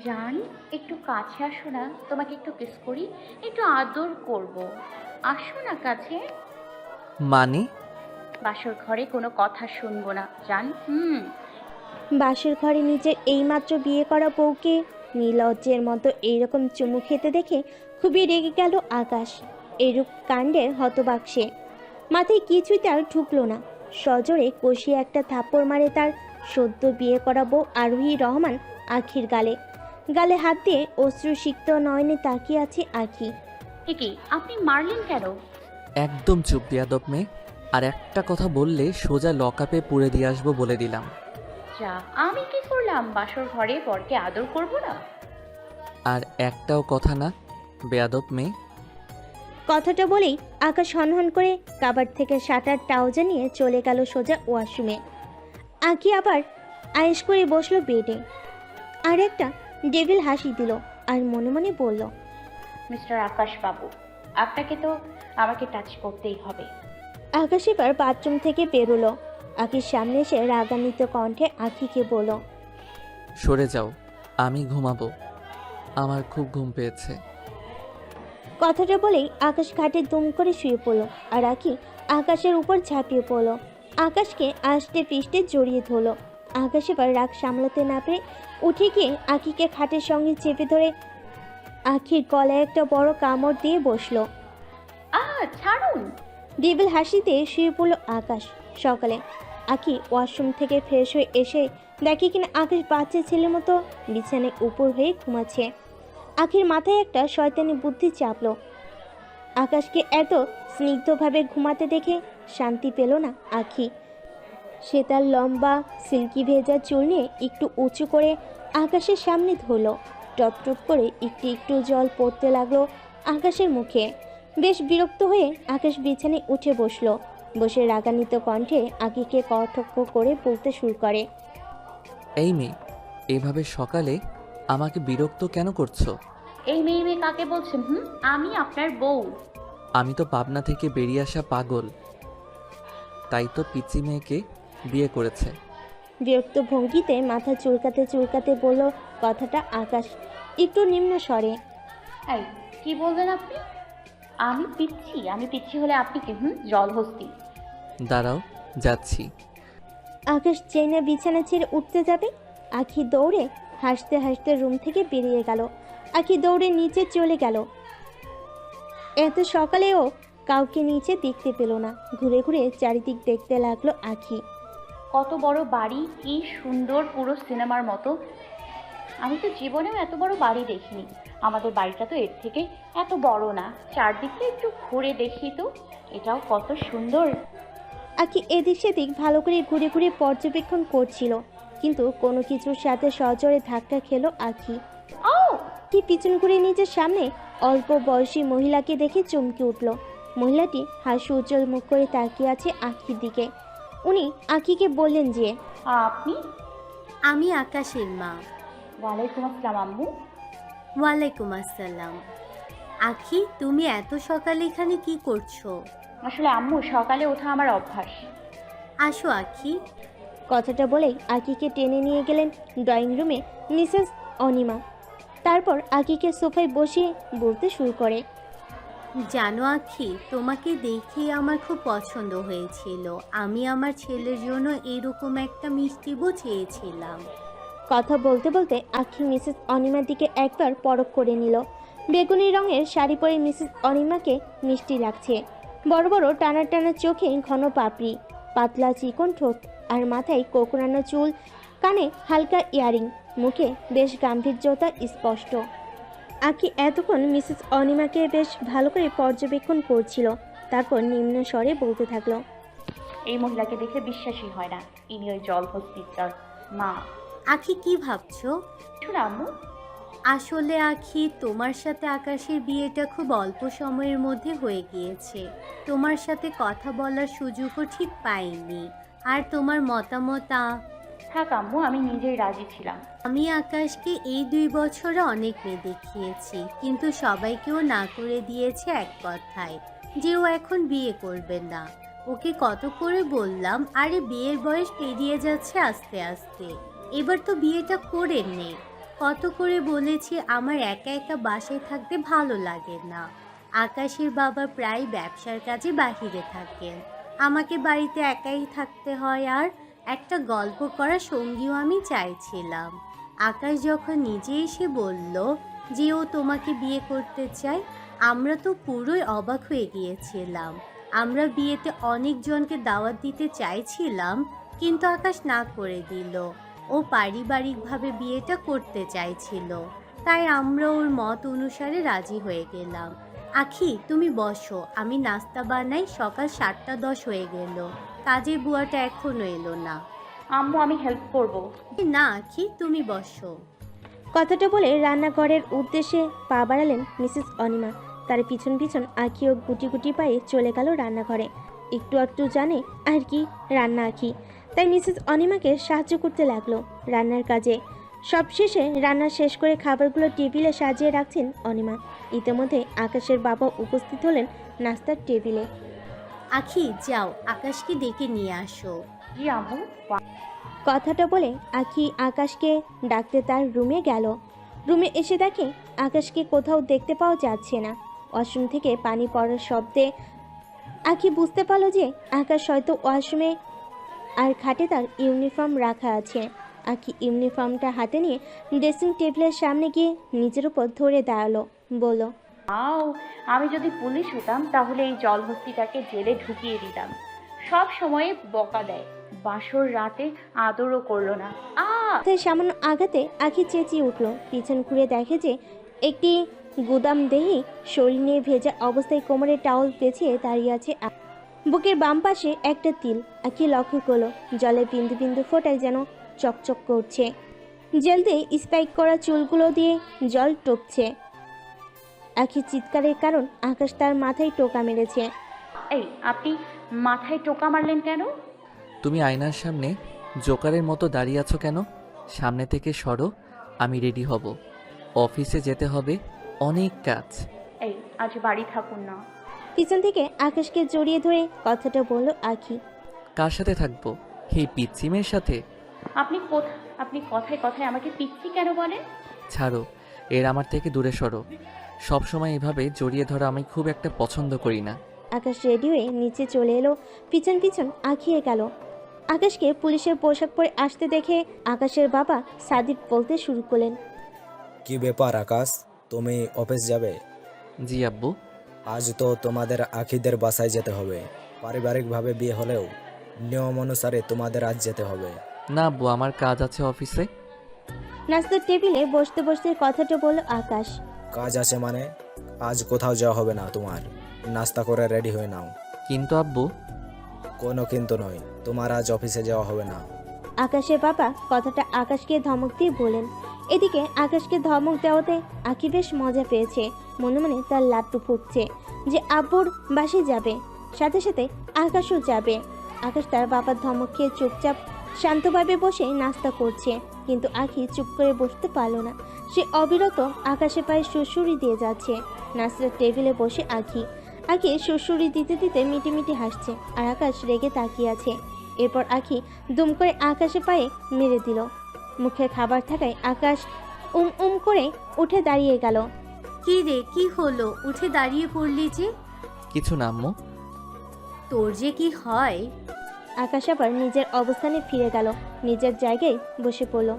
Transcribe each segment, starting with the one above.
জান, একটু কাছে আসো না, তোমাকে একটু কিস করি, একটু আদর করব। আসো না কাছে। মানে? বাসর ঘরে কোনো কথা শুনবো না জান। হুম। বাসর ঘরে নিজের এইমাত্র বিয়ে করা বউকে নির্লজ্জের মতো এইরকম চুমু খেতে দেখে খুবই রেগে গেল আকাশ। এরূপ কাণ্ডে হতবাক সে। মাথায় কিছুই তার ঢুকলো না। সজোরে কষিয়ে একটা থাপ্পড় মারে তার সদ্য বিয়ে করা বউ আরোহী রহমান আখির গালে। গালে হাত দিয়ে অশ্রুসিক্ত নয়নে তাকিয়ে আছে আখি। কি আপনি মারলেন কেন? একদম চুপ বেয়াদব মেয়ে। আর একটা কথা বললে সোজা লকআপে পুরে দিয়ে আসবো বলে দিলাম। যা, আমি কি করলাম? বাসর ঘরে বরকে আদর করব না? আর একটাও কথা না, বেয়াদব মেয়ে। কথাটা বলেই আকাশ হনহন করে কাবার থেকে শাটার ট্রাউজার নিয়ে চলে গেল সোজা ওয়াশরুমে। আঁকি আবার আয়েশ করে বসলো বেডে। আর একটা ডেভিল হাসি দিল আর মনে মনে বলল, মিস্টার আকাশ বাবু, আপনাকে তো আমাকে টাচ করতেই হবে। আকাশ এবার বাথরুম থেকে বেরোলো। আঁকির সামনে এসে রাগান্বিত কণ্ঠে আঁকিকে বলল, সরে যাও, আমি ঘুমাবো। আমার খুব ঘুম পেয়েছে। কথাটা বলেই আকাশ খাটে দুম করে শুয়ে পড়ল আর আঁকি আকাশের উপর ঝাঁপিয়ে পড়ল। আকাশকে আষ্টে পৃষ্ঠে জড়িয়ে ধরল। আকাশ এবার রাগ সামলাতে না পেরে উঠে গিয়ে আঁকিকে খাটের সঙ্গে চেপে ধরে আঁখির গলায় একটা বড় কামড় দিয়ে বসলো। ছাড়ুন। ডেভিল হাসিতে শুয়ে পড়ল আকাশ। সকালে আঁকি ওয়াশরুম থেকে ফ্রেশ হয়ে এসে দেখে কিনা আকাশ বাচ্চা ছেলের মতো বিছানায় উপর হয়ে ঘুমাচ্ছে। আখির মাথায় একটা শয়তানি বুদ্ধি চাপলো। আকাশকে এত স্নিগ্ধভাবে ঘুমাতে দেখে শান্তি পেল না আখি। সে তার লম্বা সিল্কি ভেজা চুল নিয়ে একটু উঁচু করে আকাশের সামনে ধরল। টপ টপ করে একটু একটু জল পড়তে লাগলো আকাশের মুখে। বেশ বিরক্ত হয়ে আকাশ বিছানায় উঠে বসলো। বসে রাগান্বিত কণ্ঠে আকিকে কটাক্ষ করে বলতে শুরু করে, এই মেয়ে, এভাবে সকালে আমাকে বিরক্ত কেন করছো? এই মেয়ে মেয়ে কাকে বলছেন? আমি আপনার বউ। আমি তো পাবনা থেকে বেরিয়ে আসা পাগল, তাই তো পিচি মেয়েকে বিয়ে করেছে। বিরক্ত ভঙ্গিতে মাথা চুলকাতে চুলকাতে বলল কথাটা আকাশ একটু নিম্ন স্বরে। এই, কি বললেন আপনি? আমি পিচ্ছি? আমি পিচ্ছি হলে আপনি কি জলহস্তি? দাঁড়াও, যাচ্ছি। আকাশ চেনে বিছানা ছেড়ে উঠতে যাবে, আখি দৌড়ে হাসতে হাসতে রুম থেকে বেরিয়ে গেল। আখি দৌড়ে নিচে চলে গেল। এত সকালেও কাউকে নিচে দেখতে পেল না। ঘুরে ঘুরে চারিদিক দেখতে লাগলো আখি। কত বড় বাড়ি, কি সুন্দর, পুরো সিনেমার মতো। আমি তো জীবনেও এত বড় বাড়ি দেখিনি। আমাদের বাড়িটা তো এর থেকে এত বড় না। চারদিকে একটু ঘুরে দেখি তো, এটাও কত সুন্দর। আখি এদিক সেদিক ভালো করে ঘুরে ঘুরে পর্যবেক্ষণ করছিল, কিন্তু কোনো কিছুর সাথে সজোরে ধাক্কা খেলো আখি। ও, কি পিছন ঘুরে নিজের সামনে অল্প বয়সী মহিলাকে দেখে চমকে উঠল। মহিলাটি হাসি উজ্জ্বল মুখ করে তাকিয়ে আছে আখির দিকে। উনি আখিকে বললেন যে, আপনি? আমি আকাশের মা। ওয়ালাইকুম আসসালাম আম্মু। ওয়ালাইকুম আসসালাম। আখি, তুমি এত সকালে এখানে কি করছো? আসলে আম্মু, সকালে ওঠা আমার অভ্যাস। আসো আখি। কথাটা বলেই আকিকে টেনে নিয়ে গেলেন ড্রয়িং রুমে মিসেস অনিমা। তারপর আকিকে সোফায় বসিয়ে বলতে শুরু করে, জানো আখি, তোমাকে দেখে আমার খুব পছন্দ হয়েছিল। আমি আমার ছেলের জন্য এরকম একটা মিষ্টি বউ চেয়েছিলাম। কথা বলতে বলতে আখি মিসেস অনিমার দিকে একবার পরখ করে নিল। বেগুনি রঙের শাড়ি পরে মিসেস অনিমাকে মিষ্টি লাগছে। বড় বড় টানা টানা চোখে ঘন পাপড়ি, পাতলা চিকন ঠোঁট আর মাথায় কোকড়ানো চুল, কানে হালকা ইয়ারিং, মুখে বেশ গাম্ভীর্যতা স্পষ্ট। আখি এতক্ষণ মিসেস অনিমাকে বেশ ভালো করে পর্যবেক্ষণ করছিল। তারপর নিম্ন স্বরে বলতে থাকলো, এই মহিলাকে দেখে বিশ্বাসই হয় না ইনি ওই জলহস্তিটার মা। আখি, কি ভাবছো? শোনো আম্মু, আসলে আখি, তোমার সাথে আকাশের বিয়েটা খুব অল্প সময়ের মধ্যে হয়ে গিয়েছে। তোমার সাথে কথা বলার সুযোগও ঠিক পাইনি। আর তোমার মতামত থাক আম্মু, আমি নিজেই রাজি ছিলাম। আমি আকাশকে এই 2 বছরে অনেক মেয়ে দেখিয়েছি, কিন্তু সবাইকেও না করে দিয়েছে এক কথায়, যে ও এখন বিয়ে করবে না। ওকে কত করে বললাম, আরে বিয়ের বয়স পেরিয়ে যাচ্ছে আস্তে আস্তে, এবার তো বিয়েটা করে নে। কত করে বলেছি আমার একা একা বাসায় থাকতে ভালো লাগে না। আকাশের বাবা প্রায় ব্যবসার কাজে বাহিরে থাকেন, আমাকে বাড়িতে একাই থাকতে হয়। আর একটা গল্প করা সঙ্গীও আমি চাইছিলাম। আকাশ যখন নিজে এসে বলল যে ও তোমাকে বিয়ে করতে চায়, আমরা তো পুরোই অবাক হয়ে গিয়েছিলাম। আমরা বিয়েতে অনেকজনকে দাওয়াত দিতে চাইছিলাম, কিন্তু আকাশ না করে দিল। ও পারিবারিকভাবে বিয়েটা করতে চাইছিল, তাই আমরা ওর মত অনুসারে রাজি হয়ে গেলাম। আখি, তুমি বসো, আমি নাস্তা বানাই। সকাল 7:10 হয়ে গেল, কাজের বুয়াটা এখনো এলো না। আম্মু আমি হেল্প করব। না আখি, তুমি বসো। কথাটা বলে রান্নাঘরের উদ্দেশ্যে পা বাড়ালেন মিসেস অনিমা। তার পিছন পিছন আঁখিও গুটি গুটি পায়ে চলে গেল রান্নাঘরে। একটু একটু জানে আর কি রান্না আঁখি, তাই মিসেস অনিমাকে সাহায্য করতে লাগলো রান্নার কাজে। সবশেষে রান্না শেষ করে খাবারগুলো টেবিলে সাজিয়ে রাখছেন অনিমা। ইতিমধ্যে আকাশের বাবা উপস্থিত হলেন নাস্তার টেবিলে। আখি যাও, আকাশকে ডেকে নিয়ে আসো। জি আম্মু। কথাটা বলে আঁখি আকাশকে ডাকতে তার রুমে গেল। রুমে এসে দেখে আকাশকে কোথাও দেখতে পাওয়া যাচ্ছে না। ওয়াশরুম থেকে পানি পড়ার শব্দে আঁখি বুঝতে পারল যে আকাশ হয়তো ওয়াশরুমে, আর খাটে তার ইউনিফর্ম রাখা আছে। আঁখি ইউনিফর্মটা হাতে নিয়ে ড্রেসিং টেবিলের সামনে গিয়ে নিজের উপর ধরে দাঁড়ালো, বলল, আও, আমি যদি পুলিশ হতাম তাহলে এই জলহস্তিটাকে জেলে ঢুকিয়ে দিতাম। সব সময় বকা দেয়, বাসর রাতে আদরও করলো না। তাই সামান্য আঘাতে আঁখি চেঁচিয়ে উঠল। পিছন ঘুরে দেখে যে একটি গুদাম দেহি শরীর নিয়ে ভেজা অবস্থায় কোমরে টাওয়াল পেঁচিয়ে দাঁড়িয়ে আছে। বুকের বাম পাশে একটা তিল আঁখি লক্ষ্য করলো। জলে বিন্দু বিন্দু ফোটায় যেন চকচক করছে। জেল দিয়ে স্পাইক করা চুলগুলো দিয়ে জল টপছে। আঁখি চিৎকারের কারণ আকাশ তার মাথায় টোকা মেরেছে। এই, আপনি মাথায় টোকা মারলেন কেন? তুমি আয়নার সামনে জোকারের মতো দাঁড়িয়ে আছো কেন? সামনে থেকে সরো, আমি রেডি হব। অফিসে যেতে হবে, অনেক কাজ। এই, আজ বাড়ি থাকুন না। পিছন থেকে আকাশকে জড়িয়ে ধরে কথাটা বলল আঁখি। কার সাথে থাকবো? এই পিচ্চিমের সাথে? আপনি কথায় কথায় আমাকে পিচ্ছি কেন বলেন? ছাড়ো, এর আমার থেকে দূরে সরো। সবসময় এভাবে জড়িয়ে ধরা আমি খুব একটা পছন্দ করি না। আকাশ রেডি হয়ে নিচে চলে এলো। পিছন পিছন আঁকিয়ে গেল। আকাশকে পুলিশের পোশাক পরে আসতে দেখে আকাশের বাবা সাদিক বলতে শুরু করলেন, কি ব্যাপার আকাশ, তুমি অফিস যাবে? জি আব্বু। আজ তো তোমাদের আখিদের বাসায় যেতে হবে। পারিবারিকভাবে বিয়ে হলেও নিয়ম অনুসারে তোমাদের আজ যেতে হবে। না আব্বু, আমার কাজ আছে অফিসে। নাস্তার টেবিলে বসতে বসতে কথাটা বলল আকাশ। কাজ আছে মানে? আজ কোথাও যাওয়া হবে না তোমার। নাস্তা করে রেডি হয়ে নাও। কিন্তু আব্বু। কোনো কিন্তু নয়, তোমার আজ অফিসে যাওয়া হবে না। আকাশের বাবা কথাটা আকাশকে ধমক দিয়ে বলেন। এদিকে আকাশকে ধমক দেওয়াতে আঁকি বেশ মজা পেয়েছে। মনে মনে তার লাড্ডু ফুটছে যে আব্বুর বাসে যাবে, সাথে সাথে আকাশও যাবে। আকাশ তার বাবার ধমক খেয়ে চুপচাপ শান্তভাবে বসে নাস্তা করছে, কিন্তু আঁখি চুপ করে বসতে পারলো না। সে অবিরত আকাশের পায়ে সুড়সুড়ি দিয়ে যাচ্ছে। নাস্তার টেবিলে বসে আঁখি সুড়সুড়ি দিতে দিতে মিটি মিটি হাসছে, আর আকাশ রেগে তাকিয়ে আছে। এরপর আঁখি দুম করে আকাশের পায়ে মেরে দিল। মুখে খাবার থাকায় আকাশ করে উঠে দাঁড়িয়ে গেল। কি রে, কি হলো? উঠে দাঁড়িয়ে পড়লি যে? কিছু না আম্মু। তোর যে কি হয়! আকাশ আবার নিজের অবস্থানে ফিরে গেল, নিজের জায়গায় বসে পড়ল।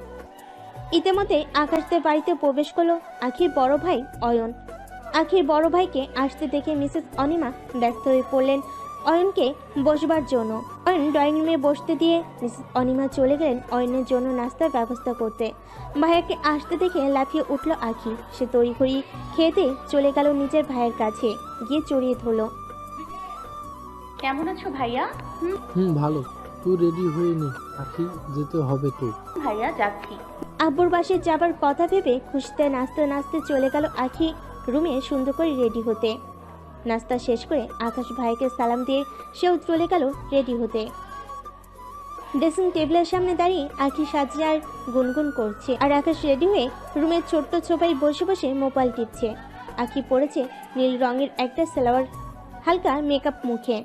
ইতিমধ্যে আকাশদের বাড়িতে প্রবেশ করলো আখির বড় ভাই অয়ন। আখির বড় ভাইকে আসতে দেখে মিসেস অনিমা ব্যস্ত হয়ে পড়লেন অয়নকে বসবার জন্য। অয়ন ড্রয়িং রুমে বসতে দিয়ে মিসেস অনিমা চলে গেলেন অয়নের জন্য নাস্তার ব্যবস্থা করতে। ভাইয়াকে আসতে দেখে লাফিয়ে উঠল আখি। সে তড়িঘড়ি খেতে চলে গেল নিজের ভাইয়ের কাছে, গিয়ে জড়িয়ে ধরল। কেমন আছো ভাইয়া? ভালো। তুই রেডি হয়ে নি আখি, যেতে হবে তো। ভাইয়া যাচ্ছি। আব্বুর বাসে যাবার কথা ভেবে খুশিতে নাচতে নাচতে চলে গেল আখি রুমে সুন্দর করে রেডি হতে। নাস্তা শেষ করে আকাশ ভাইকে সালাম দিয়ে সেও চলে গেল রেডি হতে। ড্রেসিং টেবিলের সামনে দাঁড়িয়ে আখি সাজিয়ে আর গুনগুন করছে, আর আকাশ রেডি হয়ে রুমের ছোট্ট ছোপায় বসে বসে মোবাইল টিপছে। আখি পরেছে নীল রঙের একটা সালোয়ার, হালকা মেকআপ মুখে,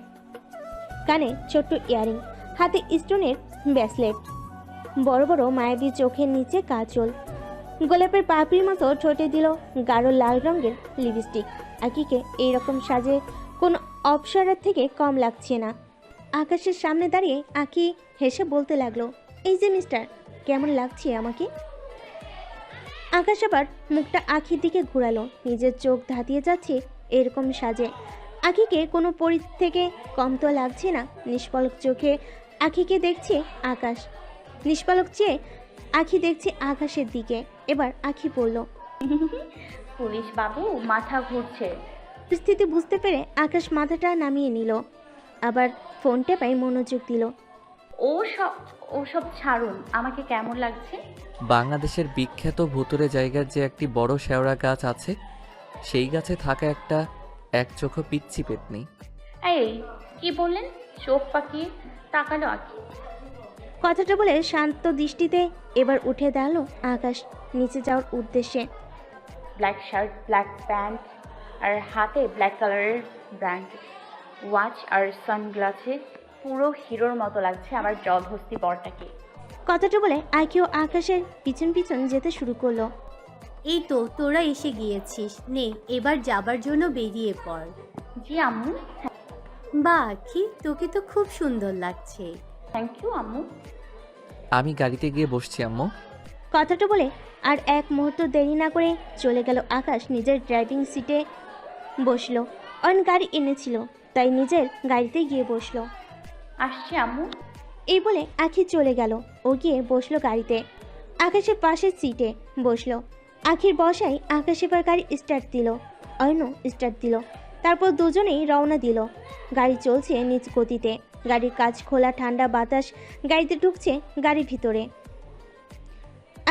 কানে ছোট্ট ইয়ারিং, হাতে স্টোনের ব্রেসলেট, বড় বড় মায়াবী চোখের নিচে কাজল। গোলাপের পাপড়ির মতো ঠোঁটে দিল গাঢ় লাল রঙের লিপস্টিক। আকিকে এইরকম সাজে কোনো অপসরার থেকে কম লাগছে না। আকাশের সামনে দাঁড়িয়ে আকি হেসে বলতে লাগলো, এই যে মিস্টার, কেমন লাগছে আমাকে? আকাশ আবার মুখটা আখির দিকে ঘুরালো। নিজের চোখ ধাঁধিয়ে যাচ্ছে এরকম সাজে। আখিকে কোনো পরি থেকে কম তো লাগছে না। নিষ্পলক চোখে আখিকে দেখছে আকাশ। নিষ্পলক চেয়ে আখি দেখছে আকাশের দিকে। এবার আখি বলল, পুলিশ বাবু মাথা ঘুরছে। পরিস্থিতি বুঝতে পেরে আকাশ মাথাটা নামিয়ে নিল, আবার ফোন টেপায় মনোযোগ দিল। ওসব ছাড়ুন, আমাকে কেমন লাগছে? বাংলাদেশের বিখ্যাত ভুতুরে জায়গার যে একটি বড় শেওড়া গাছ আছে, সেই গাছে থাকা একটা একচোখো পিচ্ছি পেতনি। এই কি বললেন? চোখ পাকিয়ে তাকালো আঁকি। কথাটা বলে শান্ত দৃষ্টিতে এবার উঠে দাঁড়ালো আকাশ নিচে যাওয়ার উদ্দেশ্যে। ব্ল্যাক শার্ট, ব্ল্যাক প্যান্ট আর হাতে ব্ল্যাক কালারের ব্র্যান্ড ওয়াচ আর সানগ্লাসে পুরো হিরোর মতো লাগছে আমার জলহস্তি বরটাকে। কথাটা বলে আঁকিও আকাশের পিছন পিছন যেতে শুরু করলো। এই তো তোরা এসে গিয়েছিস, নে এবার যাবার জন্য বেরিয়ে পড়। জি আম্মু। বা আখি, তোকে তো খুব সুন্দর লাগছে। থ্যাংক ইউ আম্মু। আমি গাড়িতে গিয়ে বসছি আম্মু। কথাটা বলে আর এক মুহূর্ত দেরি না করে চলে গেল আকাশ নিজের ড্রাইভিং সিটে বসলো। অন গাড়ি এনেছিল, তাই নিজের গাড়িতে গিয়ে বসলো। আসছি আম্মু। এই বলে আখি চলে গেল। ও গিয়ে বসলো গাড়িতে, আকাশের পাশের সিটে বসলো। আখির বসায় আকাশ এবার গাড়ি স্টার্ট দিল, অয়নও স্টার্ট দিল। তারপর দুজনেই রওনা দিল। গাড়ি চলছে নিজ গতিতে। গাড়ির কাঁচ খোলা, ঠান্ডা বাতাস গাড়িতে ঢুকছে গাড়ির ভিতরে।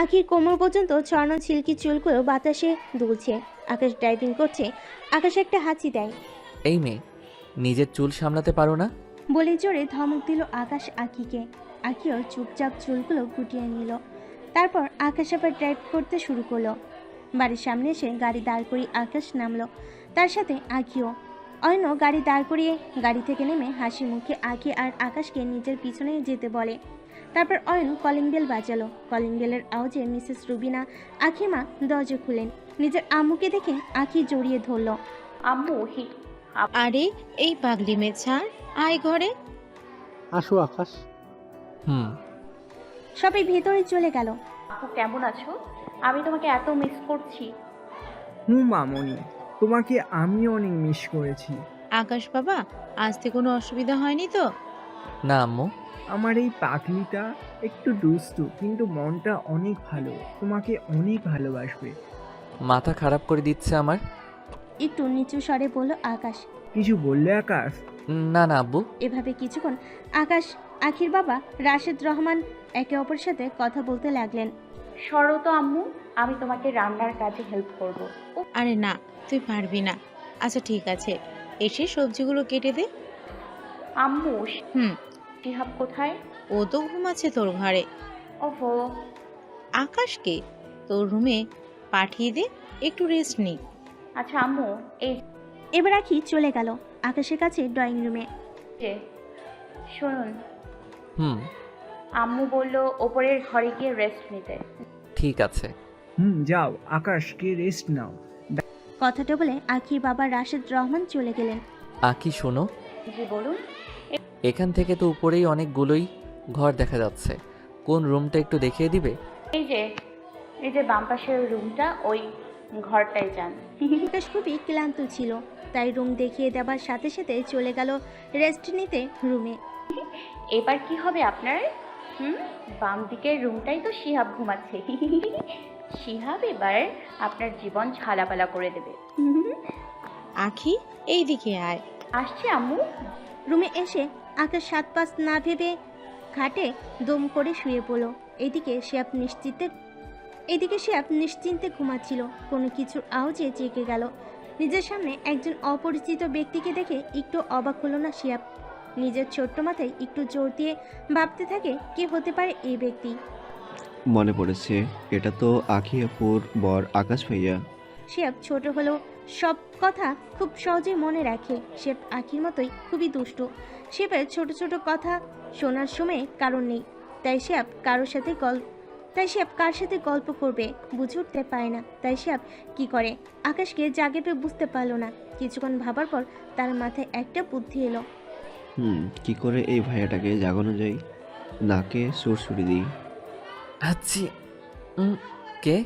আখির কোমর পর্যন্ত ছড়ানো সিল্কি চুলগুলো বাতাসে দুলছে। আকাশ ড্রাইভিং করছে। আকাশ একটা হাঁচি দেয়। এই মেয়ে, নিজের চুল সামলাতে পারো না? বলে জোরে ধমক দিল আকাশ আখিকে। আখিও চুপচাপ চুলগুলো গুটিয়ে নিল। তারপর আকাশ আবার ড্রাইভ করতে শুরু করলো। বাড়ির সামনে এসে গাড়ি দাঁড় করিয়ে আকাশ নামলো, তার সাথে আখিও। অয়ন গাড়ি দাঁড় করিয়ে গাড়ি থেকে নেমে হাসি মুখে আখি আর আকাশকে নিজের পিছনে যেতে বলে। তারপর অয়ন কলিং বেল বাজালো। কলিং বেলের আওয়াজে মিসেস রুবিনা আখির মা দরজা খুলেন। নিজের আম্মুকে দেখে আখি জড়িয়ে ধরল। আম্মু আরে এই পাগলি মেয়ে ছাড়, আয় ঘরে। আসো আকাশ। হুম। সবাই ভেতরে চলে গেল। আপু কেমন আছো? আমি তোমাকে এত মিস করছি। মামনি, তোমাকে আমিও অনেক মিস করেছি। আকাশ বাবা, আসতে কোনো অসুবিধা হয়নি তো? না আম্মু। আমার এই পাগলিটা একটু দুষ্টু, কিন্তু মনটা অনেক ভালো, তোমাকে অনেক ভালোবাসবে। মাথা খারাপ করে দিচ্ছে আমার। একটু নিচু স্বরে বলল আকাশ। কিছু বললে আকাশ? না না আব্বু। এভাবে কিছুক্ষণ আকাশ আখির বাবা রাশেদ রহমান একে অপরের সাথে কথা বলতে লাগলেন। সরো তো আম্মু, আমি তোমাকে রান্নার কাজে হেল্প করব। আরে না, তুই পারবি না। আচ্ছা ঠিক আছে, এসে সবজিগুলো কেটে দে। আম্মু হুম। শিহাব কোথায়? ও তো ঘুমাচ্ছে তোর ঘরে। ওহো। আকাশকে তোর রুমে পাঠিয়ে দে, একটু রেস্ট নি। আচ্ছা আম্মু, এই এবার আখি চলে গেল আকাশের কাছে ড্রয়িং রুমে। যে শুনুন, হুম। আম্মু বলল ওপরের ঘরে গিয়ে রেস্ট নিতে। ঠিক আছে। যাও, আকাশকে রেস্ট নাও। কথাটা বলে আখির বাবা রাশেদ রহমান চলে গেলেন। আঁকি শোনো, জি বলুন। এখান থেকে তো উপরেই অনেকগুলোই ঘর দেখা যাচ্ছে। কোন রুমটা একটু দেখিয়ে দিবে? এই যে বাম পাশের রুমটা, ওই ঘরটায় যান। আকাশ খুবই ক্লান্ত ছিল, তাই রুম দেখিয়ে দেবার সাথে সাথে চলে গেল রেস্ট নিতে রুমে। এবার কি হবে আপনার? বাম দিকের রুমটাই তো শিহাব ঘুমাচ্ছে। শিহাব এবার আপনার জীবন ঝালাপালা করে দেবে। আখি, এই দিকে আয়। আসছি আম্মু। রুমে এসে আকাশ 7-5 না ভেবে খাটে দম করে শুয়ে পড়ল। এদিকে শিয়াব নিশ্চিন্তে ঘুমাচ্ছিল। কোনো কিছুর আওয়াজে জেগে গেল। নিজের সামনে একজন অপরিচিত ব্যক্তিকে দেখে একটু অবাক হলো না শিয়াব। নিজের ছোট্ট মাথায় একটু জোর দিয়ে ভাবতে থাকে কে হতে পারে এই ব্যক্তি। মনে পড়েছে, এটা তো আখি আপুর বর আকাশ ভাইয়া। শিয়াব ছোট হলেও সব কথা খুব সহজেই মনে রাখে। শিয়াব আখির মতোই খুবই দুষ্টু। শিয়াবের ছোট ছোট কথা শোনার সময় কারণ নেই, তাই শিয়াব কারোর সাথে তাই শিহাব কার সাথে গল্প করবে বুঝে উঠতে পারে না। তাই শিহাব কি করে আকাশকে জাগিয়ে বুঝতে পারলো না। কিছুক্ষণ ভাবার পর তার মাথায় একটা বুদ্ধি এলো। কি করে এই ভাইয়াটাকে জাগানো যায়? নাকে সুরসুরি দিই। আচ্ছি। কে?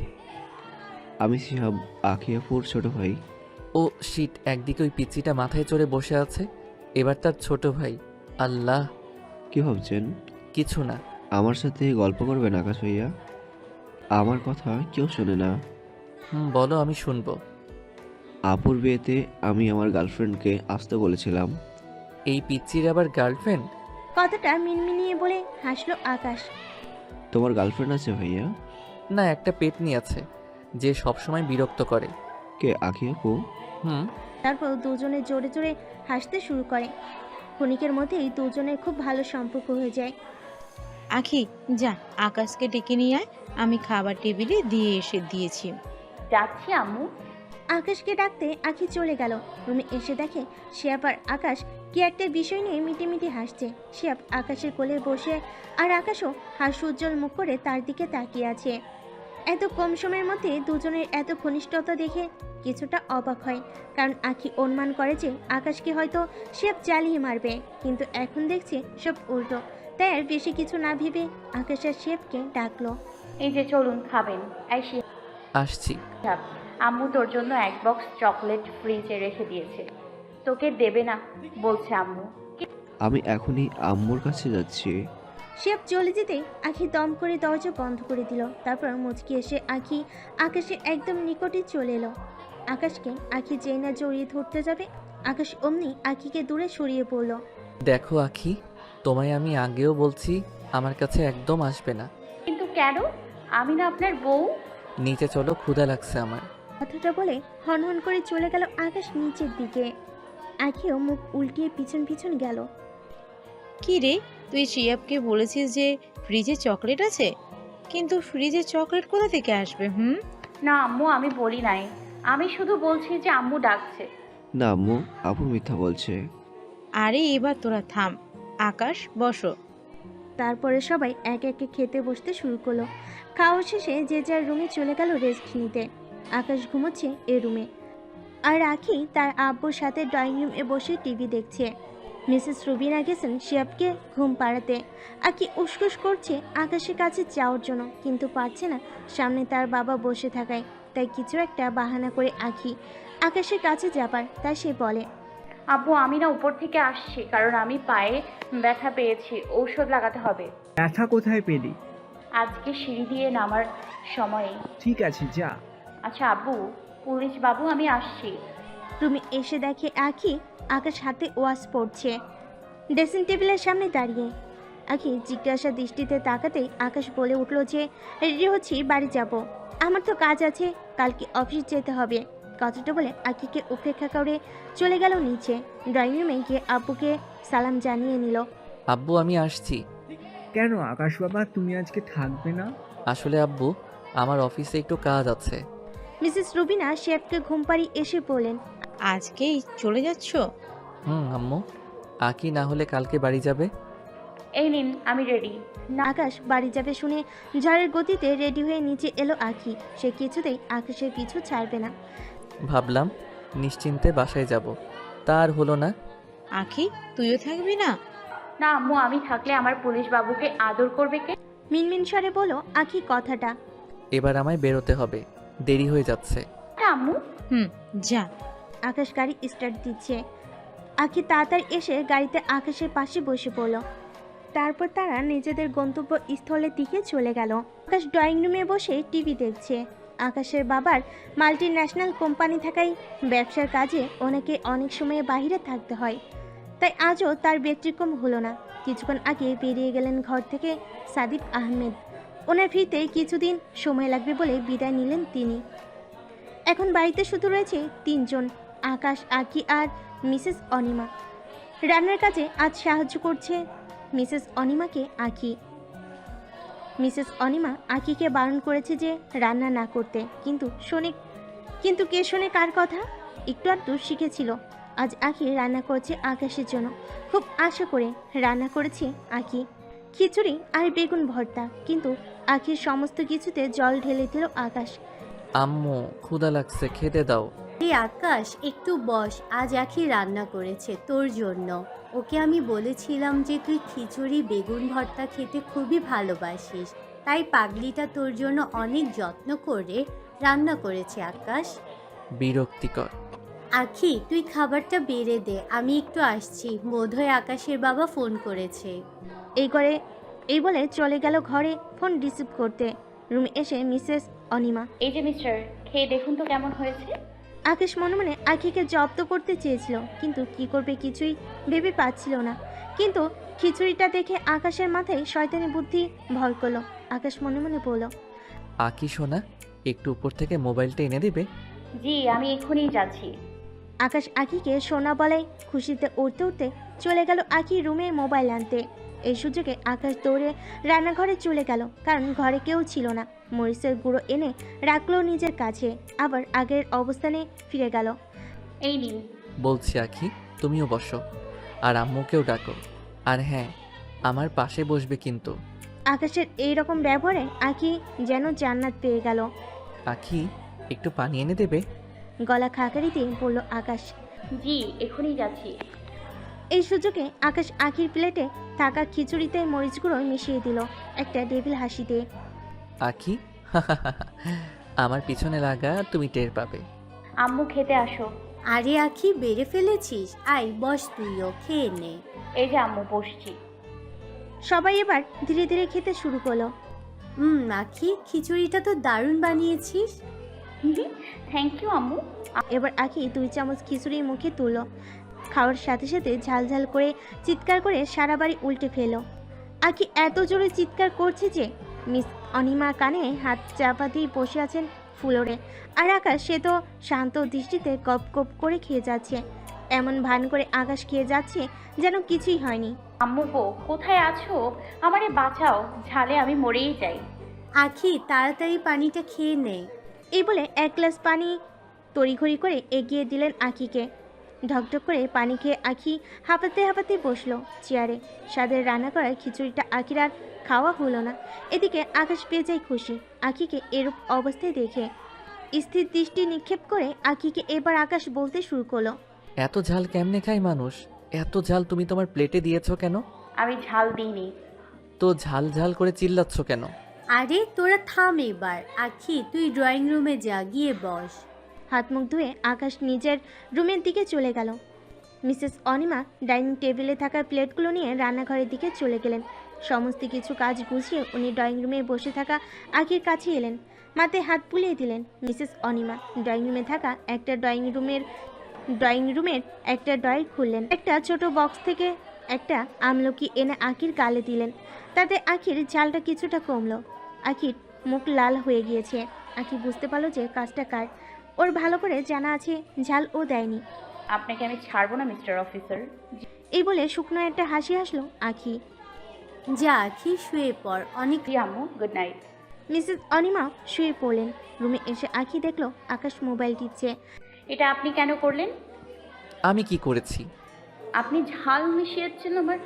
আমি শিহাব, আখি আপুর ছোট ভাই। ও শিট, একদিকে ওই পিচ্চিটা মাথায় চড়ে বসে আছে, এবার তার ছোট ভাই। আল্লাহ! কি ভাবছেন? কিছু না। আমার সাথে গল্প করবেন আকাশ ভাইয়া? আমার কথা কেউ শোনে না। বলো, আমি শুনবো। আপুর বিয়েতে আমি আমার গার্লফ্রেন্ডকে আসতে বলেছিলাম। এই পিচ্চির আবার গার্লফ্রেন্ড? কথাটা মিনমিনিয়ে বলে হাসলো আকাশ। তোমার গার্লফ্রেন্ড আছে ভাইয়া? না, একটা পেটনি আছে যে সবসময় বিরক্ত করে। কে, আখি আপু? তারপর দুজনে জোরে জোরে হাসতে শুরু করে। ক্ষণিকের মধ্যেই দুজনের খুব ভালো সম্পর্ক হয়ে যায়। আখি, যা আকাশকে ডেকে নিয়ে আয়, আমি খাবার টেবিলে দিয়েছি। যাচ্ছি আম্মু। আকাশকে ডাকতে আখি চলে গেল। রুমে এসে দেখে শিহাব আর আকাশ কি একটা বিষয় নিয়ে মিটিমিটি হাসছে। শিহাব আকাশের কোলে বসে আর আকাশও হাস্যোজ্জ্বল মুখ করে তার দিকে তাকিয়ে আছে। এত কম সময়ের মধ্যে দুজনের এত ঘনিষ্ঠতা দেখে কিছুটা অবাক হয়, কারণ আখি অনুমান করে যে আকাশকে হয়তো শিহাব জ্বালিয়ে মারবে, কিন্তু এখন দেখছে সব উল্টো। তাই আর বেশি কিছু না ভেবে আকাশ আর শিহাবকে ডাকলো। এই যে চলুন খাবেন। এই আসছি। শিহাব, আম্মু তোর জন্য এক বক্স চকলেট ফ্রিজে রেখে দিয়েছে, তোকে দেবে না বলছে আম্মু। আমি এখনই আম্মুর কাছে যাচ্ছি। শিহাব চলে যেতে আখি দম করে দরজা বন্ধ করে দিল। তারপর মুচকি এসে আখি আকাশের একদম নিকটে চলে এলো। আকাশকে আখি যেই না জড়িয়ে ধরতে যাবে, আকাশ অমনি আখিকে দূরে সরিয়ে পড়ল। দেখো আখি, তোমায় আমি আগেও বলছি আমার কাছে একদম আসবে না। কিন্তু কেন? আমি না আপনার বউ? নিচে চলো, ক্ষুধা লাগছে আমার। কথাটা বলে হনহন করে চলে গেল আকাশ নিচের দিকে। আখিও মুখ উল্টিয়ে পিছন পিছন গেল। কি রে, তুই শিয়াবকে বলেছিস যে ফ্রিজে চকলেট আছে, কিন্তু ফ্রিজে চকলেট কোথা থেকে আসবে? না আম্মু, আমি বলি নাই, আমি শুধু বলছি যে আম্মু ডাকছে। না আম্মু, আপু মিথ্যা বলছে। আরে এবার তোরা থাম। আকাশ, বসো। তারপরে সবাই এক একে খেতে বসতে শুরু করলো। খাওয়া শেষে যে যার রুমে চলে গেল রেস্ট নিতে। আকাশ ঘুমোচ্ছে এ রুমে, আর আখি তার আব্বুর সাথে ড্রয়িং রুমে বসে টিভি দেখছে। মিসেস রুবিনা গেছেন শিহাবকে ঘুম পাড়াতে। আখি উসকুস করছে আকাশের কাছে যাওয়ার জন্য, কিন্তু পারছে না, সামনে তার বাবা বসে থাকায়। তাই কিছু একটা বাহানা করে আখি আকাশের কাছে যাবার। তাই সে বলে, আব্বু আমি না উপর থেকে আসছি, কারণ আমি পায়ে ব্যথা পেয়েছি, ঔষধ লাগাতে হবে। ব্যথা কোথায় পেলি? আজকে সিঁড়ি দিয়ে নামার সময়ে। ঠিক আছে, যা। আচ্ছা আব্বু, পুলিশ বাবু আমি আসছি। রুমে এসে দেখে আখি আকাশ হাতে ওয়াশ পড়ছে ড্রেসিং টেবিলের সামনে দাঁড়িয়ে। আখি জিজ্ঞাসা দৃষ্টিতে তাকাতেই আকাশ বলে উঠল যে রেডি হচ্ছি, বাড়ি যাব, আমার তো কাজ আছে, কালকে অফিস যেতে হবে। কথাটা বলে আখিকে উপেক্ষা করে চলে গেল নিচে। ড্রয়িং রুমে গিয়ে আব্বুকে সালাম জানিয়ে নিল। আব্বু আমি আসছি। কেন আকাশ বাবা, তুমি আজকে থাকবে না? আসলে আব্বু, আমার অফিসে একটু কাজ আছে। মিসেস রুবিনা শেফকে ঘুম পাড়িয়ে এসে বললেন, আজকেই চলে যাচ্ছ? আম্মু, আকি না হলে কালকে বাড়ি যাবে। এই নিন, আমি রেডি। আকাশ বাড়ি যাবে শুনে ঝড়ের গতিতে রেডি হয়ে নিচে এলো আখি। সে কিছুতেই আকাশের পিছু ছাড়বে না। ভাবলাম নিশ্চিন্তে বাসায় যাব, তা আর হলো না। আখি, তুইও থাকবি না? না আম্মু, আমি থাকলে আমার পুলিশ বাবুকে আদর করবে কে? মিনমিন স্বরে বলো আখি কথাটা। এবার আমায় বেরোতে হবে, দেরি হয়ে যাচ্ছে। আম্মু। যা। আকাশ গাড়ি স্টার্ট দিচ্ছে। আখি তাড়াতাড়ি এসে গাড়িতে আকাশের পাশে বসে পড়ল। তারপর তারা নিজেদের গন্তব্য স্থলের দিকে চলে গেল। আকাশ ড্রয়িং রুমে বসে টিভি দেখছে। আকাশের বাবার মাল্টি ন্যাশনাল কোম্পানি থাকায় ব্যবসার কাজে ওনাকে অনেক সময় বাইরে থাকতে হয়, তাই আজও তার ব্যতিক্রম হলো না। কিছুক্ষণ আগে বেরিয়ে গেলেন ঘর থেকে সাদিক আহমেদ। ওনার ফিরতে কিছুদিন সময় লাগবে বলে বিদায় নিলেন তিনি। এখন বাড়িতে শুধু রয়েছে তিনজন, আকাশ, আকি আর মিসেস অনিমা। রান্নার কাজে আজ সাহায্য করছে মিসেস অনিমাকে আকি। মিসেস অনিমা আকিকে বারণ করেছে যে রান্না না করতে, কিন্তু কে শোনে কার কথা? একটু আধটু শিখেছিল। আজ আকি রান্না করছে আকাশের জন্য। খুব আশা করে রান্না করেছে আকি খিচুড়ি আর বেগুন ভর্তা, কিন্তু আখির সমস্ত কিছুতে জল ঢেলে দিল আকাশ। আম্মু ক্ষুধা লাগছে, খেতে দাও। এই আকাশ একটু বস, আজ আখি রান্না করেছে তোর জন্য। ওকে আমি বলেছিলাম যে তুই খিচুড়ি বেগুন ভর্তা খেতে খুবই ভালোবাসিস, তাই পাগলিটা তোর জন্য অনেক যত্ন করে রান্না করেছে আকাশ। বিরক্তিকর। আখি তুই খাবারটা বেড়ে দে, আমি একটু আসছি, বোধহয় আকাশের বাবা ফোন করেছে। এই বলে চলে গেল ঘরে ফোন রিসিভ করতে। রুমে এসে মিসেস অনিমা। এই যে মিস্টার, খেয়ে দেখুন তো কেমন হয়েছে। আকাশ মনে মনে আখিকে জব্দ করতে চেয়েছিল, কিন্তু কি করবে কিছুই ভেবে পাচ্ছিল না। কিন্তু খিচুড়িটা দেখে আকাশের মাথায় শয়তানি বুদ্ধি ভর করলো। আকাশ মনে মনে বলল, আকি সোনা, একটু উপর থেকে মোবাইলটা এনে দিবে? জি, আমি এক্ষুনি যাচ্ছি। আকাশ আখিকে সোনা বলাই খুশিতে উঠতে উঠতে চলে গেল আখি রুমে মোবাইল আনতে। এই সুযোগে আকাশ দৌড়ে রান্নাঘরে চলে গেল, কারণ ঘরে কেউ ছিল না। মরিচের গুঁড়ো এনে রাখলো নিজের কাছে, আবার আগের অবস্থানে ফিরে গেল। এই নিন। বলছি আখি, তুমিও বসো, আর আম্মুকেও ডাকো। আর হ্যাঁ, আমার পাশে বসবে কিন্তু। আকাশের এই রকম ব্যবহারে আখি যেন জান্নাত পেয়ে গেল। আখি, একটু পানি এনে দেবে? গলা খাকারি দিয়ে বলল আকাশ। জি, এক্ষুনি যাচ্ছি। এই সুযোগে আকাশ আখির প্লেটে থাকা খিচুড়িতে মরিচ গুঁড়ো মিশিয়ে দিল একটা ডেভিল হাসি দিয়ে। আখি, আমার পিছনে লাগা, তুমি টের পাবে। আম্মু খেতে আসো। আরে আখি বেড়ে ফেলেছিস, আয় বস, তুইও খেয়ে নে। এই যে আম্মু, বসছি। সবাই এবার ধীরে ধীরে খেতে শুরু করলো। আখি খিচুড়িটা তো দারুণ বানিয়েছিস। থ্যাংক ইউ আম্মু। এবার আখি 2 চামচ খিচুড়ি মুখে তুললো। খাওয়ার সাথে সাথে ঝালঝাল করে চিৎকার করে সারা বাড়ি উল্টে ফেলো। আখি এত জোরে চিৎকার করছে যে মিস অনিমা কানে হাত চাপা দিয়ে বসে আছেন ফ্লোরে। আর আকাশ, সে তো শান্ত দৃষ্টিতে গপ গপ করে খেয়ে যাচ্ছে। এমন ভান করে আকাশ খেয়ে যাচ্ছে যেন কিছুই হয়নি। আম্মু গো, কোথায় আছো? আমারে বাঁচাও, ঝালে আমি মরেই যাই। আখি তাড়াতাড়ি পানিটা খেয়ে নে। এই বলে 1 গ্লাস পানি তড়িঘড়ি করে এগিয়ে দিলেন আখিকে। ঢকঢক করে পানি খেয়ে আখি হাঁপাতে হাঁপাতে বসলো চেয়ারে। স্বাদের রান্না করার খিচুড়িটা আখির আর খাওয়া হলো না। এদিকে আকাশ বেজায় খুশি আখিকে এরূপ অবস্থায় দেখে। স্থির দৃষ্টি নিক্ষেপ করে আখিকে এবার আকাশ বলতে শুরু করলো, এত ঝাল কেমনে খায় মানুষ? এত ঝাল তুমি তোমার প্লেটে দিয়েছো কেন? আমি ঝাল দিইনি। তো ঝাল ঝাল করে চিল্লাচ্ছ কেন? আরে তোরা থাম এবার। আখি তুই ড্রয়িং রুমে যা, গিয়ে বস। হাত মুখ ধুয়ে আকাশ নিজের রুমের দিকে চলে গেল। মিসেস অনিমা ডাইনিং টেবিলে থাকা প্লেটগুলো নিয়ে রান্নাঘরের দিকে চলে গেলেন। সমস্ত কিছু কাজ গুছিয়ে উনি ড্রয়িং রুমে বসে থাকা আখির কাছে এলেন। মাথায় হাত বুলিয়ে দিলেন মিসেস অনিমা। ড্রয়িং রুমে থাকা একটা ড্রয়িং রুমের একটা ড্রয়ার খুললেন। একটা ছোট বক্স থেকে একটা আমলকি এনে আখির গালে দিলেন। তাতে আখির ঝালটা কিছুটা কমলো। আখির মুখ লাল হয়ে গিয়েছে। আখি বুঝতে পারলো যে কাজটা কার। ওর ভালো করে জানা আছে ঝাল ও দেয়নি। আপনাকে আমি ছাড়বো না মিস্টার অফিসার। এই বলে শুকনো একটা হাসি হাসলো আখি। যা আখি শুয়ে পড়, অনেক। জি আম্মু, গুড নাইট। মিসেস অনিমা শুয়ে পড়লেন। রুমে এসে আখি দেখলো আকাশ মোবাইল টিপছে। এটা আপনি কেন করলেন? আমি কি করেছি? আপনি ঝাল মিশিয়েছেন আমার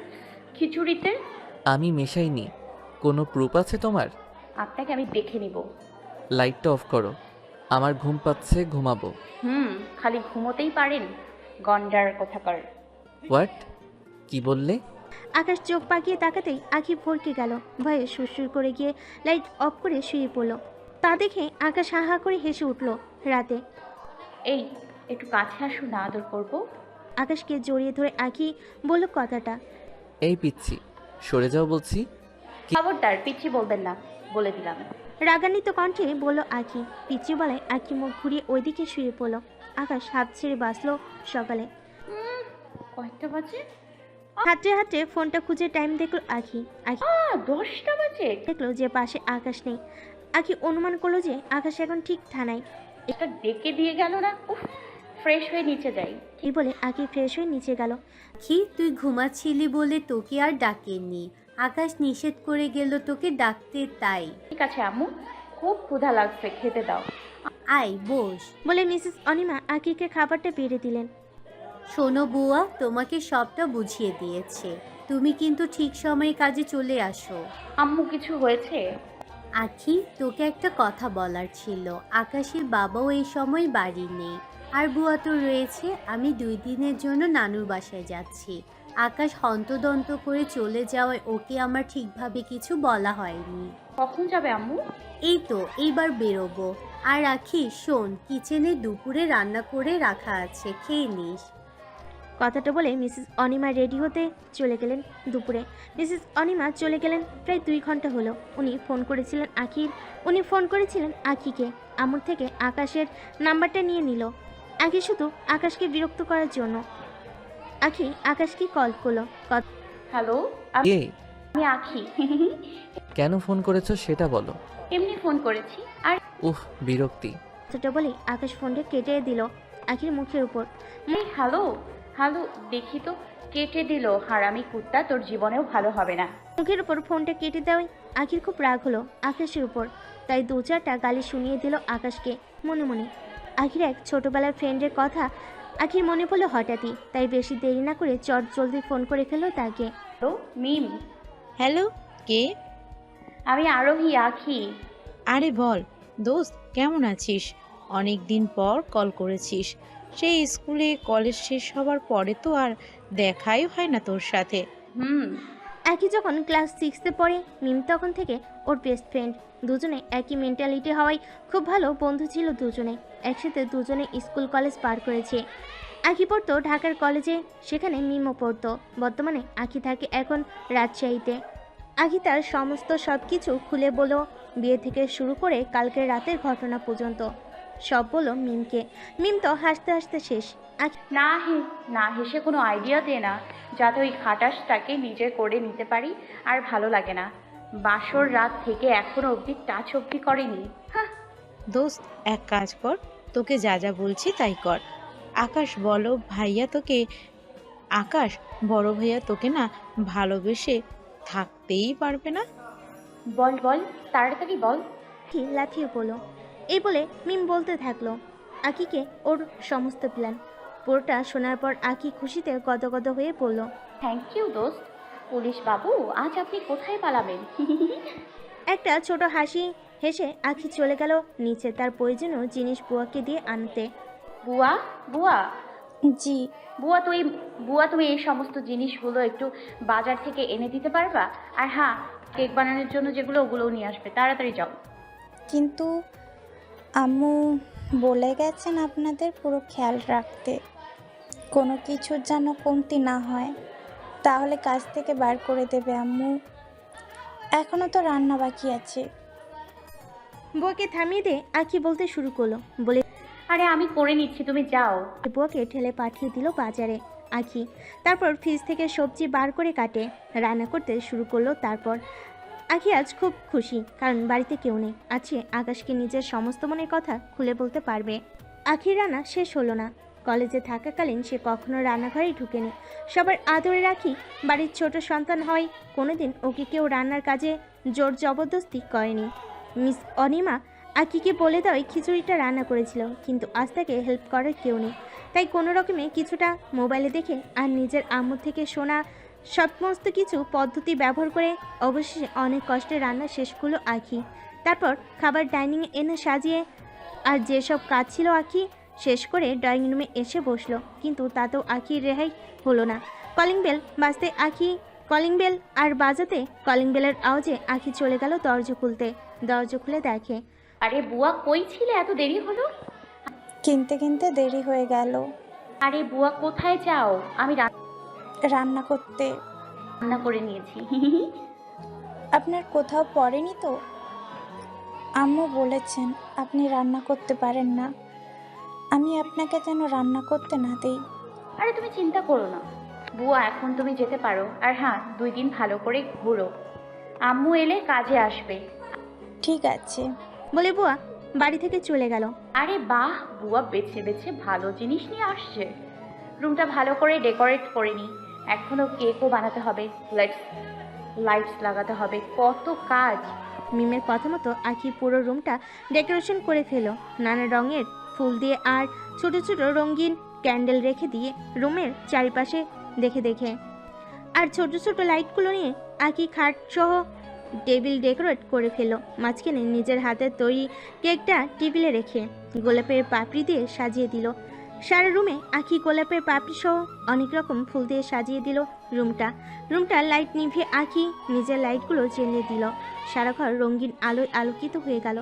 খিচুড়িতে। আমি মেশাইনি। কোনো প্রুফ আছে তোমার? আপনাকে আমি দেখে নিব। লাইটটা অফ করো, আমার ঘুম পাচ্ছে, ঘুমাবো। খালি ঘুমোতেই পারেন, গন্ডার কোথাকার। হোয়াট? কি বললে? আকাশ চোখ পাকিয়ে তাকাতেই আখি ভরকে গেল। ভয়ে সুরসুর করে গিয়ে লাইট অফ করে শুয়ে পড়ল। তা দেখে আকাশ হা হা করে হেসে উঠল। রাতে এই একটু কাছে আসুন না, আদর করবো। আকাশকে জড়িয়ে ধরে আখি বলল কথাটা। এই পিচ্ছি, সরে যাও বলছি। খবরদার পিচ্ছি বলবেন না, বলে দিলাম। রাগান্বিত কণ্ঠে বলল আখি। পিছু বলায় আখি মুখ ঘুরিয়ে ওইদিকে শুয়ে পড়ল। আকাশ হাত ছেড়ে বাঁচলো সকালে। কয়টা বাজে? হাঁটতে হাঁটতে ফোনটা খুঁজে টাইম দেখলো আখি। 10টা বাজে। দেখলো যে পাশে আকাশ নেই। আখি অনুমান করলো যে আকাশ এখন ঠিক থানায়। এটা ডেকে দিয়ে গেল না। ফ্রেশ হয়ে নিচে যাই। এই বলে আখি ফ্রেশ হয়ে নিচে গেল। আখি তুই ঘুমাচ্ছিলি বলে তোকে আর ডাকেনি, আকাশ নিষেধ করে গেল তোকে ডাকতে, তাই। ঠিক আছে আম্মু, খুব ক্ষুধা লাগছে, খেতে দাও। আয় বস। বলে মিসেস অনিমা আখিকে খাবারটা বেড়ে দিলেন। শোনো বুয়া, তোমাকে সবটা বুঝিয়ে দিয়েছে, তুমি কিন্তু ঠিক সময়ে কাজে চলে আসো। আম্মু কিছু হয়েছে? আখি, তোকে একটা কথা বলার ছিল। আকাশের বাবাও এই সময় বাড়ি নেই, আর বুয়া তো রয়েছে। আমি 2 দিনের জন্য নানুর বাসায় যাচ্ছি। আকাশ হন্তদন্ত করে চলে যাওয়ায় ওকে আমার ঠিকভাবে কিছু বলা হয়নি। কখন যাবে আম্মু? এই তো এইবার বেরোবো। আর আখি শোন, কিচেনে দুপুরে রান্না করে রাখা আছে, খেয়ে নিস। কথাটা বলে মিসেস অনিমা রেডি হতে চলে গেলেন। দুপুরে মিসেস অনিমা চলে গেলেন প্রায় 2 ঘন্টা হলো। উনি ফোন করেছিলেন আখিকে। আমুর থেকে আকাশের নাম্বারটা নিয়ে নিল। আখি শুধু আকাশকে বিরক্ত করার জন্য আকাশকে কল করলো। হ্যালো, কে? আমি আখি। কেন ফোন করেছো সেটা বলো। এমনি ফোন করেছি। আর উফ, বিরক্তি। কথাটা বলেই আকাশ ফোনটা কেটে দিল আখির মুখের উপর। হ্যালো হ্যালো, দেখি তো, কেটে দিল। হারামি কুত্তা, তোর জীবনেও ভালো হবে না। মুখের উপর ফোনটা কেটে দেওয়ায় আখির খুব রাগ হলো আকাশের উপর। তাই 2-4টা গালি শুনিয়ে দিল আকাশকে মনে মনে। আখির এক ছোটবেলার ফ্রেন্ডের কথা আখির মনে পড়লো হঠাৎই। তাই বেশি দেরি না করে চট জলদি ফোন করে ফেললো তাকে। হ্যালো মিম, হ্যালো, কে? আমি আরোহী আখি। আরে বল দোস্ত, কেমন আছিস? অনেক দিন পর কল করেছিস। সেই স্কুলে কলেজ শেষ হবার পরে তো আর দেখাই হয় না তোর সাথে। আখি যখন ক্লাস 6-এ পড়ে, মিম তখন থেকে ওর বেস্ট ফ্রেন্ড। দুজনে একই মেন্টালিটি হওয়ায় খুব ভালো বন্ধু ছিল দুজনে। একসাথে দুজনে স্কুল কলেজ পার করেছে। আখি পড়তো ঢাকার কলেজে, সেখানে মিমও পড়তো। বর্তমানে আখি থাকে এখন রাজশাহীতে। আখি তার সমস্ত সব কিছু খুলে বলল, বিয়ে থেকে শুরু করে কালকের রাতের ঘটনা পর্যন্ত সব বলল মিমকে। মিম তো হাসতে হাসতে শেষ। আখি না হেসে কোনো আইডিয়া দে না, যাতে ওই খাটাসটাকে নিজে করে নিতে পারি। আর ভালো লাগে না, বাসর রাত থেকে এখনো অবধি টাচ অবধি করেনি। দোস্ত, এক কাজ কর, তোকে যা যা বলছি তাই কর। আকাশ বলো ভাইয়া তোকে আকাশ বড় ভাইয়া তোকে না ভালোবেসে থাকতেই পারবে না। বল বল, তাড়াতাড়ি বল। আখি লাথিয়ে পড়ল। এই বলে মিম বলতে থাকলো আখিকে ওর সমস্ত প্ল্যান। পুরোটা শোনার পর আখি খুশিতে গদগদ হয়ে পড়ল। থ্যাংক ইউ দোস্ত। পুলিশ বাবু, আজ আপনি কোথায় পালাবেন? একটা ছোট হাসি হেসে আখি চলে গেল নিচে তার প্রয়োজনীয় জিনিস বুয়াকে দিয়ে আনতে। বুয়া বুয়া জি। বুয়া তুমি এই সমস্ত জিনিসগুলো একটু বাজার থেকে এনে দিতে পারবা? আর হ্যাঁ, কেক বানানোর জন্য যেগুলো, ওগুলোও নিয়ে আসবে। তাড়াতাড়ি যাও। কিন্তু আম্মু বলে গেছেন আপনাদের পুরো খেয়াল রাখতে, কোনো কিছুর যেন কমতি না হয়, তাহলে কাজ থেকে বার করে দেবে আম্মু। এখনও তো রান্না বাকি আছে। বুয়াকে থামিয়ে দিয়ে আখি বলতে শুরু করলো। বলে আরে আমি করে নিচ্ছি, তুমি যাও। বুয়াকে ঠেলে পাঠিয়ে দিল বাজারে আখি। তারপর ফ্রিজ থেকে সবজি বার করে কাটে রান্না করতে শুরু করলো। তারপর আখি আজ খুব খুশি, কারণ বাড়িতে কেউ নেই। আজকে আকাশকে নিজের সমস্ত মনের কথা খুলে বলতে পারবে। আখির রান্না শেষ হলো না। কলেজে থাকাকালীন সে কখনো রান্নাঘরেই ঢুকেনি। সবার আদরে রাখি বাড়ির ছোট সন্তান হয়, কোনোদিন ওকে কেউ রান্নার কাজে জোর জবরদস্তি করেনি। মিস অনিমা আখিকে বলে দেওয়ায় খিচুড়িটা রান্না করেছিল, কিন্তু আজ তাকে হেল্প করার কেউ নেই। তাই কোনো রকমে কিছুটা মোবাইলে দেখে আর নিজের আম্মু থেকে শোনা সমস্ত কিছু পদ্ধতি ব্যবহার করে অবশেষে অনেক কষ্টে রান্না শেষ করলো আখি। তারপর খাবার ডাইনিংয়ে এনে সাজিয়ে আর যেসব কাজ ছিল আখি শেষ করে ড্রয়িং রুমে এসে বসলো। কিন্তু তাতেও আখির রেহাই হলো না। কলিং বেল বাজতে কলিং বেলের আওয়াজে আখি চলে গেল দরজা খুলতে। দরজা খুলে দেখে, আরে বুয়া, কই ছিলে? এত দেরি হলো। কিনতে কিনতে দেরি হয়ে গেল। আরে বুয়া, কোথায় যাও? আমি রান্না করতে। রান্না করে নিয়েছি। আপনার কোথাও পড়েনি তো? আম্মু বলেছেন আপনি রান্না করতে পারেন না, আমি আপনাকে যেন রান্না করতে না দেই। আরে তুমি চিন্তা করো না বুয়া, এখন তুমি যেতে পারো। আর হ্যাঁ, 2 দিন ভালো করে ঘুরো, আম্মু এলে কাজে আসবে। ঠিক আছে বলে বুয়া বাড়ি থেকে চলে গেল। আরে বাহ, বুয়া বেছে বেছে ভালো জিনিস নিয়ে আসছে। রুমটা ভালো করে ডেকোরেট করে নি। এখনো কেকও বানাতে হবে, লাইটস লাগাতে হবে, কত কাজ। মিমের কথা মতো আখি পুরো রুমটা ডেকোরেশন করে ফেলো নানা রঙের ফুল দিয়ে আর ছোট ছোট রঙিন ক্যান্ডেল রেখে দিয়ে রুমের চারিপাশে দেখে আর ছোট ছোট লাইটগুলো নিয়ে আখি খাট সহ টেবিল ডেকোরেট করে ফেললো, মাঝখানে নিজের হাতের তৈরি কেকটা টেবিলে রেখে গোলাপের পাপড়ি দিয়ে সাজিয়ে দিল। সারা রুমে আখি গোলাপের পাপড়ি সহ অনেক রকম ফুল দিয়ে সাজিয়ে দিল রুমটা লাইট নিভিয়ে আখি নিজের লাইটগুলো জ্বেলিয়ে দিল। সারা ঘর রঙিন আলোয় আলোকিত হয়ে গেল।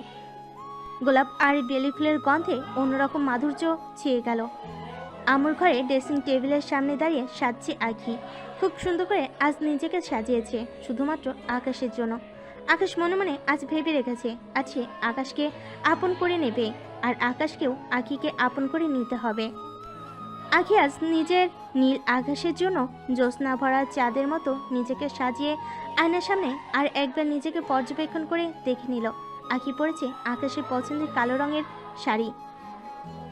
গোলাপ আর বেলি ফুলের গন্ধে অন্যরকম মাধুর্য ছেয়ে গেল। আমর ঘরে ড্রেসিং টেবিলের সামনে দাঁড়িয়ে সাজছে আখি। খুব সুন্দর করে আজ নিজেকে সাজিয়েছে শুধুমাত্র আকাশের জন্য। আকাশ মনে মনে আজ ভেবে রেখেছে আছে আকাশকে আপন করে নেবে, আর আকাশকেও আখিকে আপন করে নিতে হবে। আখি আজ নিজের নীল আকাশের জন্য জ্যোৎস্না ভরা চাঁদের মতো নিজেকে সাজিয়ে আয়নার সামনে আর একবার নিজেকে পর্যবেক্ষণ করে দেখে নিল। আখি পরেছে আকাশের পছন্দের কালো রঙের শাড়ি,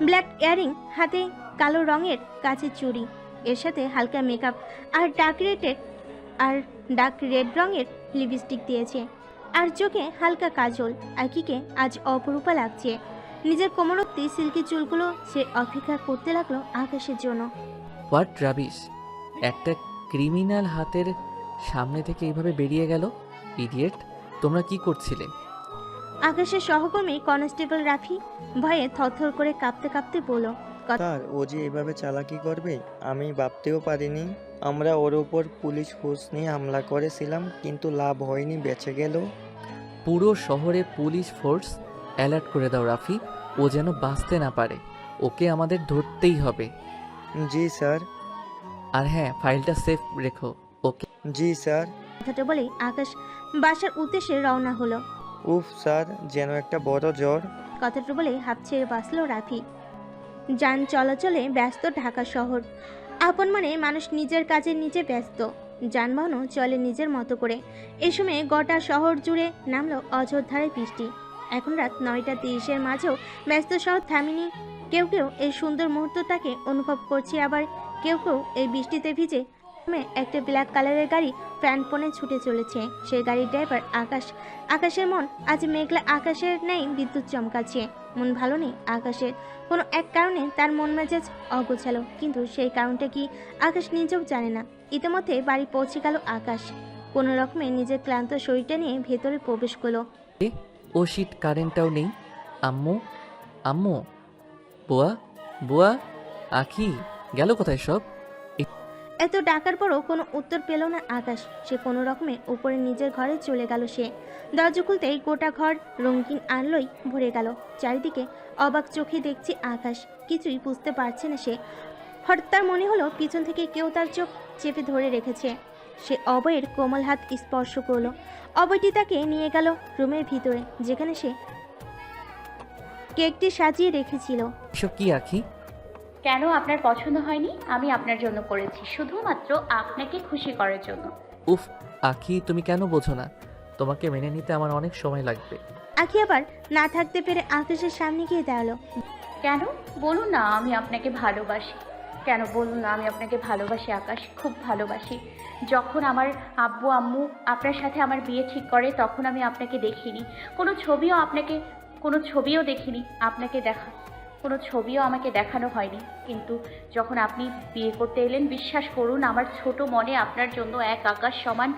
ব্ল্যাক ইয়ারিং, হাতে কালো রঙের কাচের চুড়ি, এর সাথে হালকা মেকআপ আর ডার্ক রেড রঙের লিপস্টিক দিয়েছে, আর চোখে হালকা কাজল। আখিকে আজ অপরূপা লাগছে। নিজের কোমরবর্তী সিল্কি চুলগুলো সে অপেক্ষা করতে লাগলো আকাশের জন্য। What rubbish! একটা ক্রিমিনাল হাতের সামনে থেকে এইভাবে বেরিয়ে গেল। ইডিয়েট! তোমরা কি করছিলে? আকাশের সহকর্মী কনস্টেবল রাফি ভয়ে থরথর করে কাঁপতে কাঁপতে বলল, স্যার, ও যে এভাবে চালাকি করবে আমি ভাবতেও পারিনি। আমরা ওর উপর পুলিশ ফোর্স নিয়ে হামলা করেছিলাম, কিন্তু লাভ হয়নি, বেঁচে গেল। পুরো শহরে পুলিশ ফোর্স অ্যালার্ট করে দাও রাফি, ও যেন বাঁচতে না পারে। ওকে আমাদের ধরতেই হবে। জি স্যার। আর হ্যাঁ, ফাইলটা সেফ রেখো। ওকে? জি স্যার। কথাটা বলেই আকাশ বাসার উদ্দেশ্যে রওনা হলো। উফ স্যার, যেন একটা বড় জ্বর। কথাটা বলে হাঁপ ছেড়ে বাঁচল রাফি। যান চলাচলে ব্যস্ত ঢাকা শহর। আপন মনে মানুষ নিজের কাজে নিজে ব্যস্ত, যানবাহনও চলে নিজের মতো করে। এই সময় গোটা শহর জুড়ে নামলো অঝোরধারায় বৃষ্টি। এখন রাত 9:30 মাঝেও ব্যস্ত শহর থামেনি। কেউ কেউ এই সুন্দর মুহূর্তটাকে অনুভব করছে, আবার কেউ কেউ এই বৃষ্টিতে ভিজে একটা ব্ল্যাক কালারের গাড়ি প্রাণপণে ছুটে চলেছে। সেই গাড়ির ড্রাইভার আকাশের মন আজ মেঘলা আকাশের নেই বিদ্যুৎ চমকাচ্ছে। মন ভালো নেই আকাশের, কোনো এক কারণে তার মন মেজাজ অগোছালো, কিন্তু সেই কারণটা কি আকাশ নিজেও জানে না। ইতিমধ্যে বাড়ি পৌঁছে গেল আকাশ। কোনো রকমে নিজের ক্লান্ত শরীরটা নিয়ে ভেতরে প্রবেশ করলো। ও শিট, কারেন্টটাও নেই। আম্মু, আম্মু, বুয়া, বুয়া, আখি গেল কোথায় সব? এত ডাকার পরও কোনো উত্তর পেল না আকাশ। সে কোনো রকমে উপরে নিজের ঘরে চলে গেল। সে দরজা খুলতেই গোটা ঘর রঙিন আলোয় ভরে গেল। চারিদিকে অবাক চোখে দেখছে আকাশ, কিছুই বুঝতে পারছে না সে। হঠাৎ তার মনে হলো পিছন থেকে কেউ তার চোখ চেপে ধরে রেখেছে। সে অভয়ের কোমল হাত স্পর্শ করলো। অভয়টি তাকে নিয়ে গেল রুমের ভিতরে, যেখানে সে কেকটি সাজিয়ে রেখেছিল। এসব কি আখি? কেন আপনার পছন্দ হয়নি? আমি আপনার জন্য করেছি, শুধুমাত্র আপনাকে খুশি করার জন্য। উফ আখি, তুমি কেন বোঝো না? তোমাকে মেনে নিতে আমার অনেক সময় লাগবে। আখি আবার না থাকতে পেরে আকাশের সামনে গিয়ে দাঁড়ালো। কেন বলুন না, আমি আপনাকে ভালোবাসি। কেন বলুন না, আমি আপনাকে ভালোবাসি আকাশ, খুব ভালোবাসি। যখন আমার আব্বু আম্মু আপনার সাথে আমার বিয়ে ঠিক করে, তখন আমি আপনাকে দেখিনি, কোনো ছবিও দেখিনি আপনাকে কোনো ছবিও আমাকে দেখানো হয়নি। কিন্তু যখন আপনি বিয়ে করতে এলেন, বিশ্বাস করুন আমার ছোট মনে আপনার জন্য এক আকাশ সমান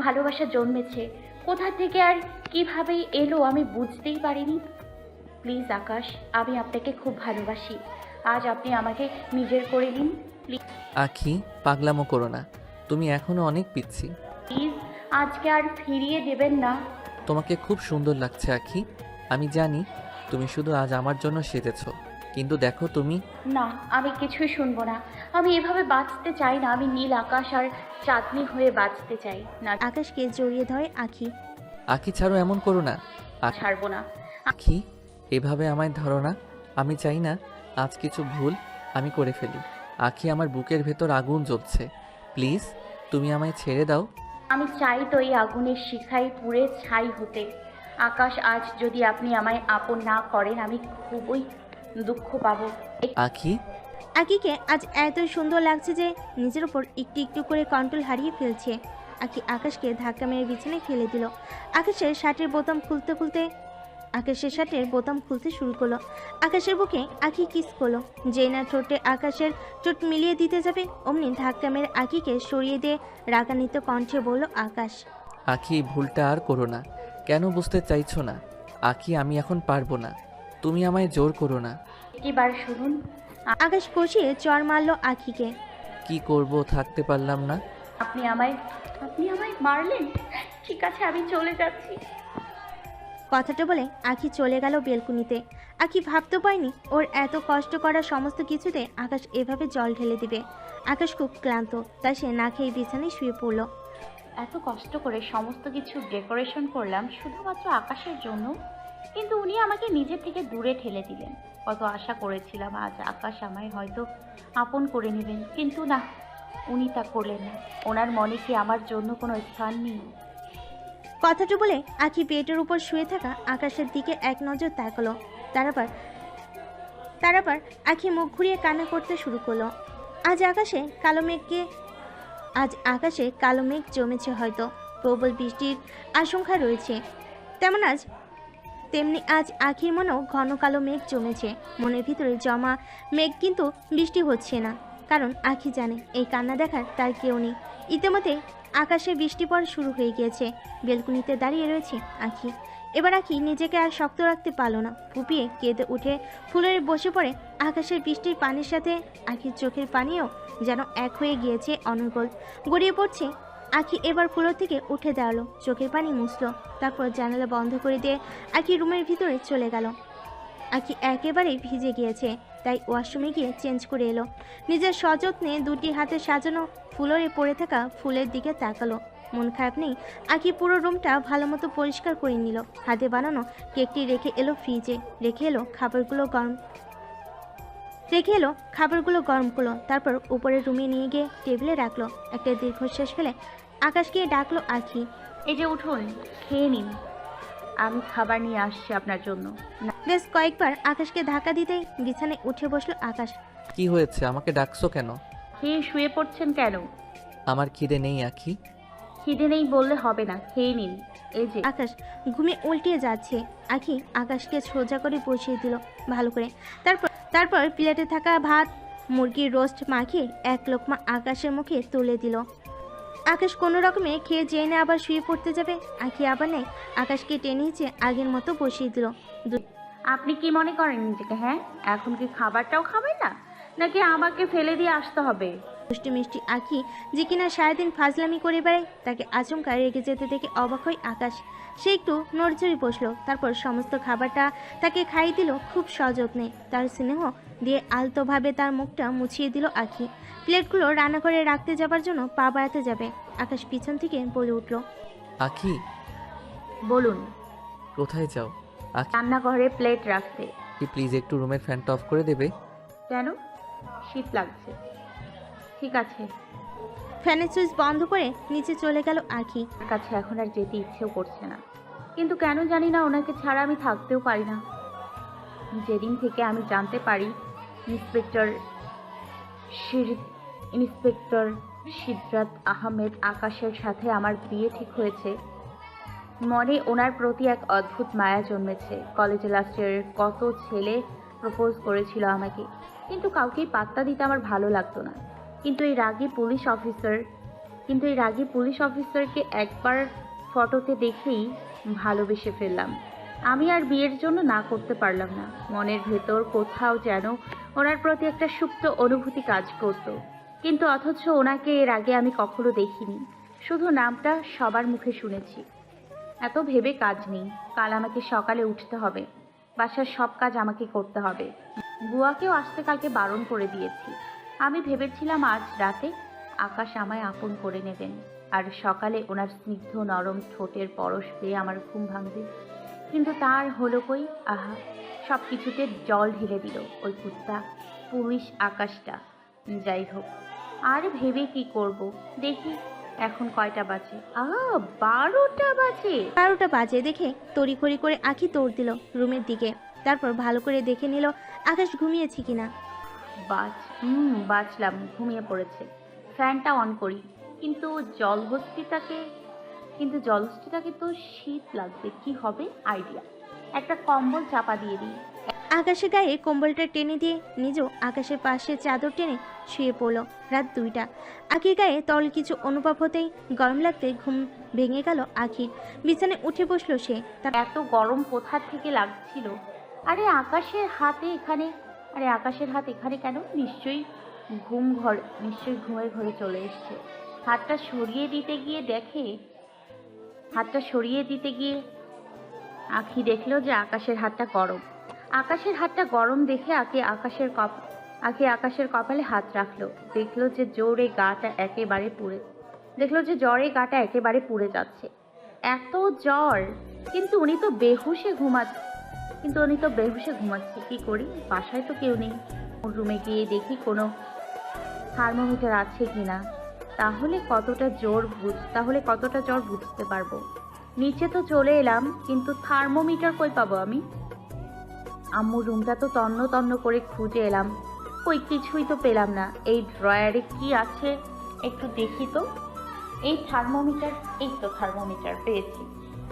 ভালোবাসা জন্মেছে। কোথা থেকে আর কিভাবে এলো আমি বুঝতেই পারিনি। প্লিজ আকাশ, আমি আপনাকে খুব ভালোবাসি। আজ আপনি আমাকে নিজের করে নিন প্লিজ। আখি, পাগলামো করো না, তুমি এখনো অনেক পিচ্ছি। প্লিজ আজকে আর ফিরিয়ে দেবেন না। তোমাকে খুব সুন্দর লাগছে আখি। আমি জানি তুমি শুধু আজ আমার জন্য সেজেছ, কিন্তু দেখো তুমি। না, আমি কিছুই শুনবো না। আমি এভাবে বাঁচতে চাই না। আমি নীল আকাশ আর চাঁদনি হয়ে বাঁচতে চাই না। আকাশকে জড়িয়ে ধরে আখি। আখি ছাড়ো, এমন করো না। ছাড়বো না। আখি, এভাবে আমায় ধরো না। আমি চাই না আজ কিছু ভুল আমি করে ফেলি। আখি, আমার বুকের ভেতর আগুন জ্বলছে, প্লিজ তুমি আমায় ছেড়ে দাও। আমি চাই তো এই আগুনের শিখায় পুড়ে ছাই হতে। আকাশ, আজ যদি আপনি আমায় আপন না করেন, আমি খুবই দুঃখ পাবো। আখিকে আজ এতই সুন্দর লাগছে যে নিজের উপর একটু একটু করে কন্ট্রোল হারিয়ে ফেলছে। আখি আকাশকে ধাক্কা মেরে বিছানায় ফেলে দিল। আকাশের শার্টের বোতাম খুলতে শুরু করলো। আকাশের বুকে আখি কিস করলো। যেই না ঠোঁটে আকাশের চোট মিলিয়ে দিতে যাবে, অমনি ধাক্কা মেরে আখিকে সরিয়ে দিয়ে রাগান্বিত কণ্ঠে বলল আকাশ, আখি ভুলটা আর করো না। কেন বুঝতে চাইছো না? আখি আমি এখন পারবো না, তুমি আমায় জোর করো না। এবার শুনুন, আকাশ কষিয়ে চর মারল আখিকে। কি করব, থাকতে পারলাম না। আপনি আমায় মারলেন। ঠিক আছে, আমি চলে যাচ্ছি। কথাটা বলে আখি চলে গেল বেলকুনিতে। আখি ভাবতে পারেনি ওর এত কষ্ট করা সমস্ত কিছুতে আকাশ এভাবে জল ঢেলে দিবে। আকাশ খুব ক্লান্ত, তাই সে না খেয়ে বিছানায় শুয়ে পড়ল। এত কষ্ট করে সমস্ত কিছু ডেকোরেশন করলাম শুধুমাত্র আকাশের জন্য, কিন্তু উনি আমাকে নিজের থেকে দূরে ঠেলে দিলেন। কত আশা করেছিলাম আজ আকাশ আমায় হয়তো আপন করে নেবেন, কিন্তু না, উনি তা করলেন না। ওনার মনে কি আমার জন্য কোনো স্থান নেই? কথাটা বলে আখি বেডের উপর শুয়ে থাকা আকাশের দিকে এক নজর তাকালো। তারপর আখি মুখ ঘুরিয়ে কান্না করতে শুরু করলো। আজ আকাশে কালো মেঘ জমেছে, হয়তো প্রবল বৃষ্টির আশঙ্কা রয়েছে। তেমনি আজ আখির মনেও ঘন কালো মেঘ জমেছে। মনের ভিতরে জমা মেঘ, কিন্তু বৃষ্টি হচ্ছে না, কারণ আখি জানে এই কান্না দেখার তার কেউ নেই। ইতিমধ্যে আকাশে বৃষ্টি পড়া শুরু হয়ে গিয়েছে। বেলকুনিতে দাঁড়িয়ে রয়েছে আখি। এবার আখি নিজেকে আর শক্ত রাখতে পারল না, ফুপিয়ে কেঁদে উঠে ফুলের বসে পড়ে। আকাশের বৃষ্টির পানির সাথে আখির চোখের পানিও যেন এক হয়ে গিয়েছে, অনর্গল গড়িয়ে পড়ছে। আখি এবার ফুলোর থেকে উঠে দাঁড়ালো, চোখের পানি মুছলো, তারপর জানালা বন্ধ করে দিয়ে আখি রুমের ভিতরে চলে গেল। আখি একেবারেই ভিজে গিয়েছে, তাই ওয়াশরুমে গিয়ে চেঞ্জ করে এলো। নিজের সযত্নে দুটি হাতে সাজানো ফুলরে পড়ে থাকা ফুলের দিকে তাকালো। মন খারাপ নেই, আখি পুরো রুমটা ভালো মতো পরিষ্কার করে নিল। হাতে বানানো কেকটি রেখে এলো ফ্রিজে, রেখে এলো খাবারগুলো গরম করলো। তারপর উপরের রুমে নিয়ে গিয়ে টেবিলে রাখলো। একটা দীর্ঘশ্বাস ফেলে আকাশকে ডাকলো আখি। এই যে উঠুন, খেয়ে নিন, আমি খাবার নিয়ে আসছি আপনার জন্য। বেশ কয়েকবার আকাশকে ধাক্কা দিতেই বিছানায় উঠে বসলো আকাশ। কি হয়েছে, আমাকে ডাকছো কেন? খেয়ে শুয়ে পড়ছেন কেন? আমার খিদে নেই আখি। খিদে নেই বললে হবে না, খেয়ে নিন। এই যে। আকাশ ঘুমে উল্টিয়ে যাচ্ছে। আখি আকাশকে সোজা করে বসিয়ে দিল ভালো করে। তারপর প্লেটে থাকা ভাত, মুরগির রোস্ট মাখিয়ে এক লোকমা আকাশের মুখে তুলে দিল। আকাশ কোনো রকমে খেয়ে জেনে আবার শুয়ে পড়তে যাবে, আখি আবার নেই, আকাশকে টেনে নিচে আগের মতো বসিয়ে দিল। আপনি কি মনে করেন নিজেকে? হ্যাঁ, এখন কি খাবারটাও খাবেন না, নাকি আমাকে ফেলে দিয়ে আসতে হবে? মিষ্টি মিষ্টি আখি যে কিনা সারাদিন ফাজলামি করে বেড়ায়, তাকে আচমকা রেগে যেতে দেখে অবাক হয় আকাশ। সে একটু নড়চড়ে বসলো, তারপর সমস্ত খাবারটা তাকে খাইয়ে দিল খুব সযত্নে। তার স্নেহ দিয়ে আলতোভাবে তার মুখটা মুছিয়ে দিল আখি। প্লেটগুলো রান্নাঘরে রাখতে যাবার জন্য পা বাড়াতে যাবে, আকাশ পিছন থেকে বলে উঠল। আখি। বলুন। কোথায় যাও আখি? রান্নাঘরে প্লেট রাখতে। প্লিজ একটু রুমের ফ্যানটা অফ করে দেবে? কেন? শীত লাগছে। ঠিক আছে। ফ্যানের সুইচ বন্ধ করে নিচে চলে গেল আখি। আমার কাছে এখন আর যেতে ইচ্ছেও করছে না, কিন্তু কেন জানি না ওনাকে ছাড়া আমি থাকতেও পারি না। যেদিন থেকে আমি জানতে পারি ইন্সপেক্টর সিদ্ধার্থ আহমেদ আকাশের সাথে আমার বিয়ে ঠিক হয়েছে, মনে ওনার প্রতি এক অদ্ভুত মায়া জন্মেছে। কলেজে লাস্ট ইয়ারের কত ছেলে প্রপোজ করেছিল আমাকে, কিন্তু কাউকেই পাত্তা দিতে আমার ভালো লাগতো না। কিন্তু এই রাগী পুলিশ অফিসারকে একবার ফটোতে দেখেই ভালোবেসে ফেললাম। আমি আর বিয়ের জন্য না করতে পারলাম না। মনের ভেতর কোথাও যেন ওনার প্রতি একটা সুপ্ত অনুভূতি কাজ করত, কিন্তু অথচ ওনাকে এর আগে আমি কখনো দেখিনি, শুধু নামটা সবার মুখে শুনেছি। এত ভেবে কাজ নেই, কাল আমাকে সকালে উঠতে হবে, বাসার সব কাজ আমাকে করতে হবে। বুয়াকেও আসতে কালকে বারণ করে দিয়েছি। আমি ভেবেছিলাম আজ রাতে আকাশ আমায় আপন করে নেবেন, আর সকালে ওনার স্নিগ্ধ নরম ঠোঁটের পরশ পেয়ে আমার ঘুম ভাঙবে, কিন্তু তার হলো কই? আহা, সব কিছুতে জল ঢেলে দিল ওই কুত্তা পুলিশ আকাশটা। যাই হোক, আর ভেবে কি করব? দেখি এখন কয়টা বাজে। 12টা বাজে। 12টা বাজে দেখে তড়িঘড়ি করে আখি দৌড় দিল রুমের দিকে। তারপর ভালো করে দেখে নিল আকাশ ঘুমিয়েছে কিনা। বাঁচলাম, ঘুমিয়ে পড়েছে। ফ্যানটা অন করি, কিন্তু জলহস্তিটাকে তো শীত লাগবে। কি হবে? আইডিয়া, একটা কম্বল চাপা দিয়ে দিই। আকাশের গায়ে কম্বলটা টেনে দিয়ে নিজেও আকাশের পাশে চাদর টেনে শুয়ে পড়ল। রাত 2টা। আখির গায়ে তরল কিছু অনুভব হতেই গরম লাগতে ঘুম ভেঙে গেল আখির। বিছানায় উঠে বসলো সে। তার এত গরম কোথা থেকে লাগছিল? আরে আকাশের হাতে এখানে, আরে আকাশের হাত এখানে কেন? নিশ্চয়ই ঘুমের ঘরে চলে এসছে। হাতটা সরিয়ে দিতে গিয়ে আখি দেখলো যে আকাশের হাতটা গরম। আকাশের হাতটা গরম দেখে আকাশের কপালে হাত রাখলো। দেখলো যে জ্বরে গাটা একেবারে পুড়ে যাচ্ছে। এত জ্বর, কিন্তু উনি তো বেহুশে ঘুমাচ্ছে। কি করি? বাসায় তো কেউ নেই। রুমে গিয়ে দেখি কোনো থার্মোমিটার আছে কিনা, তাহলে কতটা জ্বর বুঝতে পারবো। নিচে তো চলে এলাম, কিন্তু থার্মোমিটার কই পাবো আমি? আম্মুর রুমটা তো তন্ন করে খুঁজে এলাম, কই কিছুই তো পেলাম না। এই ড্রয়ারে কি আছে একটু দেখি তো। এই তো থার্মোমিটার পেয়েছি।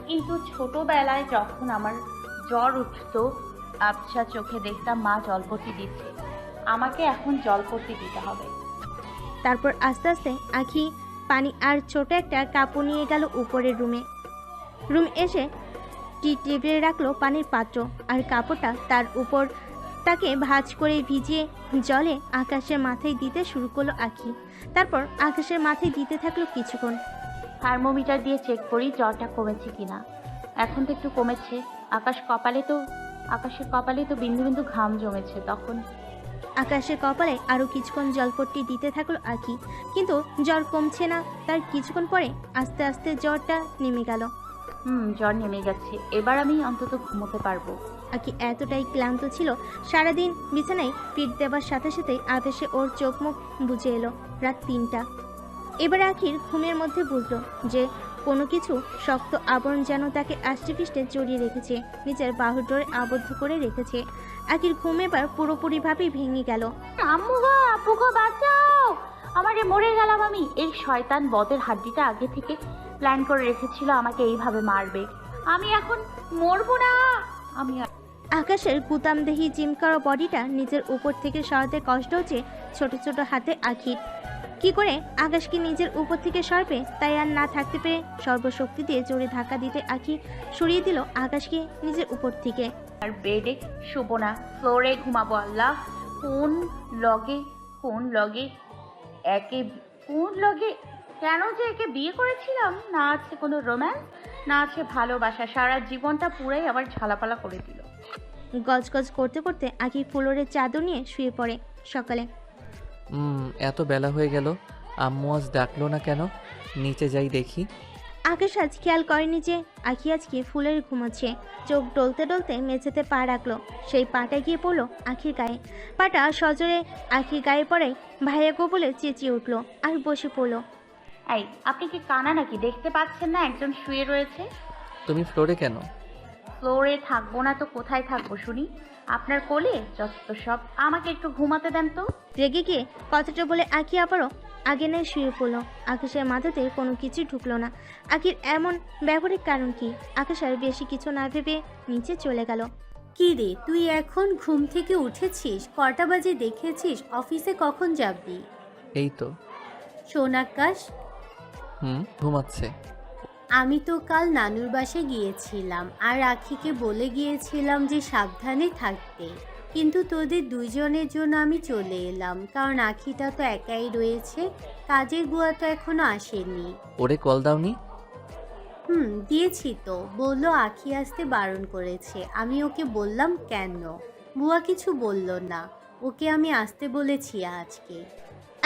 কিন্তু ছোটবেলায় যখন আমার জ্বর উঠতো, আবছা চোখে দেখতাম মা জলপট্টি দিচ্ছে। আমাকে এখন জলপট্টি দিতে হবে। তারপর আস্তে আস্তে আখি পানি আর ছোট একটা কাপড় নিয়ে গেল উপরের রুমে এসে টেবিলে রাখলো পানির পাত্র আর কাপড়টা তার উপর তাকে ভাঁজ করে ভিজিয়ে জলে আকাশের মাথায় দিতে শুরু করলো আখি। তারপর আকাশের মাথায় দিতে থাকলো কিছুক্ষণ। থার্মোমিটার দিয়ে চেক করি জ্বরটা কমেছে কিনা। এখন তো একটু কমেছে। আকাশের কপালে তো বিন্দু বিন্দু ঘাম জমেছে। তখন আকাশের কপালে আরো কিছুক্ষণ জলপট্টি দিতে থাকলো আখি, কিন্তু জ্বর কমছে না। তার কিছুক্ষণ পরে আস্তে আস্তে জ্বরটা নেমে গেল। জ্বর নেমে গেছে, এবার আমি অন্তত ঘুমোতে পারবো। আখি এতটাই ক্লান্ত ছিল, সারাদিন বিছানায় পিঠ দেওয়ার সাথে সাথেই আবেশে ওর চোখ মুখ বুজে এলো। রাত 3টা। এবার আখির ঘুমের মধ্যে বুঝলো যে কোনো কিছু শক্ত আবরণ যেন তাকে আষ্টেপৃষ্টে জড়িয়ে রেখেছে, নিজের বাহুর ডোরে আবদ্ধ করে রেখেছে। আখির ঘুম এবার পুরোপুরিভাবেই ভেঙে গেল। আম্মু গো, আপু গো, বাঁচাও আমারে, মরে গেলাম আমি। এই শয়তান বদের হাড্ডিটা আগে থেকে প্ল্যান করে রেখেছিল আমাকে এইভাবে মারবে। আমি এখন মরবো না। আকাশের গুতামদেহি জিম করা বডিটা নিজের উপর থেকে সরাতে কষ্ট হচ্ছে ছোট ছোট হাতে আখির। কি করে আকাশকে নিজের উপর থেকে সরবে তাই আর না থাকতে পেরে সর্বশক্তি দিয়ে জোরে ধাক্কা দিতে আখি সরিয়ে দিল আকাশকে নিজের উপর থেকে। আর বেডে শুবো না, ফ্লোরে ঘুমাবো। আল্লাহ, কোন লগে কেন যে একে বিয়ে করেছিলাম? না আছে কোনো রোম্যান্স, না আছে ভালোবাসা। সারা জীবনটা পুরাই আবার ঝালাপালা করে দিল। গজগজ করতে করতে আখি ফ্লোরের চাদর নিয়ে শুয়ে পড়ে। সকালে এত বেলা হয়ে গেল, আম্মু আজ ডাকলো না কেন? নিচে যাই দেখি। আকাশ আজ খেয়াল করেনি যে আখি আজকে ফুলের ঘুমাচ্ছে। চোখ ডলতে ডলতে মেঝেতে পা রাখলো। সেই পাটা গিয়ে পড়লো আখির গায়ে। পাটা সজোরে আখির গায়ে পড়ে ভাইয়া গো বলে চেঁচিয়ে উঠলো আর বসে পড়লো। এই, আপনি কি কানা নাকি? দেখতে পাচ্ছেন না একজন শুয়ে রয়েছে? তুমি ফ্লোরে কেন? ফ্লোরে থাকবো না তো কোথায় থাকবো শুনি? আপনার কোলে? যত সব। আমাকে একটু ঘুমাতে দেন তো। রেগে গিয়ে কথাটা বলে আখি আবারও আগে নেই শুয়ে পড়লো। আকাশের মাথাতে কোনো কিছু ঢুকলো না। আখির এমন ব্যবহারিক কারণ কি? আকাশ আর বেশি কিছু না ভেবে নিচে চলে গেল। কি রে, তুই এখন ঘুম থেকে উঠেছিস? কটা বাজে দেখেছিস? অফিসে কখন যাবি? এই তো। শোন আকাশ, ঘুমাচ্ছে। আমি তো কাল নানুর বাসায় গিয়েছিলাম আর আখিকে বলে গিয়েছিলাম যে সাবধানে থাকতে, কিন্তু তোদের দুইজনের জন্য আমি চলে এলাম, কারণ আখিটা তো একাই রয়েছে। কাজের বুয়া তো এখনো আসেনি। ওরে কল দাওনি? দিয়েছি তো, বললো আখি আসতে বারণ করেছে। আমি ওকে বললাম কেন, বুয়া কিছু বলল না। ওকে আমি আসতে বলেছি আজকে।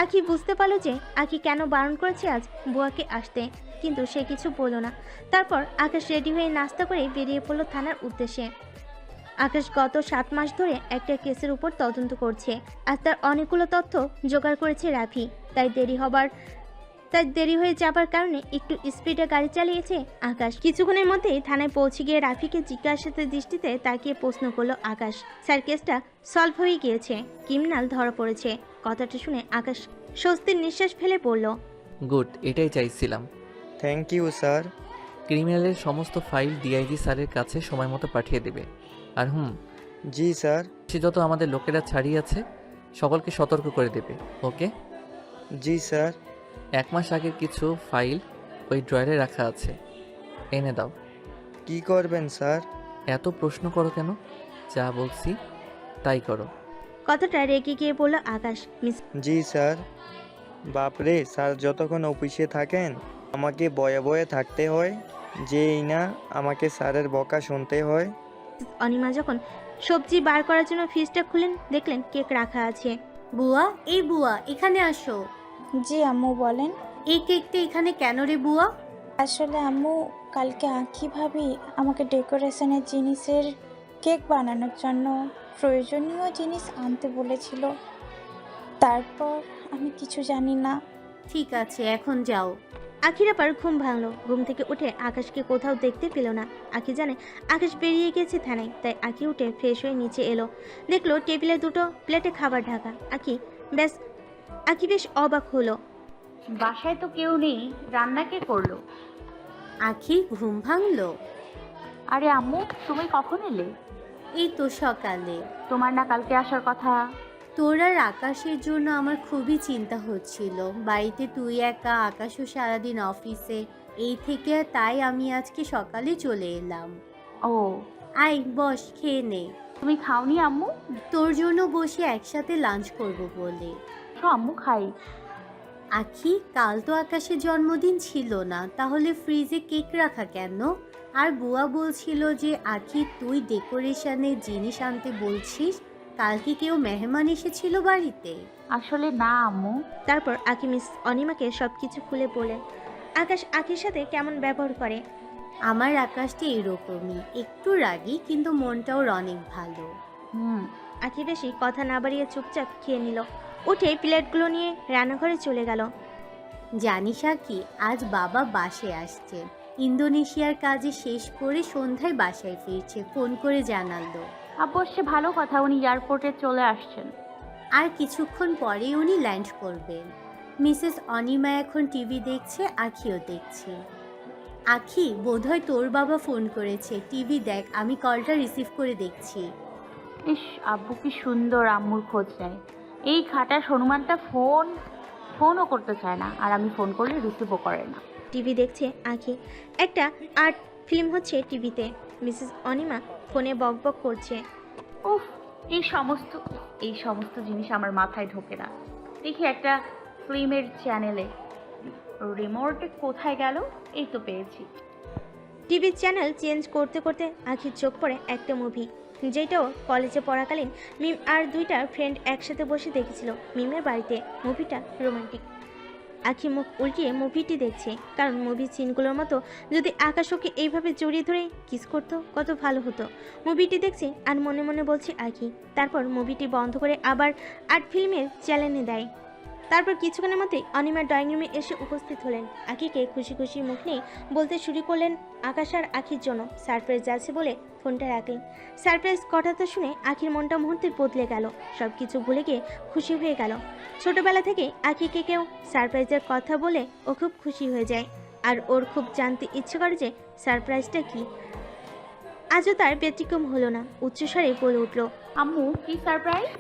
আখি বুঝতে পারলো যে আখি কেন বারণ করেছে আজ বুয়াকে আসতে, কিন্তু সে কিছু বলল না। তারপর আকাশ রেডি হয়ে নাস্তা করে বেরিয়ে পড়লো থানার উদ্দেশ্যে। আকাশ গত 7 মাস ধরে একটা কেসের উপর তদন্ত করছে। আজ তার অনেকগুলো তথ্য জোগাড় করেছে রাফি। তাই দেরি হয়ে যাবার কারণে একটু স্পিডে গাড়ি চালিয়েছে আকাশ। কিছুক্ষণের মধ্যেই থানায় পৌঁছে গিয়ে রাফিকে জিজ্ঞাসার দৃষ্টিতে তাকিয়ে প্রশ্ন করলো আকাশ। স্যার, কেসটা সলভ হয়ে গিয়েছে, ক্রিমিনাল ধরা পড়েছে। কথাটা শুনে আকাশ স্বস্তির নিঃশ্বাস ফেলে পড়ল। গুড, এটাই চাইছিলাম। Thank you sir. ক্রিমিনালের সমস্ত ফাইল ডিআইজি স্যারের কাছে সময় মতো পাঠিয়ে দেবে। আর জি স্যার। সে যত আমাদের লোকেরা ছাড়িয়েছে সকলকে সতর্ক করে দেবে, ওকে? জি স্যার। 1 মাস আগের কিছু ফাইল ওই ড্রয়ারে রাখা আছে, এনে দাও। কি করবেন স্যার? এত প্রশ্ন করো কেন? যা বলছি তাই করো। কথাটা রেগে গিয়ে বলল আকাশ। মিস জি স্যার। বাপরে স্যার, যতক্ষণ অফিসে থাকেন আমাকে বয়ে বয়ে থাকতে হয়, যেই না আমাকে স্যারের বকা শুনতে হয়। অনিমা যখন সবজি বার করার জন্য ফ্রিজটা খুলেন, দেখলেন কেক রাখা আছে। বুয়া, এই বুয়া এখানে আসো। জি আম্মু বলেন। এই কেকটা এখানে কেন রে বুয়া? আসলে আম্মু, কালকে আঁখি ভাবি আমাকে ডেকোরেশনের জিনিসের কেক বানানোর জন্য প্রয়োজনীয় জিনিস আনতে বলেছিল। তারপর আমি কিছু জানি না। ঠিক আছে, এখন যাও। আখির আবার ঘুম ভাঙলো। ঘুম থেকে উঠে আকাশকে কোথাও দেখতে পেল না। আখি জানে আকাশ বেরিয়ে গেছে থানায়, তাই আখি উঠে ফ্রেশ হয়ে নিচে এলো। দেখলো টেবিলে 2টো প্লেটে খাবার ঢাকা। আখি বেশ অবাক হলো। বাসায় তো কেউ নেই, রান্না কে করলো? আখি ঘুম ভাঙলো? আরে আম্মু, তুমি কখন এলে? এই তো সকালে। তোমার না কালকে আসার কথা? তোর আর আকাশের জন্য আমার খুবই চিন্তা হচ্ছিল। বাড়িতে তুই একা, আকাশও সারাদিন অফিসে, এই থেকে তাই আমি আজকে সকালে চলে এলাম। ও, আয় বস, খেয়ে নে। তুমি খাওনি আম্মু? তোর জন্য বসে একসাথে লাঞ্চ করব বলে। তো আম্মু খাই। আখি, কাল তো আকাশের জন্মদিন ছিল না, তাহলে ফ্রিজে কেক রাখা কেন? আর বুয়া বলছিল যে আখি তুই ডেকোরেশনের জিনিস আনতে বলছিস, কাল কি কেউ মেহমান এসেছিল বাড়িতে? আসলে না আম্মু। তারপর আখি মিস অনিমাকে সবকিছু খুলে বলেন আকাশ আখির সাথে কেমন ব্যবহার করে। আমার আকাশটা এরকমই, একটু রাগী কিন্তু মনটাও অনেক ভালো। আখি বেশি কথা না বাড়িয়ে চুপচাপ খেয়ে নিল। উঠে প্লেটগুলো নিয়ে রান্নাঘরে চলে গেল। জানিস আখি, আজ বাবা বাসায় আসছে। ইন্দোনেশিয়ার কাজে শেষ করে সন্ধ্যায় বাসায় ফিরছে, ফোন করে জানালো। অবশ্য ভালো কথা, উনি এয়ারপোর্টে চলে আসছেন। আর কিছুক্ষণ পরেই উনি ল্যান্ড করবেন। মিসেস অনিমা এখন টিভি দেখছে, আখিও দেখছে। আখি, বোধহয় তোর বাবা ফোন করেছে, টিভি দেখ, আমি কলটা রিসিভ করে দেখছি। ইস, আব্বু কি সুন্দর আম্মুর খোঁজ নেয়। এই খাটাস হনুমানটা ফোনও করতে চায় না, আর আমি ফোন করলে রিসিভও করে না। টিভি দেখছে আখি। একটা আর্ট ফিল্ম হচ্ছে টিভিতে। মিসেস অনিমা ফোনে বকবক করছে। উফ, এই সমস্ত জিনিস আমার মাথায় ঢোকে না। দেখি একটা ফিল্মের চ্যানেলে রিমোটে কোথায় গেল, এই তো পেয়েছি। টিভির চ্যানেল চেঞ্জ করতে করতে আখির চোখ পড়ে একটা মুভি, যেটাও কলেজে পড়াকালীন মিম আর 2টা ফ্রেন্ড একসাথে বসে দেখেছিল মিমের বাড়িতে। মুভিটা রোমান্টিক। আখি মুখ উল্টিয়ে মুভিটি দেখছে, কারণ মুভির সিনগুলোর মতো যদি আকাশ ওকে এইভাবে জড়িয়ে ধরে কিস করতো কত ভালো হতো। মুভিটি দেখছে আর মনে মনে বলছে আখি। তারপর মুভিটি বন্ধ করে আবার আর্ট ফিল্মের চ্যানেলে দেয়। তারপর কিছুক্ষণের মধ্যেই অনিমা ড্রয়িং রুমে এসে উপস্থিত হলেন। আখিকে খুশি খুশি মুখ নিয়ে বলতে শুরু করলেন আকাশ আর আখির জন্য সারপ্রাইজ আছে বলে ফোনটা রাখলেন। সারপ্রাইজ কথাটা শুনে আখির মনটা মুহূর্তে বদলে গেল। সব কিছু ভুলে গিয়ে খুশি হয়ে গেল। ছোটবেলা থেকে আখিকে কেউ সারপ্রাইজের কথা বলে ও খুব খুশি হয়ে যায়, আর ওর খুব জানতে ইচ্ছে করে যে সারপ্রাইজটা কি। আজও তার ব্যতিক্রম হলো না। উচ্চস্বরে বলে উঠল, আম্মু, কি সারপ্রাইজ?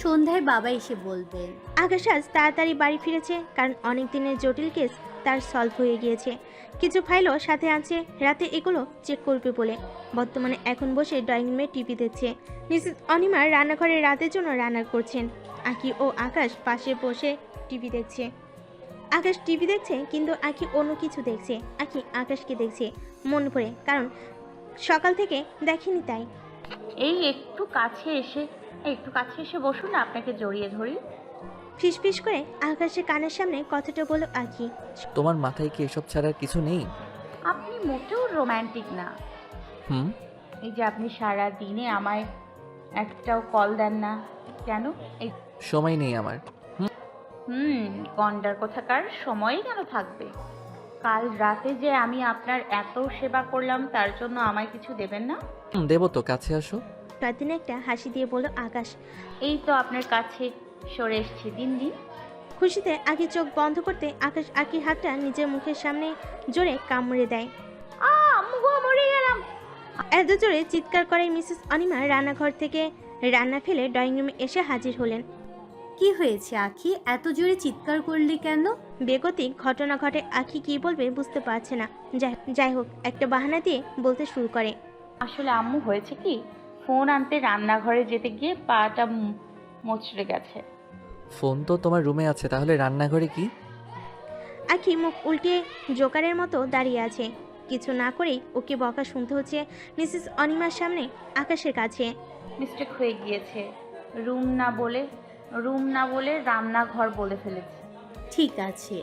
সন্ধ্যায় বাবা এসে বলবেন। আকাশ আজ তাড়াতাড়ি বাড়ি ফিরেছে, কারণ অনেক দিনের জটিল কেস তার সলভ হয়ে গিয়েছে। কিছু ফাইলও সাথে আছে, রাতে এগুলো চেক করবে বলে। বর্তমানে এখন বসে ড্রয়িং রুমে টিভি দেখছে। মিসেস অনিমা রান্নাঘরে রাতের জন্য রান্না করছেন। আখি ও আকাশ পাশে বসে টিভি দেখছে। আকাশ টিভি দেখছে, কিন্তু আখি অন্য কিছু দেখছে। আখি আকাশকে দেখছে মন ভরে, কারণ সকাল থেকে দেখেনি তাই। এই একটু কাছে এসে বসুন না, আপনাকে জড়িয়ে ধরি। ফিসফিস করে আকাশের কানের সামনে কথাটা বলো আখি। তোমার মাথায় কি এসব ছাড়ার কিছু নেই? আপনি মোটেও রোম্যান্টিক না। এই যে আপনি সারা দিনে আমায় একটাও কল দেন না কেন? এই সময় নেই আমার। গন্ডার কোথাকার, সময়ই কেন থাকবে? কাল রাতে যে আমি আপনার এত সেবা করলাম, তার জন্য আমায় কিছু দেবেন না? দেবো তো, কাছে আসো। রাতিনে একটা হাসি দিয়ে বলল আকাশ। এই তো আপনার কাছে সরে এসছি দিন দিন। খুশিতে আখি চোখ বন্ধ করতে আকাশ আখির হাতটা নিজের মুখের সামনে জোরে কামড়ে দেয়। আম্মু গো, মরে গেলাম। এত জোরে চিৎকার করে মিসেস অনিমা রান্নাঘর থেকে রান্না ফেলে ড্রয়িং রুমে এসে হাজির হলেন। কি হয়েছে আখি, এত জোরে চিৎকার করলি কেন? বেগতিক ঘটনা ঘটে আখি কি বলবে বুঝতে পারছে না। যাই হোক একটা বাহানা দিয়ে বলতে শুরু করে। আসলে আম্মু হয়েছে কি, ফোন আনতে রান্নাঘরে যেতে গিয়ে পাটা মোচড়ে গেছে। ফোন তো তোমার রুমে আছে, তাহলে রান্নাঘরে কি? আখি মুখ উল্টে জোকারের মতো দাঁড়িয়ে আছে। কিছু না করেই ওকে বকা শুনতে হচ্ছে মিসেস অনিমার সামনে আকাশের কাছে। মিস্টেক হয়ে গিয়েছে, রুম না বলে রান্নাঘর বলে ফেলেছি। ঠিক আছে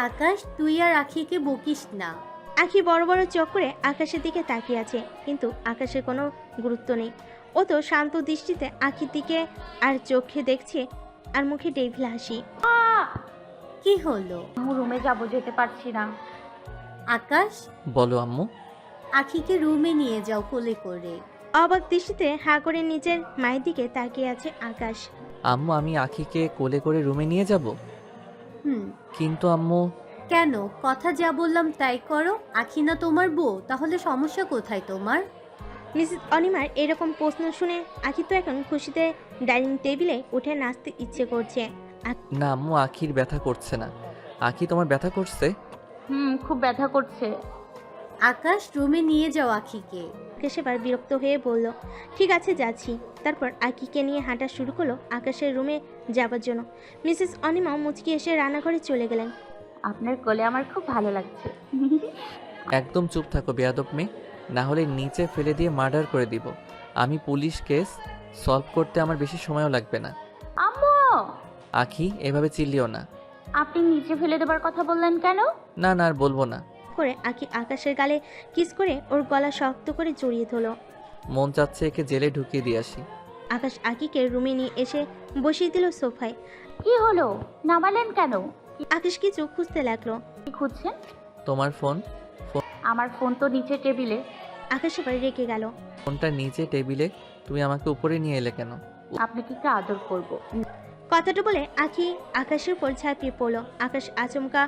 আকাশ, তুই আর আখিকে বকিস না। আখি বড় বড় চোখ করে আকাশের দিকে তাকিয়ে আছে, কিন্তু আকাশের কোনো গুরুত্ব নেই। ও তো শান্ত দৃষ্টিতে আখির দিকে আর চোখে দেখছে আর মুখে ডেভিল হাসি। কি হলো? আম্মু রুমে যাবো, যেতে পারছি না। আকাশ, বলো আম্মু। আখিকে রুমে নিয়ে যাও কোলে করে। অবাক দৃষ্টিতে হা করে নিজের মায়ের দিকে তাকিয়ে আছে আকাশ। আম্মু আমি আখিকে কোলে করে রুমে নিয়ে যাব? কিন্তু আম্মু। কেন? কথা যা বললাম তাই করো। আখি না তোমার বউ, তাহলে সমস্যা কোথায় তোমার? মিসেস অনিমার এরকম প্রশ্ন শুনে আখি তো এখন খুশিতে ডাইনিং টেবিলে উঠে নাচতে ইচ্ছে করছে। না আম্মু, আখির ব্যথা করছে না। আখি তোমার ব্যথা করছে? খুব ব্যথা করছে। আকাশ, রুমে নিয়ে যাও আখিকে। আকাশ এবার বিরক্ত হয়ে বলল, ঠিক আছে যাচ্ছি। তারপর আখিকে নিয়ে হাঁটা শুরু করলো আকাশের রুমে যাবার জন্য। মিসেস অনিমা মুচকি এসে রান্নাঘরে চলে গেলেন। আপনার কোলে আমার খুব ভালো লাগছে। একদম চুপ থাকো বেয়াদব মেয়ে, না হলে নিচে ফেলে দিয়ে মার্ডার করে দিব। আমি পুলিশ কেস সলভ করতে আমার বেশি সময়ও লাগবে না। আম্মু! আখি এভাবে চিল্লিও না। আপনি নিচে ফেলে দেবার কথা বললেন কেন? না না, আর বলবো না। করে আখি আকাশের গালে কিস করে ওর গলা শক্ত করে জড়িয়ে ধরল। মন চাচ্ছে একে জেলে ঢুকিয়ে দিয়ে আসি। আকাশ আখিকে রুমে নিয়ে এসে বসিয়ে দিল সোফায়। কি হলো, নামালেন কেন? আকাশ কিছু খুঁজতে লাগলো। কি খুঁজছেন? তোমার ফোন। আমার ফোন তো নিচে টেবিলে। আকাশ এবার রেগে গেল। ফোনটা নিচে টেবিলে, তুমি আমাকে উপরে নিয়ে এলে কেন? আপনাকে একটু আদর করব। কথাটা বলে আখি আকাশের উপর ঝাঁপিয়ে পড়লো। আকাশ আচমকা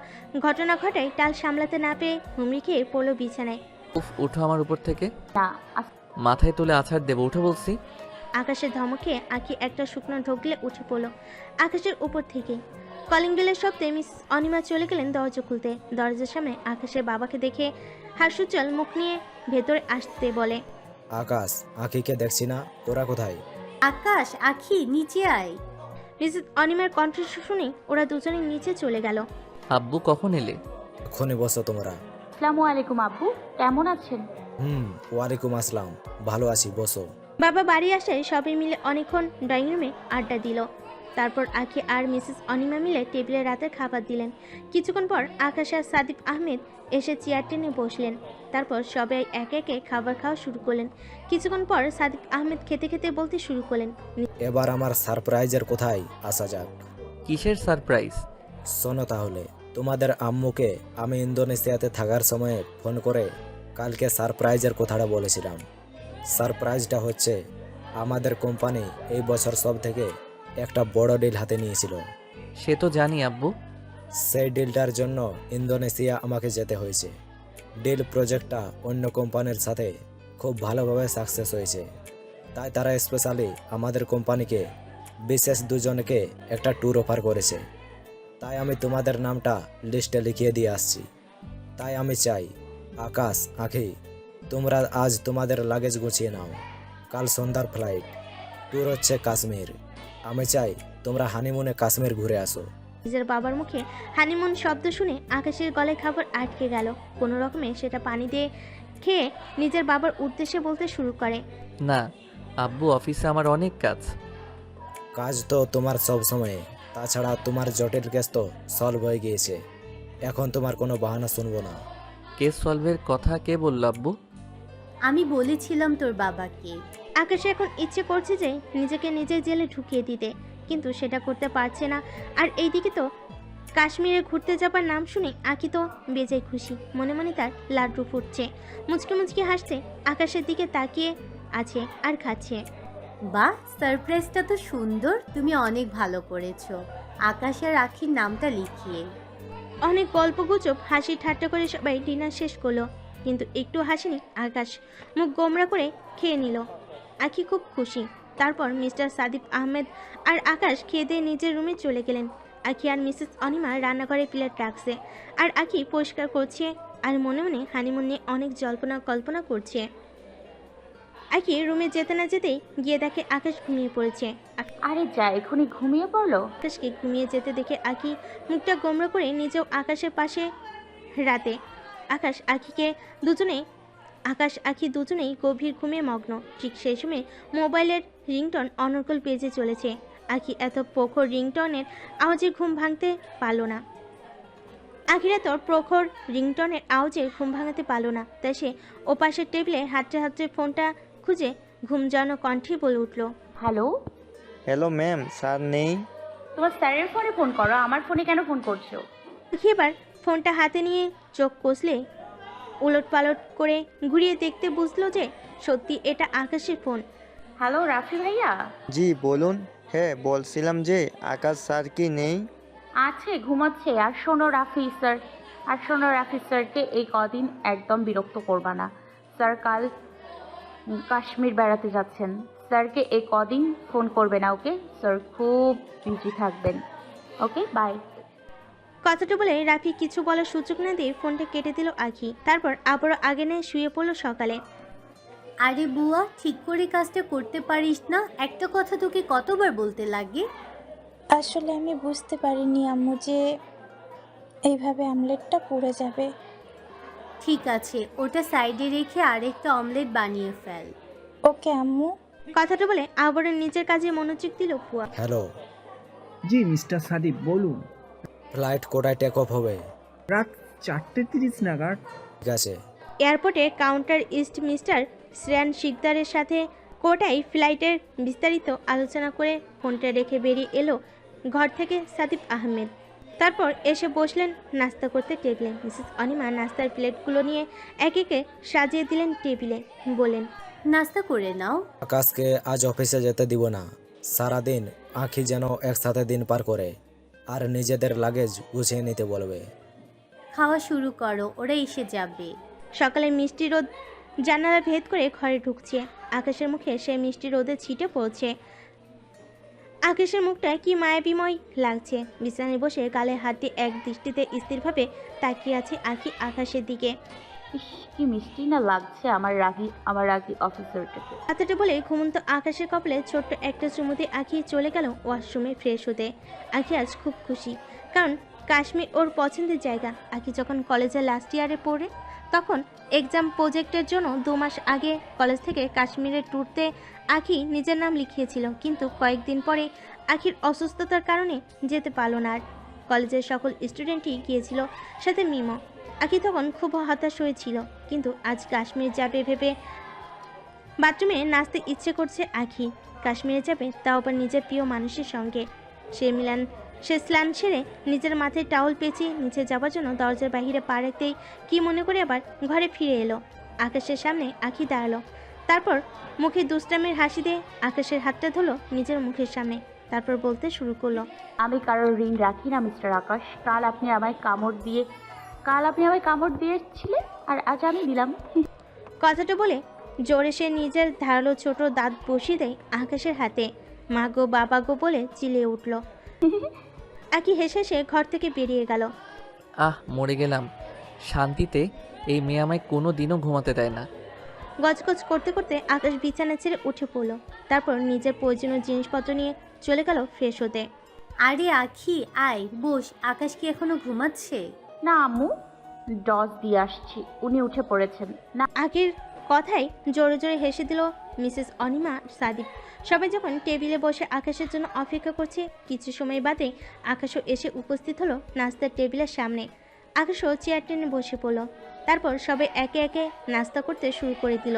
ঘটনা ঘটায় টাল সামলাতে না পেয়ে হুমড়ি খেয়ে পড়লো বিছানায়। উফ, উঠো আমার উপর থেকে। না, মাথায় তুলে আছাড় দেবো, উঠো বলছি। আকাশের ধমকে আখি একটা শুকনো ঢোকলে উঠে পড়লো আকাশের উপর থেকে। কলিং বেলের শব্দে মিস অনিমা চলে গেলেন দরজা খুলতে। দরজার সামনে আকাশের বাবাকে দেখে হাস্যোজ্জ্বল মুখ নিয়ে ভেতরে আসতে বলে, আকাশ, আখিকে দেখছি না, ওরা কোথায়? আকাশ, আখি নিচে আয়। মিসেস অনিমার কণ্ঠস্বর শুনে ওরা দুজনে নিচে চলে গেল। আব্বু কখন এলে? এখনই বসো তোমরা। আসসালামু আলাইকুম আব্বু, কেমন আছেন? ওয়ালাইকুম আসসালাম, ভালো আছি, বসো। বাবা বাড়ি আসায় সবাই মিলে অনেকক্ষণ ড্রয়িং রুমে আড্ডা দিল। তারপর আখি আর মিসেস অনিমা মিলে টেবিলে রাতের খাবার দিলেন। কিছুক্ষণ পর আকাশ আর সাদিক আহমেদ এসে চেয়ার টেনে বসলেন। তারপর সবাই একে একে খাবার খাওয়া শুরু করলেন। কিছুক্ষণ পর সাদিক আহমেদ খেতে খেতে বলতে শুরু করলেন, এবার আমার সারপ্রাইজের কোথায় আসা যাক। কিসের সারপ্রাইজ? শোনো তাহলে, তোমাদের আম্মুকে আমি ইন্দোনেশিয়াতে থাকার সময় ফোন করে কালকে সারপ্রাইজের কথাটা বলেছিলাম। সারপ্রাইজটা হচ্ছে আমাদের কোম্পানি এই বছর সব থেকে একটা বড় ডিল হাতে নিয়েছিল। সে তো জানি আব্বু। সেই ডিলটার জন্য ইন্দোনেশিয়া আমাকে যেতে হয়েছে। ডিল প্রজেক্টটা অন্য কোম্পানির সাথে খুব ভালোভাবে সাকসেস হয়েছে, তাই তারা স্পেশালি আমাদের কোম্পানিকে বিশেষ দুজনকে একটা ট্যুর অফার করেছে। তাই আমি তোমাদের নামটা লিস্টে লিখিয়ে দিয়ে আসছি। তাই আমি চাই আকাশ, আখি, তোমরা আজ তোমাদের লাগেজ গুছিয়ে নাও। কাল সন্ধ্যার ফ্লাইট, ট্যুর হচ্ছে কাশ্মীর। আমি চাই তোমরা হানিমুনে কাশ্মীর ঘুরে আসো। নিজের বাবার মুখে হানিমুন শব্দ শুনে আকাশের গলায় খাবার আটকে গেল। কোনো রকমে সেটা পানি দিয়ে খেয়ে নিজের বাবার উদ্দেশ্যে বলতে শুরু করে, না আব্বু, অফিসে আমার অনেক কাজ। কাজ তো তোমার সব সময়, তাছাড়া তোমার জটিল কেস তো সলভ হয়ে গিয়েছে। এখন তোমার কোনো বাহানা শুনবো না। কেস সলভের কথা কে বলল আব্বু? আমি বলেছিলাম তোর বাবাকে। আকাশে এখন ইচ্ছে করছে যে নিজেকে নিজের জেলে ঢুকিয়ে দিতে, কিন্তু সেটা করতে পারছে না। আর এইদিকে তো কাশ্মীরে ঘুরতে যাবার নাম শুনে আঁকি তো বেজায় খুশি। মনে মনে তার লাড্ডু ফুটছে। মুচকি মুচকি হাসছে আকাশের দিকে তাকিয়ে আছে আর খাচ্ছে। বাহ, সারপ্রাইজটা তো সুন্দর, তুমি অনেক ভালো করেছো। আকাশ আর আখির নামটা লিখিয়ে। অনেক গল্পগুজব হাসি ঠাট্টা করে সবাই ডিনার শেষ করলো। কিন্তু একটু হাসেনি আকাশ, মুখ গোমরা করে খেয়ে নিল। আখি খুব খুশি। তারপর মিস্টার সাদিব আহমেদ আর আকাশ খেয়ে দিয়ে নিজের রুমে চলে গেলেন। আখি আর মিসেস অনিমা রান্নাঘরে প্লেট রাখছে, আর আখি পরিষ্কার করছে আর মনে মনে হানিমুন নিয়ে অনেক জল্পনা কল্পনা করছে। আখি রুমে যেতে না যেতেই গিয়ে দেখে আকাশ ঘুমিয়ে পড়েছে। আরে যা, এখনই ঘুমিয়ে পড়লো? আকাশকে ঘুমিয়ে যেতে দেখে আখি মুখটা গোমরা করে নিজেও আকাশের পাশে রাতে আকাশ আখি দুজনেই গভীর ঘুমে মগ্ন। ঠিক সেই সময় মোবাইলের রিংটন অনর্গল বেজে চলেছে। আখি এত প্রখর রিংটনের আওয়াজে ঘুম ভাঙতে পারল না। আখিরা তোর প্রখর রিংটনের আওয়াজে ঘুম ভাঙাতে পারল না, তাই সে ওপাশের টেবিলে হাতড়ে হাতড়ে ফোনটা খুঁজে ঘুম জড়ানো কণ্ঠে বলে উঠল, হ্যালো। হ্যালো ম্যাম, স্যার নেই? তোমার স্যারের ফোনে ফোন করো, আমার ফোনে কেন ফোন করছো? আখি এবার ফোনটা হাতে নিয়ে চোখ কষলে উলট পালট করে ঘুরিয়ে দেখতে বুঝলো যে সত্যি এটা আকাশের ফোন। হ্যালো রাফি ভাইয়া। জি বলুন। হ্যাঁ বলছিলাম যে আকাশ স্যার কি নেই? আছে, ঘুমাচ্ছে। আর শোনো রাফি স্যারকে এই কদিন একদম বিরক্ত করবা না। স্যার কাল কাশ্মীর বেড়াতে যাচ্ছেন। স্যারকে এই কদিন ফোন করবে না, ওকে? স্যার খুব বিজি থাকবেন। ওকে, বাই। কথাটা বলে রাফি কিছু বলার সুযোগ না দিয়ে ফোনটা কেটে দিল আখি। তারপর আবারও আগে নিয়ে শুয়ে পড়লো সকালে। আরে বুয়া, ঠিক করে কাজটা করতে পারিস না? একটা কথা তোকে কতবার বলতে লাগে? আসলে আমি বুঝতে পারিনি আম্মু যে এইভাবে আমলেটটা পুড়ে যাবে। ঠিক আছে, ওটা সাইডে রেখে আরেকটা অমলেট বানিয়ে ফেল। ওকে আম্মু। কথাটা বলে আবারও নিজের কাজে মনোযোগ দিল ফুয়া। হ্যালো, জি মিস্টার সাদিব বলুন। ফ্লাইট কোটায় টেক অফ হবে? রাত 4:30 নাগাদ। ঠিক আছে। এয়ারপোর্টে কাউন্টার ইস্ট মিস্টার শ্রেয়ান শিকদারের সাথে কোটাই ফ্লাইটের বিস্তারিত আলোচনা করে ফোনটা রেখে বেরিয়ে এলো ঘর থেকে সাদিব আহমেদ। তারপর এসে বসলেন নাস্তা করতে টেবিলে। মিসেস অনিমা নাস্তার প্লেটগুলো নিয়ে এক একে সাজিয়ে দিলেন টেবিলে। বলেন, নাস্তা করে নাও। আকাশকে আজ অফিসে যেতে দিব না। সারাদিন আঁখি যেন একসাথে দিন পার করে, আর নিজেদের লাগেজ গুছিয়ে নিতে বলবে। খাওয়া শুরু করো, ওরা এসে যাবে। সকালে মিষ্টি রোদ জানালা ভেদ করে ঘরে ঢুকছে। আকাশের মুখে সেই মিষ্টি রোদে ছিটে পড়ছে। আকাশের মুখটা কি মায়াবিময় লাগছে। বিছানায় বসে গালে হাত দিয়ে এক দৃষ্টিতে স্থিরভাবে তাকিয়ে আছে আখি আকাশের দিকে। ইস, কি মিষ্টি না লাগছে আমার রাগী অফিসারটাকে। কথাটা বলে ঘুমন্ত আকাশের কপালে ছোট্ট একটা চুমুতে আখি চলে গেল ওয়াশরুমে ফ্রেশ হতে। আখি আজ খুব খুশি, কারণ কাশ্মীর ওর পছন্দের জায়গা। আখি যখন কলেজে লাস্ট ইয়ারে পড়ে, তখন এক্সাম প্রজেক্টের জন্য 2 মাস আগে কলেজ থেকে কাশ্মীরের ট্যুরতে আখি নিজের নাম লিখিয়েছিল। কিন্তু কয়েকদিন পরে আখির অসুস্থতার কারণে যেতে পারল না আর। কলেজের সকল স্টুডেন্টই গিয়েছিল, সাথে মিমো। আখি তখন খুব হতাশ হয়েছিল, কিন্তু আজ কাশ্মীর যাবে ভেবে বাথরুমে নাচতে ইচ্ছে করছে আখি। কাশ্মীরে যাবে, তাও আবার নিজের প্রিয় মানুষের সঙ্গে। সে স্নান সেরে নিজের মাথায় টাওয়াল পেঁচিয়ে নিচে যাওয়ার জন্য দরজার বাহিরে পা রাখতেই কি মনে করে আবার ঘরে ফিরে এলো। আকাশের সামনে আখি দাঁড়ালো। তারপর মুখে দুষ্টামের হাসি দিয়ে আকাশের হাতটা ধরলো নিজের মুখের সামনে। তারপর বলতে শুরু করলো, আমি কারোর ঋণ রাখি না মিস্টার আকাশ। কাল আপনি আমায় কামড় দিয়েছিলেন, আর আজ আমি দিলাম। কথাটা বলে জোরে সে নিজের ধারালো ছোট দাঁত বসিয়ে দেয় আকাশের হাতে। মা গো বাবা গো বলে চিলিয়ে উঠল। আকি হেসে হেসে ঘর থেকে বেরিয়ে গেল। মরে গেলাম শান্তিতে। এই মেয়ে আমায় কোনো দিনও ঘুমাতে দেয় না। গজগজ করতে করতে আকাশ বিছানা ছেড়ে উঠে পড়ল। তারপর নিজের প্রয়োজনীয় জিনিসপত্র নিয়ে চলে গেল ফ্রেশ হতে। আরে আখি আয় বস, আকাশ কি এখনো ঘুমাচ্ছে? না আম্মু, ডজ দিয়ে আসছি, উনি উঠে পড়েছেন। না, আগের কথায় জোরে জোরে হেসে দিল মিসেস অনিমা সাদিক। সবাই যখন টেবিলে বসে আকাশের জন্য অপেক্ষা করছে, কিছু সময় বাদে আকাশও এসে উপস্থিত হলো নাস্তার টেবিলের সামনে। আকাশও চেয়ার টেনে বসে পড়ল। তারপর সবাই একে একে নাস্তা করতে শুরু করে দিল।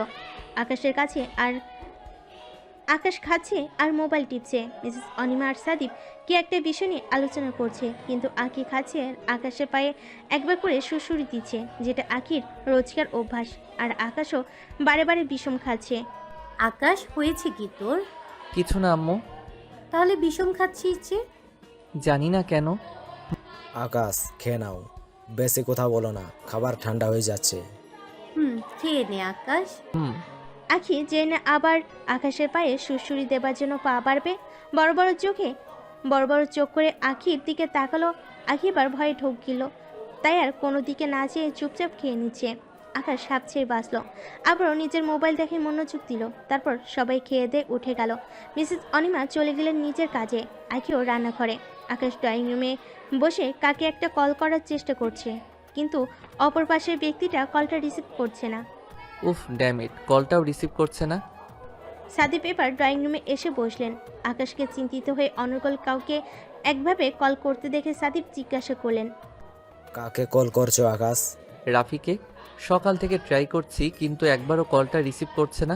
আকাশ খাচ্ছে আর মোবাইল টিপছে। মিসেস অনিমা আর সাদিব কি একটা বিষয় নিয়ে আলোচনা করছে, কিন্তু আঁকি খাচ্ছে আর আকাশের পায়ে একবার করে সুড়সুড়ি দিচ্ছে, যেটা আঁকির রোজকার অভ্যাস। আর আকাশও বারে বারে বিষম খাচ্ছে। আকাশ, হয়েছে কি তোর? কিছু না আম্মু। তাহলে বিষম খাচ্ছিস যে? জানি না কেন। আকাশ খেয়ে নাও, বেশি কথা বলো না, খাবার ঠান্ডা হয়ে যাচ্ছে। খেয়ে নে আকাশ। হুম। আখি জেনে আবার আকাশের পায়ে সুড়সুড়ি দেবার জন্য পা বাড়বে। বড় বড় চোখ করে আখির দিকে তাকালো। আখি এবার ভয়ে ঢোক গেল, তাই আর কোনো দিকে না যেয়ে চুপচাপ খেয়ে নিচ্ছে। আকাশ হাঁপ ছেড়ে বাঁচলো, আবারও নিজের মোবাইল দেখে মনোযোগ দিল। তারপর সবাই খেয়ে দিয়ে উঠে গেল। মিসেস অনিমা চলে গেলেন নিজের কাজে, আখিও রান্নাঘরে। আকাশ ড্রয়িং রুমে বসে কাকে একটা কল করার চেষ্টা করছে, কিন্তু অপর পাশের ব্যক্তিটা কলটা রিসিভ করছে না। উফ ড্যাম ইট, কলটাও রিসিভ করছে না। সাদিপ এবার ড্রয়িং রুমে এসে বসলেন। আকাশকে চিন্তিত হয়ে অনর্গল কাউকে একভাবে কল করতে দেখে সাদিপ জিজ্ঞাসা করলেন, কাকে কল করছো আকাশ? রাফিকে। সকাল থেকে ট্রাই করছি কিন্তু একবারও কলটা রিসিভ করছে না।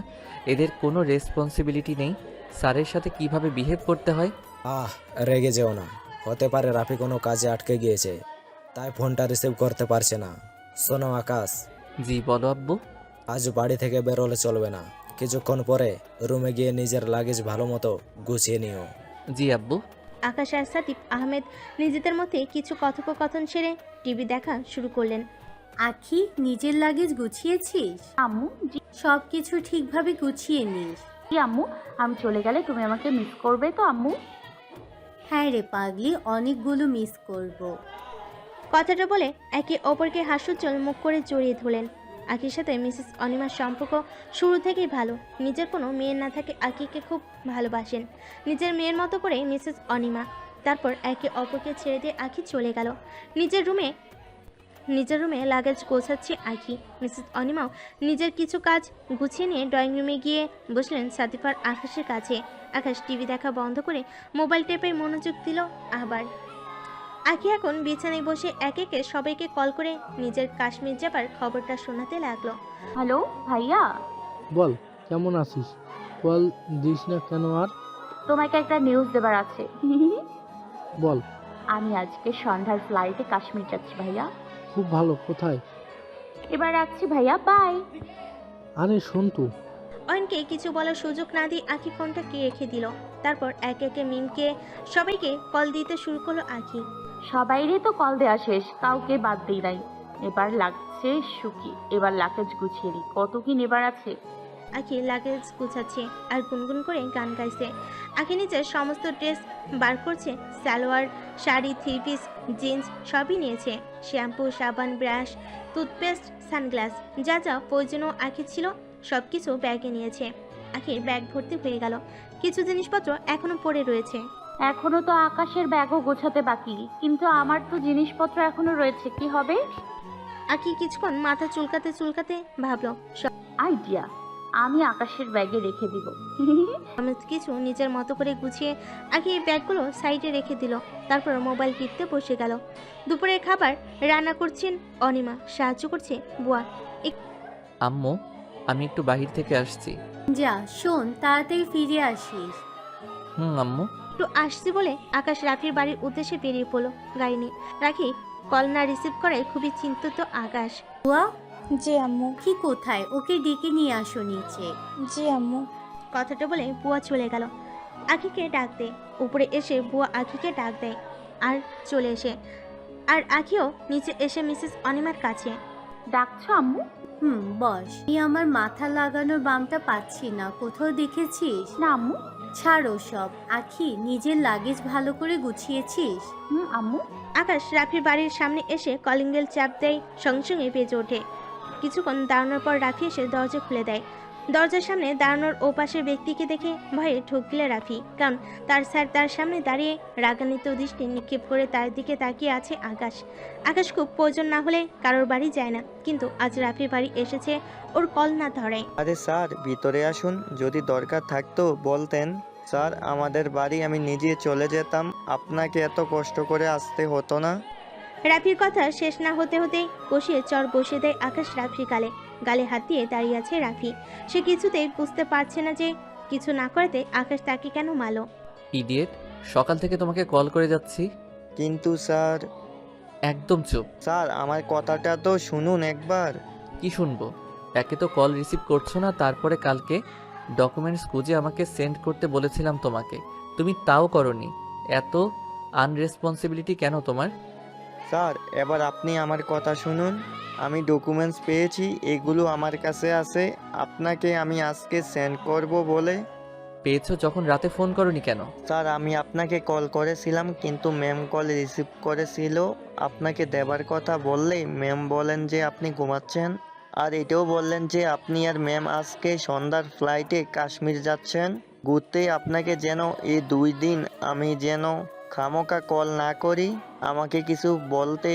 এদের কোনো রেসপন্সিবিলিটি নেই স্যারের সাথে কিভাবে বিহেভ করতে হয়। রেগে যেও না, হতে পারে রাফি কোনো কাজে আটকে গিয়েছে, তাই ফোনটা রিসিভ করতে পারছে না। শোনো আকাশ, জি বলো আব্বু। আজ বাড়ি থেকে বেরোলে চলবে না। কিছুক্ষণ পরে রুমে গিয়ে নিজের লাগেজ ভালো মতো গুছিয়ে নিও। জি আব্বু। আকাশ আর সাদিপ আহমেদ নিজেদের মধ্যে কিছু কথোপকথন সেরে টিভি দেখা শুরু করলেন। আখি, নিজের লাগেজ গুছিয়েছিস? আম্মু জি সব কিছু ঠিকভাবে গুছিয়ে নিস। জি আম্মু, আমি চলে গেলে তুমি আমাকে মিস করবে তো আম্মু? হ্যাঁ রে পাগলি, অনেকগুলো মিস করব। কথাটা বলে একে অপরকে হাস্যোজ্জ্বল মুখ করে জড়িয়ে ধরলেন। আখির সাথে মিসেস অনিমার সম্পর্ক শুরু থেকেই ভালো। নিজের কোনো মেয়ের না থাকে আখিকে খুব ভালোবাসেন, নিজের মেয়ের মতো করে মিসেস অনিমা। তারপর একে অপরকে ছেড়ে দিয়ে আখি চলে গেল নিজের রুমে লাগেজ গোছাচ্ছে আখি। মিসেস অনিমাও নিজের কিছু কাজ গুছিয়ে নিয়ে ড্রয়িং রুমে গিয়ে বসলেন সাদিফার আকাশের কাছে। আকাশ টিভি দেখা বন্ধ করে মোবাইল টেপে মনোযোগ দিল আবার। আখি এখন বিছানায় বসে একে একে সবাইকে কল করে নিজের কাশ্মীর যাবার খবরটা শোনাতে লাগলো। হ্যালো ভাইয়া, বল, কেমন আছিস? কল দিস না কেন আর? তোমাকে একটা নিউজ দেবার আছে। বল। আমি আজকে সন্ধ্যার ফ্লাইটে কাশ্মীর যাচ্ছি ভাইয়া। খুব ভালো, কোথায়? এবার রাখছি ভাইয়া, বাই। আরে শোন তো। অয়নকে কিছু বলার সুযোগ না দিয়ে আখি ফোনটা কে রেখে দিল। তারপর একে একে মিমকে সবাইকে কল দিতে শুরু করলো আখি। সবাইরে তো কল দেওয়া শেষ, কাউকে বাদ দিই নাই। এবার লাগছে সুখী, এবার লাগেজ গুছিয়ে দিই। কত কি নেবার আছে। আখি লাগেজ গুছাচ্ছে আর গুনগুন করে গান গাইছে। আখি নিজের সমস্ত ড্রেস বার করছে, salwar, sari, three piece, jeans সবই নিয়েছে। শ্যাম্পু, সাবান, ব্রাশ, টুথপেস্ট, সানগ্লাস, যা যা প্রয়োজনীয় আখি ছিল সব কিছু ব্যাগে নিয়েছে। আখির ব্যাগ ভর্তি হয়ে গেল, কিছু জিনিসপত্র এখনো পড়ে রয়েছে। এখনো তো আকাশের ব্যাগও গোছাতে বাকি, কিন্তু আমার তো জিনিসপত্র এখনো রয়েছে, কি হবে? আখি কিছুক্ষণ মাথা চুলকাতে ভাবলো আইডিয়া, আমি আকাশের ব্যাগে রেখে দিব। সমস্ত কিছু নিজের মতো করে গুছিয়ে আগে এই ব্যাগগুলো সাইডে রেখে দিল। তারপর মোবাইল টিপতে বসে গেল। দুপুরের খাবার রান্না করছেন অনিমা, সাহায্য করছে বুয়া। আম্মু, আমি একটু বাহির থেকে আসছি। যা, শোন, তাড়াতাড়ি ফিরে আসিস। আম্মু। একটু আসছি বলে আকাশ রাফির বাড়ির উদ্দেশ্যে বেরিয়ে পড়লো গাড়ি নিয়ে। রাখি কল না রিসিভ করায় খুবই চিন্তিত আকাশ। বুয়া, জি আম্মু। কি কোথায়? ওকে ডেকে নিয়ে আসো নিচে। জি আম্মু। কথাটা বলে বুয়া চলে গেল আখিকে ডাক দেয়। উপরে এসে বুয়া আখিকে ডাক দেয় আর চলে এসে আর আখিও নিচে এসে মিসেস অনিমার কাছে। ডাকছো আম্মু? বস। আমি আমার মাথা লাগানোর বামটা পাচ্ছি না, কোথাও দেখেছিস? না আম্মু। ছাড়ো সব। আখি, নিজের লাগেজ ভালো করে গুছিয়েছিস? আম্মু। আকাশ রাফির বাড়ির সামনে এসে কলিং বেল চাপ দেয়, সঙ্গে সঙ্গে বেজে ওঠে। কিছুক্ষণ দাঁড়ানোর পর রাফি এসে দরজা খুলে দেয়। দরজার সামনে দাঁড়ানোর ও পাশের ব্যক্তিকে দেখে ভয়ে ঢোক গিলে রাফি, কারণ তার স্যার তার সামনে দাঁড়িয়ে রাগান্বিত দৃষ্টি নিক্ষেপ করে তার দিকে তাকিয়ে আছে আকাশ। আকাশ খুব প্রয়োজন না হলে কারোর বাড়ি যায় না, কিন্তু আজ রাফির বাড়ি এসেছে, ওর কল না ধরে। আরে স্যার, ভিতরে আসুন। যদি দরকার থাকতো বলতেন। স্যার, আমাদের বাড়ি আমি নিজে চলে যেতাম, আপনাকে এত কষ্ট করে আসতে হতো না। রাফির কথা শেষ না হতে হতেই কষিয়ে চর বসিয়ে দেয় আকাশ রাফির গালে। গালে হাত দিয়ে দাঁড়িয়ে আছে রাফি। সে কিছুতেই বুঝতে পারছে না যে কিছু না করাতে আকাশ তাকে কেন মারলো। ইডিয়েট, সকাল থেকে তোমাকে কল করে যাচ্ছি। কিন্তু স্যার। একদম চুপ। স্যার, আমার কথাটা তো শুনুন একবার। কি শুনবো? একে তো কল রিসিভ করছো না, তারপরে কালকে ডকুমেন্টস খুঁজে আমাকে সেন্ড করতে বলেছিলাম তোমাকে, তুমি তাও করনি। এত আনরেসপন্সিবিলিটি কেন তোমার? স্যার এবার আপনি আমার কথা শুনুন। আমি ডকুমেন্টস পেয়েছি, এগুলো আমার কাছে আছে। আপনাকে আমি আজকে সেন্ড করব বলে। পেয়েছো যখন রাতে ফোন করনি কেন? স্যার আমি আপনাকে কল করেছিলাম, কিন্তু ম্যাম কল রিসিভ করেছিল। আপনাকে দেবার কথা বললেই ম্যাম বলেন যে আপনি ঘুমাচ্ছেন। আর এটাও বললেন যে আপনি আর ম্যাম আজকে সন্ধ্যার ফ্লাইটে কাশ্মীর যাচ্ছেন ঘুরতে। আপনাকে যেন এই 2 দিন আমি যেন খামোকা কল না করি, আমাকে কিছু বলতে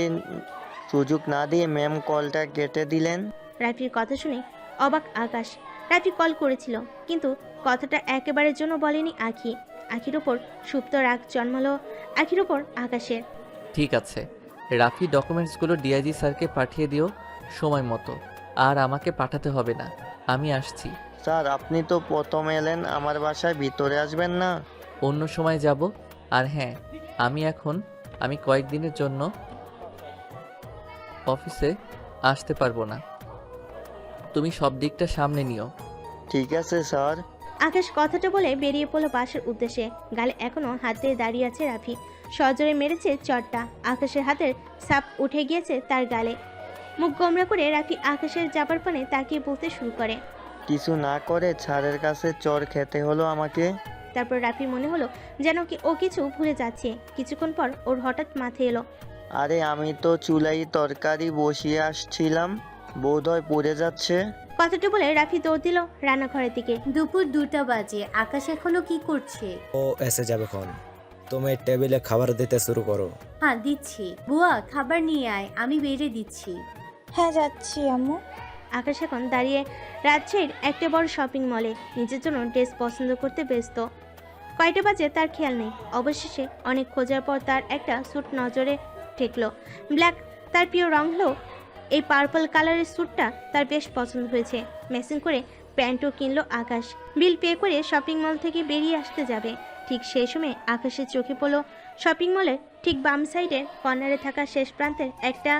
সুযোগ না দিয়ে ম্যাম কলটা কেটে দিলেন। রাফির কথা শুনে অবাক আকাশ। রাফি কল করেছিল, কিন্তু কথাটা একেবারের জন্য বলেনি আখি। আখির ওপর সুপ্ত রাগ জন্মালো আখির ওপর আকাশের। ঠিক আছে, রাফি ডকুমেন্টসগুলো ডিআইজি স্যারকে পাঠিয়ে দিও সময় মতো। আর আমাকে পাঠাতে হবে না, আমি আসছি। স্যার আপনি তো প্রথম এলেন, আমার বাসায় ভিতরে আসবেন না? অন্য সময় যাব। আর হ্যাঁ, আমি কয়েকদিনের জন্য অফিসে আসতে পারবো না। তুমি সব দিকটা সামনে নিও। ঠিক আছে স্যার। আকাশ কথাটা বলে বেরিয়ে পড়লো বাসার উদ্দেশ্যে। গালে এখনো হাত দিয়ে দাঁড়িয়ে আছে রাফি। সজোরে মেরেছে চটটা। আকাশের হাতের সাপ উঠে গিয়েছে তার গালে। মুখ গোমরা করে রাফি আকাশের যাবার পানে তাকিয়ে বলতে শুরু করে। কিছু না করে স্যারের কাছে চর খেতে হলো আমাকে। তারপর রাফির মনে হলো যেন কি ও কিছু ভুলে যাচ্ছে। কিছুক্ষণ পর ওর হঠাৎ মাথায় এলো, আরে আমি তো চুলাই তরকারি বসিয়ে আসছিলাম, বোধহয় পুড়ে যাচ্ছে। কথাটা বলে রাফি দৌড় দিল রান্নাঘরের দিকে। দুপুর 2টা বাজে, আকাশ এখনো কি করছে? ও এসে যাবে ক্ষণ। তুমি টেবিলে খাবার দিতে শুরু করো। হ্যাঁ দিচ্ছি। বুয়া খাবার নিয়ে আয়, আমি বেড়ে দিচ্ছি। হ্যাঁ যাচ্ছি আম্মু। আকাশ এখন দাঁড়িয়ে রাজশাহীর একটা বড় শপিং মলে নিজের জন্য ড্রেস পছন্দ করতে ব্যস্ত। কয়টা বাজে তার খেয়াল নেই। অবশেষে অনেক খোঁজার পর তার একটা স্যুট নজরে ঠেকলো। ব্ল্যাক তার প্রিয় রং হলো। এই পার্পল কালারের স্যুটটা তার বেশ পছন্দ হয়েছে। ম্যাচিং করে প্যান্টও কিনলো আকাশ। বিল পে করে শপিং মল থেকে বেরিয়ে আসতে যাবে। ঠিক সেই সময় আকাশের চোখে পড়লো শপিং মলের ঠিক বাম সাইডের কর্নারে থাকা শেষ প্রান্তের একটা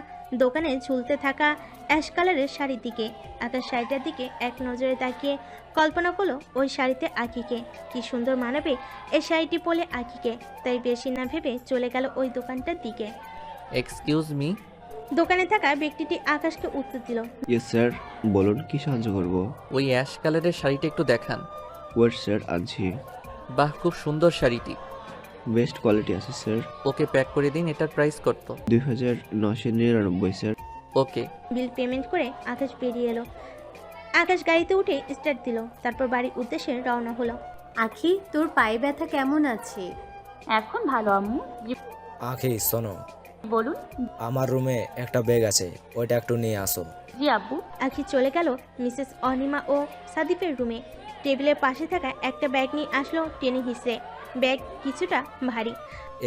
দোকানে ঝুলতে থাকা অ্যাশ কালারের শাড়ির দিকে। আকাশ শাড়িটার দিকে এক নজরে তাকিয়ে কল্পনা করলো ওই শাড়িতে আঁকিকে কি সুন্দর মানাবে এই শাড়িটি পরে আঁকিকে। তাই বেশি না ভেবে চলে গেল ওই দোকানটার দিকে। Excuse me. দোকানে থাকা ব্যক্তিটি আকাশকে উত্তর দিল, ইয়েস স্যার, বলুন কি সাহায্য করব? ওই অ্যাশ কালারের শাড়িটা একটু দেখান। ওয়েট স্যার, আনছি। বাহ, খুব সুন্দর শাড়িটি। বেস্ট কোয়ালিটি আছে স্যার। ওকে, প্যাক করে দিন। এটার প্রাইস কত? 2999 স্যার। ওকে। বিল পেমেন্ট করে আকাশ বেরিয়ে এলো। আকাশ গাড়িতে উঠে স্টার্ট দিল, তারপর বাড়ির উদ্দেশ্যে রওনা হলো। আখি তোর পায়ে ব্যথা কেমন আছে? এখন ভালো আম্মু। জি আখি শোনো, বলুন। আমার রুমে একটা ব্যাগ আছে, ওইটা একটু নিয়ে আসো। জি আব্বু। আখি চলে গেল মিসেস অনিমা ও সাদিফের রুমে। টেবিলের পাশে থাকা একটা ব্যাগ নিয়ে আসলো টেনে হিসে। ব্যাগ কিছুটা ভারী।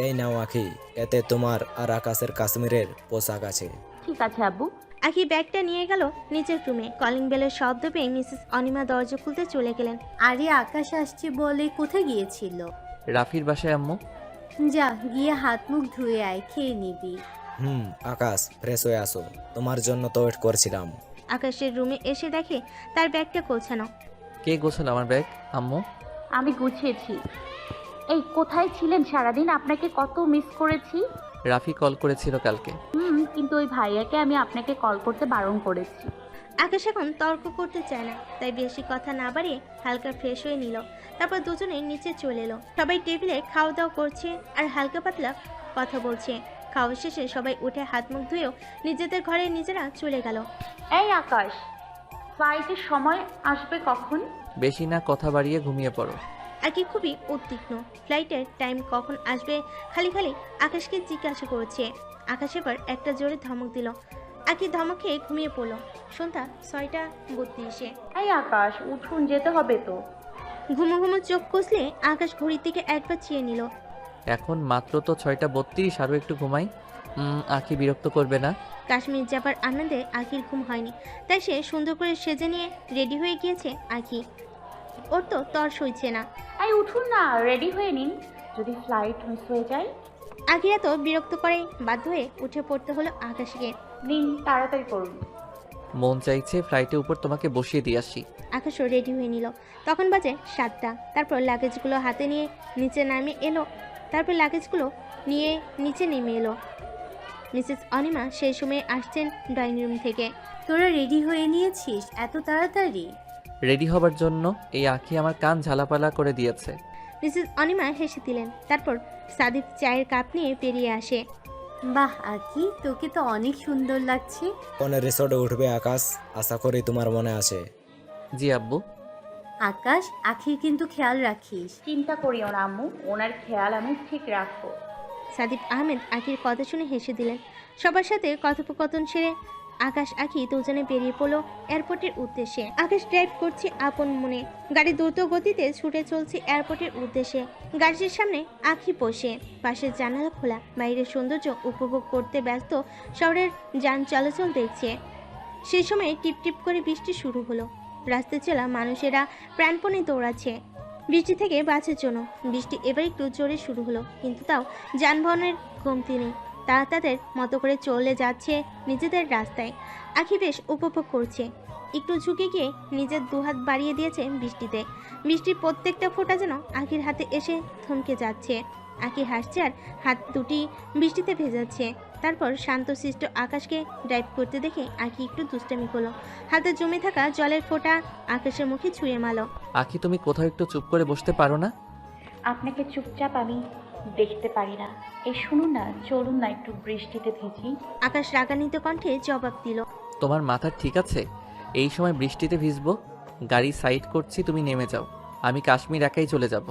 এই নাও আখি, এতে তোমার আর আকাশের কাশ্মীরের পোশাক আছে। ঠিক আছে আব্বু। আখি ব্যাগটা নিয়ে গেল নিচের রুমে। কলিং বেলের শব্দ পেয়ে মিসেস অনিমা দরজা খুলতে চলে গেলেন। আরে আকাশ আসছে বলে কোথায় গিয়েছিল? রাফির বাসায় আম্মু। যা গিয়ে হাত মুখ ধুয়ে আয়, খেয়ে নিবি। আকাশ ফ্রেশ হয়ে আসো, তোমার জন্য তো ওয়েট করছিলাম। আকাশের রুমে এসে দেখে তার ব্যাগটা গোছানো। কে গোছালো আমার ব্যাগ? আম্মু। আমি গুছিয়েছি। এই কোথায় ছিলেন সারাদিন? আপনাকে কত মিস করেছি। রাফি কল করেছিল কালকে। কিন্তু ওই ভাইয়াকে আমি আপনাকে কল করতে বারণ করেছি। আকাশ এখন তর্ক করতে চায় না, তাই বেশি কথা না বাড়িয়ে হালকা ফ্রেশ হয়ে নিল। তারপর দুজনে নিচে চলে এলো। সবাই টেবিলে খাওয়া দাওয়া করছে আর হালকা পাতলা কথা বলছে। খাওয়া শেষে সবাই উঠে হাত মুখ ধুয়েও নিজেদের ঘরে নিজেরা চলে গেল। এই আকাশ, ফ্লাইটের সময় আসবে কখন? বেশি না কথা বাড়িয়ে ঘুমিয়ে পড়ো। আকি খুবই উদ্বিগ্ন। ফ্লাইটের টাইম কখন আসবে খালি খালি আকাশকে জিজ্ঞাসা করছে। আকাশ এবার একটা জোরে ধমক দিল। আকি ধমক খেয়ে ঘুমিয়ে পড়ল। সন্ধ্যা 6:32। এই আকাশ উঠুন, যেতে হবে তো। ঘুমো ঘুমো চোখ কষলে আকাশ ঘড়ির দিকে একবার চেয়ে নিল। এখন মাত্র তো 6:32, আরও একটু ঘুমাই। আখি বিরক্ত করবে না? কাশ্মীর যাবার আনন্দে আখির ঘুম হয়নি, তাই সে সুন্দর করে সেজে নিয়ে রেডি হয়ে গিয়েছে আখি। ওর তো তর সইছে না। এই উঠুন না, রেডি হয়ে নিন, যদি ফ্লাইট মিস হয়ে যায়। আখি এত বিরক্ত করে বাধ্য হয়ে উঠে পড়তে হলো আকাশকে। নিন, তাড়াতাড়ি করুন। মন চাইছে ফ্লাইটের উপর তোমাকে বসিয়ে দিয়ে আসি। আকাশও রেডি হয়ে নিল। তখন বাজে 7টা। তারপর লাগেজগুলো হাতে নিয়ে নিচে নেমে এলো। মিসেস অনিমা সেই সময় আসছেন ড্রয়িং রুম থেকে। তোরা রেডি হয়ে নিয়েছিস এত তাড়াতাড়ি? রেডি হবার জন্য এই আঁখি আমার কান ঝালাপালা করে দিয়েছে। মিসেস অনিমা হেসে দিলেন। তারপর সাদিক চায়ের কাপ নিয়ে বেরিয়ে আসে। বাহ আখি, তোকে তো অনেক সুন্দর লাগছে। কোন রিসোর্টে উঠবে আকাশ? আশা করি তোমার মনে আছে। জি আব্বু। আকাশ, আখির কিন্তু খেয়াল রাখিস। চিন্তা করিও না আম্মু, ওনার খেয়াল আমি ঠিক রাখবো। সাদিক আহমেদ আখির কথা শুনে হেসে দিলেন। সবার সাথে কথোপকথন সেরে আকাশ আখি দুজনে বেরিয়ে পড়লো এয়ারপোর্টের উদ্দেশ্যে। আকাশ ড্রাইভ করছে আপন মনে। গাড়ি দ্রুত গতিতে ছুটে চলছে এয়ারপোর্টের উদ্দেশ্যে। গাড়ির সামনে আখি বসে, পাশের জানালা খোলা, বাইরের সৌন্দর্য উপভোগ করতে ব্যস্ত শহরের যান চলাচল দেখছে। সেই সময় টিপ টিপ করে বৃষ্টি শুরু হলো। রাস্তায় চলা মানুষেরা প্রাণপণে দৌড়াচ্ছে বৃষ্টি থেকে বাঁচার জন্য। বৃষ্টি এবার একটু জোরে শুরু হলো, কিন্তু তাও যানবাহনের কমতি নেই। তারা তাদের মতো করে চলে যাচ্ছে নিজেদের রাস্তায়। আখি বেশ উপভোগ করছে। একটু ঝুঁকে গিয়ে নিজের দুহাত বাড়িয়ে দিয়েছে বৃষ্টিতে। বৃষ্টির প্রত্যেকটা ফোঁটা যেন আখির হাতে এসে থমকে যাচ্ছে। আখি হাসছে আর হাত দুটি বৃষ্টিতে ভেজাচ্ছে। তারপর শান্তশিষ্ট আকাশকে ড্রাইভ করতে দেখে আখি একটু দুষ্টামি করলো। হাতে জমে থাকা জলের ফোঁটা আকাশের মুখে ছুঁয়ে মারলো। আখি তুমি কোথাও একটু চুপ করে বসতে পারো না? আপনাকে চুপচাপ আমি দেখতে পারি না। এই শুনুন না, চলুন না একটু বৃষ্টিতে ভিজি। আকাশ রাগান্বিত কণ্ঠে জবাব দিল। তোমার মাথা ঠিক আছে? এই সময় বৃষ্টিতে ভিজবো? গাড়ি সাইড করছি, তুমি নেমে যাও, আমি কাশ্মীর একাই চলে যাব।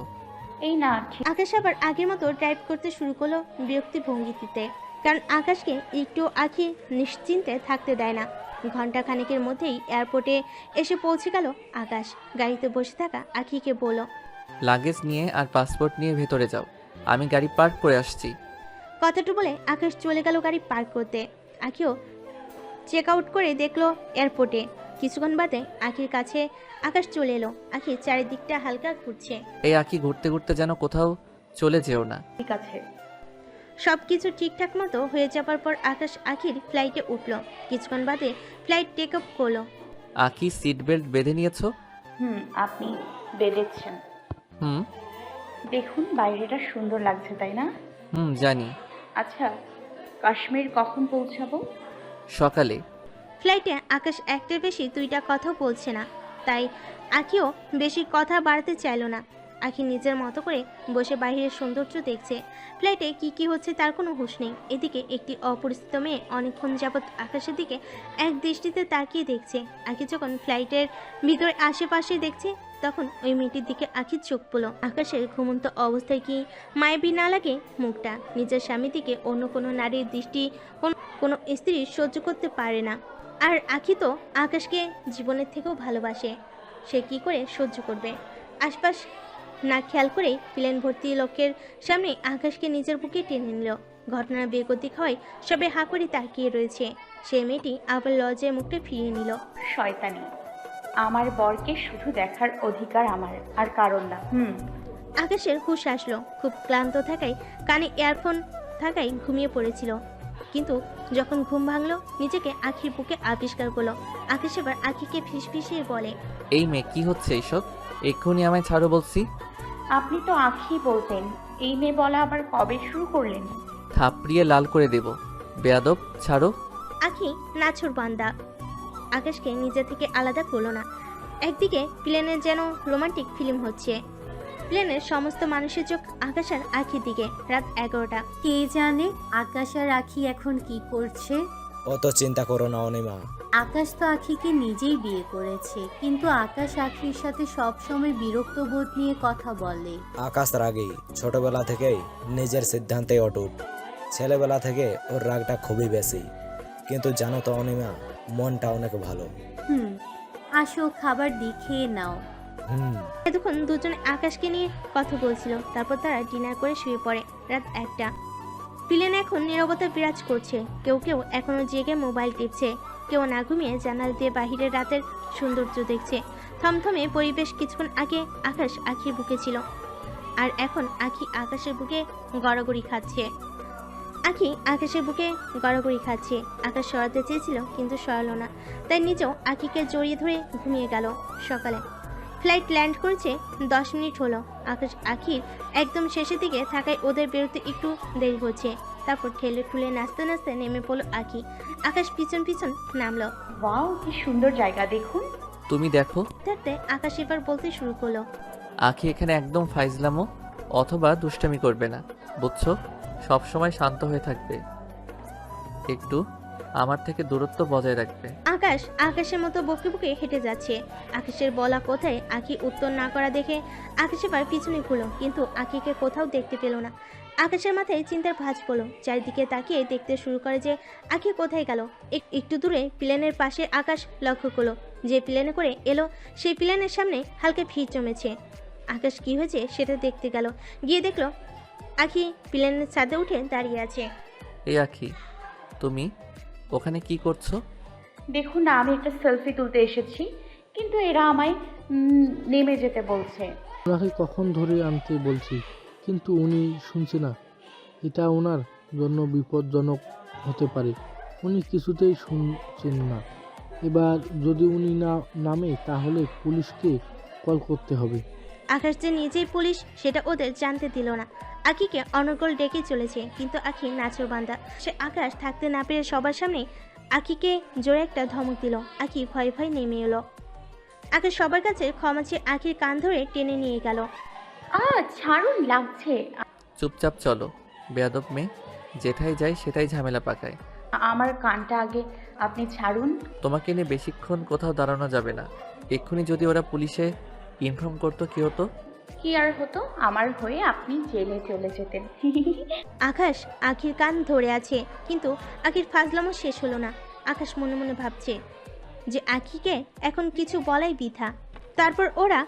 এই না ঠিক। আকাশ আবার আগের মতো ড্রাইভ করতে শুরু করলো বিরক্তি ভঙ্গিতে। কারণ আকাশকে একটু আখি নিশ্চিন্তে থাকতে দেয় না। ঘন্টা খানেকের মধ্যেই এয়ারপোর্টে এসে পৌঁছে গেল আকাশ। গাড়িতে বসে থাকা আখিকে বলল, লাগেজ নিয়ে আর পাসপোর্ট নিয়ে ভেতরে যাও, আমি গাড়ি পার্ক করে আসছি। কথাটা বলে আকাশ চলে গেল গাড়ি পার্ক করতে। আখিও চেক আউট করে দেখলো এয়ারপোর্টে। কিছুক্ষণ বাদে আখির কাছে আকাশ চলে এলো। আখি চারিদিকটা হালকা ঘুরছে। এই আঁকি ঘুরতে ঘুরতে যেন কোথাও চলে যেও না। ঠিক আছে। সব কিছু ঠিকঠাক মতো হয়ে যাবার পর আকাশ আখির ফ্লাইটে উঠলো। কিছুক্ষণ বাদে ফ্লাইট টেক আপ করলো। আঁকি সিট বেল্ট বেঁধে নিয়েছো? আপনি বেঁধেছেন। দেখুন বাইরেটা সুন্দর লাগছে, তাই না? জানি। আচ্ছা, কাশ্মীর কখন পৌঁছাবো? সকালে। ফ্লাইটে আকাশ একটার বেশি দুইটা কথাও বলছে না, তাই আখিও বেশি কথা বাড়াতে চাইল না। আখি নিজের মতো করে বসে বাইরের সৌন্দর্য দেখছে। ফ্লাইটে কি হচ্ছে তার কোনো হুঁশ নেই। এদিকে একটি অপরিচিত মেয়ে অনেকক্ষণ যাবৎ আকাশের দিকে এক দৃষ্টিতে তাকিয়ে দেখছে। আখি যখন ফ্লাইটের ভিতরে আশেপাশে দেখছে, তখন ওই মেয়েটির দিকে আখির চোখ পড়লো। আকাশের ঘুমন্ত অবস্থায় কি মায়াবী না লাগে মুখটা? নিজের স্বামীর দিকে অন্য কোনো নারীর দৃষ্টি কোনো স্ত্রী সহ্য করতে পারে না। আর আখি তো আকাশকে জীবনের থেকেও ভালোবাসে, সে কি করে সহ্য করবে? আশপাশ না খেয়াল করেই প্লেন ভর্তি লোকের সামনে আকাশকে নিজের বুকে টেনে নিল। ঘটনার বেগতিক হয় সবে হাঁ করে তাকিয়ে রয়েছে। সেই মেয়েটি আবার লজ্জায় মুখটা ফিরিয়ে নিল। শয়তানি, আমার বরকে শুধু দেখার অধিকার আমার, আর কারণ না। আকাশের হুঁশ আসলো। খুব ক্লান্ত থাকায় কানে ইয়ারফোন থাকায় ঘুমিয়ে পড়েছিল। কিন্তু যখন ঘুম ভাঙলো, নিজেকে আখির বুকে আবিষ্কার করলো। আকাশ এবার আখিকে ফিসফিসিয়ে বলে, এই মেয়ে কি হচ্ছে এইসব? এক্ষুনি আমায় ছাড়ো বলছি। আপনি তো আখি বলতেন, এই মেয়ে বলা আবার কবে শুরু করলেন? থাপড়িয়ে লাল করে দেব। বেয়াদব, ছাড়ো। আখি নাছর বান্দা আকাশকে নিজে থেকে আলাদা করলো না। একদিকে প্লেনের যেন রোমান্টিক ফিল্ম হচ্ছে। প্লেনের সমস্ত মানুষের চোখ আকাশ আর আখির দিকে। রাত 11টা। কে জানে আকাশ আর আখি এখন কি করছে? অত চিন্তা করো না অনিমা। আকাশ তো আখিকে নিজেই বিয়ে করেছে, কিন্তু আকাশ আখির সাথে সবসময় বিরক্ত বোধ নিয়ে কথা বলে। আকাশ রাগী, ছোটবেলা থেকেই নিজের সিদ্ধান্তে অটুট। ছেলেবেলা থেকে ওর রাগটা খুবই বেশি, কিন্তু জানো তো অনিমা, মনটা অনেক ভালো। আসো, খাবার দিয়ে খেয়ে নাও। এতক্ষণ দুজনে আকাশকে নিয়ে কথা বলছিল। তারপর তারা ডিনার করে শুয়ে পড়ে। রাত 1টা। প্লেনে এখন নীরবতা বিরাজ করছে। কেউ কেউ এখনো জেগে মোবাইল টিপছে, কেউ না ঘুমিয়ে জানালা দিয়ে বাহিরের রাতের সৌন্দর্য দেখছে। থমথমে পরিবেশ। কিছুক্ষণ আগে আকাশ আখির বুকে ছিল, আর এখন আখি আকাশের বুকে গড়াগড়ি খাচ্ছে। আকাশ সরাতে চেয়েছিল, কিন্তু সরালো না। তাই নিজেও আখিকে জড়িয়ে ধরে ঘুমিয়ে গেল। সকালে ফ্লাইট ল্যান্ড করেছে 10 মিনিট হলো। আকাশ আখির একদম শেষের দিকে থাকায় ওদের বেরোতে একটু দেরি হচ্ছে। তারপর ঠেলে ঠুলে নাচতে নাচতে নেমে পড়লো আখি। আকাশ পিছন পিছন নামলো। ওয়াও, কি সুন্দর জায়গা দেখুন। তুমি দেখো। তাতে আকাশ এবার বলতে শুরু করলো। আখি এখানে একদম ফাইজলামো অথবা দুষ্টামি করবে না, বুঝছো? সব সময় শান্ত হয়ে থাকবে, একটু আমার থেকে দূরত্ব বজায় রাখবে। আকাশ আকাশের মতো বকে বকে হেঁটে যাচ্ছে। আকাশের বলা কথায় আখি উত্তর না করা দেখে আকাশ এবার পিছনে ঘুরলো, কিন্তু আখিকে কোথাও দেখতে পেল না। আকাশের মাথায় চিন্তার ভাঁজ পড়লো। চারিদিকে তাকিয়ে দেখতে শুরু করে যে আখি কোথায় গেল। একটু দূরে প্লেনের পাশে আকাশ লক্ষ্য করলো। যে প্লেনে করে এলো সেই প্লেনের সামনে হালকা ভিড় জমেছে। আকাশ কি হয়েছে সেটা দেখতে গেল। গিয়ে দেখলো আখি প্লেনের ছাদে উঠে দাঁড়িয়ে আছে। এই আখি, তুমি ওখানে কি করছো? দেখুন না, আমি একটা সেলফি তুলতে এসেছি, কিন্তু এরা আমায় নেমে যেতে বলছে। ওনাকে কখন ধরে আনতে বলছি, কিন্তু উনি শুনছে না। এটা ওনার জন্য বিপজ্জনক হতে পারে। উনি কিছুতেই শুনছেন না। এবার যদি উনি না নামে তাহলে পুলিশকে কল করতে হবে। আকাশ যে নিজেই পুলিশ সেটা ওদের জানতে দিল না। আখিকে অনর্গল ডেকে চলেছে, কিন্তু আখি নাছোড়বান্দা। সে আকাশ থাকতে না পেরে সবার সামনে আখিকে জোরে একটা ধমক দিল। আখি ভয় ভয় নেমে এলো। আকাশ সবার কাছে ক্ষমা চেয়ে আখির কান ধরে টেনে নিয়ে গেল। ছাড়ুন, লাগছে। চুপচাপ চলো, বেয়াদব মেয়ে, যেটাই যায় সেটাই ঝামেলা পাকায়। আমার কানটা আগে আপনি ছাড়ুন। তোমাকে নিয়ে বেশিক্ষণ কোথাও দাঁড়ানো যাবে না। এক্ষুনি যদি ওরা পুলিশে ইনফর্ম করতো কি হতো? কি আর হতো, আমার হয়ে আপনি জেলে চলে যেতেন। আকাশ আখির কান ধরে আছে, কিন্তু আখির ফাজলামো শেষ হলো না। আকাশ মনে মনে ভাবছে যে আখিকে এখন কিছু বলাই বৃথা। তারপর ওরা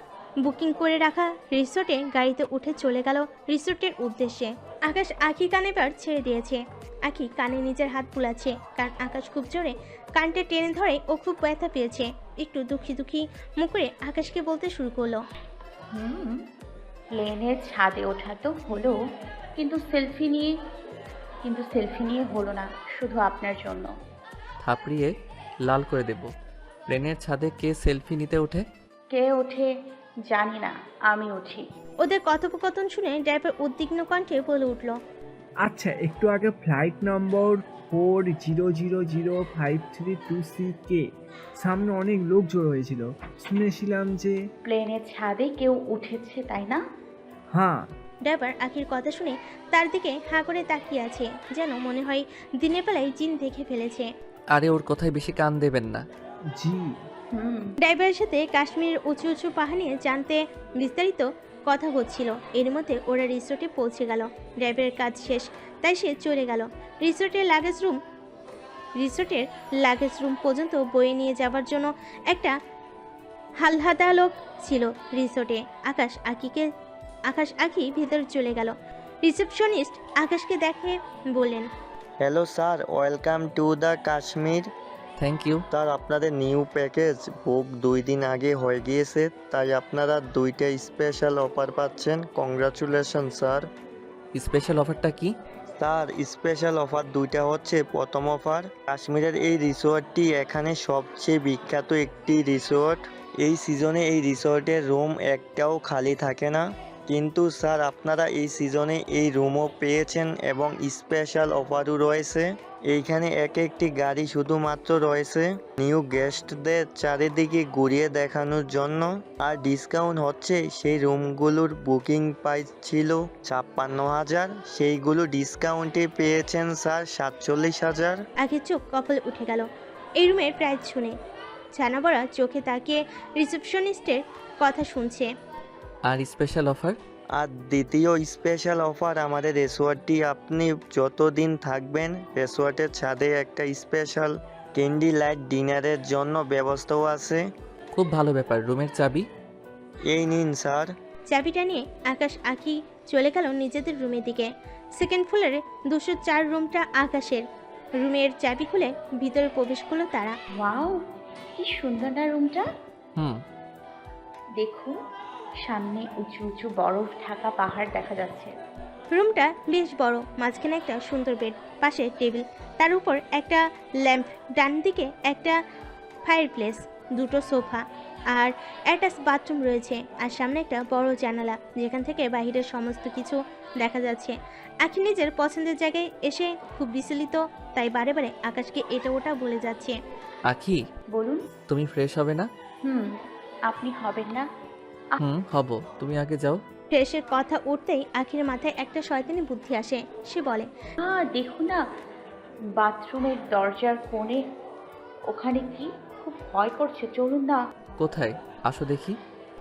বুকিং করে রাখা রিসোর্টে গাড়িতে উঠে চলে গেল রিসোর্টের উদ্দেশ্যে। আকাশ আখি কান এবার ছেড়ে দিয়েছে। আখি কানে নিজের হাত বুলাচ্ছে, কারণ আকাশ খুব জোরে কানটা টেনে ধরে ও খুব ব্যথা পেয়েছে। একটু দুঃখী দুঃখী মুখ করে আকাশকে বলতে শুরু করলো। প্লেনের ছাদে ওঠা তো হলো, কিন্তু সেলফি নিয়ে হলো না, শুধু আপনার জন্য। থাপড়িয়ে লাল করে দেব। প্লেনের ছাদে কে সেলফি নিতে ওঠে? কে ওঠে জানি না, আমি উঠি। ওদের কথোপকথন শুনে ড্রাইভার উদ্বিগ্ন কণ্ঠে বলে উঠল। আচ্ছা, একটু আগে ফ্লাইট নম্বর 40005326 কে সামনে অনেক লোক জড়ো হয়েছিল। শুনেছিলাম যে প্লেনের ছাদে কেউ উঠেছে, তাই না? হ্যাঁ। ড্রাইভার আখির কথা শুনে তার দিকে হাঁ করে তাকিয়ে আছে, যেন মনে হয় দিনের বেলায় জিন দেখে ফেলেছে। আরে ওর কথায় বেশি কান দেবেন না। জি। ড্রাইভারের সাথে কাশ্মীরের উঁচু উঁচু পাহাড় নিয়ে জানতে বিস্তারিত কথা হচ্ছিল। এর মধ্যে ওরা রিসোর্টে পৌঁছে গেল। ড্রাইভারের কাজ শেষ, তাই সে চলে গেল। রিসোর্টের লাগেজ রুম পর্যন্ত বয়ে নিয়ে যাওয়ার জন্য একটা হালহাদা লোক ছিল রিসোর্টে। আকাশ আখি ভেতরে চলে গেল। রিসেপশনিস্ট আকাশকে দেখে বললেন, hello sir, welcome to the Kashmir. Thank you. Sir, আপনাদের নিউ প্যাকেজ বুক 2 দিন আগে হয়ে গিয়েছে, তাই আপনারা 2টা স্পেশাল অফার পাচ্ছেন। Congratulation sir. স্পেশাল অফারটা কি? স্যার, স্পেশাল অফার 2টা হচ্ছে। প্রথম অফার, কাশ্মীরের এই রিসোর্টটি এখানে সবচেয়ে বিখ্যাত একটি রিসোর্ট। এই সিজনে এই রিসোর্টের রুম একটাও খালি থাকে না, কিন্তু স্যার আপনারা এই সিজনে এই রুমও পেয়েছেন এবং স্পেশাল অফারও রয়েছে। এইখানে একটি গাড়ি শুধুমাত্র রয়েছে নিউ গেস্টদের চারিদিকে ঘুরিয়ে দেখানোর জন্য। আর ডিসকাউন্ট হচ্ছে, সেই রুমগুলোর বুকিং প্রাইস ছিল 56,000, সেইগুলো ডিসকাউন্টে পেয়েছেন স্যার 47,000। আগে চোখ কপালে উঠে গেল এই রুমের প্রাইস শুনে। ছানা বড়া চোখে তাকিয়ে রিসেপশনিস্টের কথা শুনছে। আর স্পেশাল অফার? আর দ্বিতীয় স্পেশাল অফার, আমাদের রিসোর্টটি আপনি যতদিন থাকবেন রিসোর্টের ছাদে একটা স্পেশাল ক্যান্ডি লাইট ডিনারের জন্য ব্যবস্থাও আছে। খুব ভালো ব্যাপার। রুমের চাবি? এই নিন স্যার। চাবিটা নিয়ে আকাশ আখি চলে গেল নিজেদের রুমের দিকে। সেকেন্ড ফ্লোরে 204 রুমটা আকাশের। রুমের চাবি খুলে ভিতরে প্রবেশ করলো তারা। ওয়াও, কি সুন্দর না রুমটা। দেখুন, সামনে উঁচু উঁচু বরফ ঢাকা পাহাড় দেখা যাচ্ছে। রুমটা বেশ বড়। মাঝখানে একটা সুন্দর বেড, পাশে টেবিল, তার উপর একটা ল্যাম্প, ডান দিকে একটা ফায়ারপ্লেস, 2টো সোফা, আর অ্যাটাচ বাথরুম রয়েছে, আর সামনে একটা বড় জানালা যেখান থেকে বাইরের সমস্ত কিছু দেখা যাচ্ছে। আখি নিজের পছন্দের জায়গায় এসে খুব বিচলিত, তাই বারে বারে আকাশকে এটা ওটা বলে যাচ্ছে। আখি, বলুন। তুমি ফ্রেশ হবে না? আপনি হবেন না? হব, তুমি আগে যাও। ফ্রেশের কথা উঠতেই আখির মাথায় একটা শয়তানি বুদ্ধি আসে। সে বলে, দেখুন না, বাথরুমের দরজার কোণে ওখানে কি খুব ভয় করছে, চলুন না। কোথায়? আসো দেখি।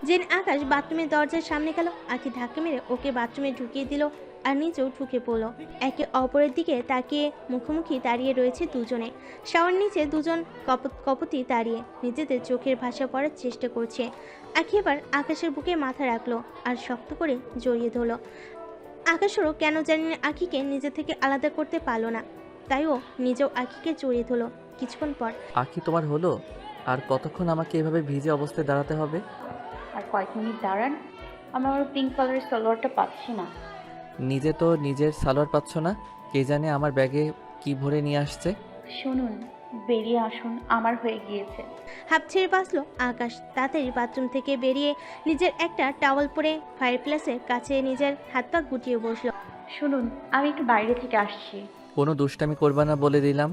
জেন আকাশ বাথরুমের দরজার সামনে গেল। আখি ধাক্কা মেরে ওকে বাথরুমে ঢুকিয়ে দিল আর নিজেও ঢুকে পড়ল। একে অপরের দিকে তাকিয়ে মুখোমুখি দাঁড়িয়ে রয়েছে দুজনে। শাওয়ার নিচে দুজন কপতি দাঁড়িয়ে নিজেদের চোখের ভাষা পড়ার চেষ্টা করছে। আখি এবার আকাশের বুকে মাথা রাখলো আর শক্ত করে জড়িয়ে ধরল। আকাশেরও কেন জানি না আখিকে নিজে থেকে আলাদা করতে পারলো না, তাই ও নিজেও আখিকে জড়িয়ে ধরল। কিছুক্ষণ পর, আখি, তোমার হলো? আর কতক্ষণ আমাকে এভাবে ভিজে অবস্থায় দাঁড়াতে হবে? আর কয়েক মিনিট দাঁড়ান, আমার পিঙ্ক কালারের সালোয়ারটা পাচ্ছি না। নিজে তো নিজের সালোয়ার পাচ্ছ না, কে জানে আমার ব্যাগে কি ভরে নিয়ে আসছে। শুনুন, বেরিয়ে আসুন, আমার হয়ে গিয়েছে। হাফ ছেড়ে বাঁচলো আকাশ। তাড়াতাড়ি বাথরুম থেকে বেরিয়ে নিজের একটা টাওয়াল পরে ফায়ার প্লেসের কাছে নিজের হাত পা গুটিয়ে বসলো। শুনুন, আমি একটু বাইরে থেকে আসছি। কোনো দুষ্টামি করবা না বলে দিলাম,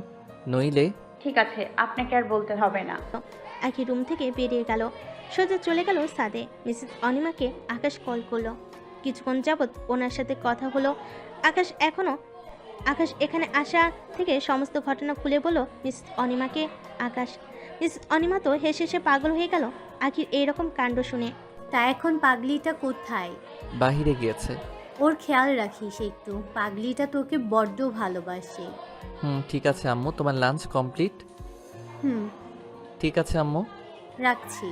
নইলে। ঠিক আছে, আপনাকে আর বলতে হবে না। আখি রুম থেকে বেরিয়ে গেল, সোজা চলে গেল ছাদে। মিসেস অনিমাকে আকাশ কল করলো। কিছুক্ষণ যাবৎ ওনার সাথে কথা হলো। আকাশ এখানে আসা থেকে সমস্ত ঘটনা খুলে বলল মিসেস অনিমাকে। মিসেস অনিমা তো হেসে হেসে পাগল হয়ে গেল আখির এইরকম কাণ্ড শুনে। তা এখন পাগলিটা কোথায়? বাহিরে গিয়েছে। ওর খেয়াল রাখিস একটু, পাগলিটা তোকে বড্ড ভালোবাসে। ঠিক আছে আম্মু, তোমার লাঞ্চ কমপ্লিট? ঠিক আছে আম্মু, রাখছি।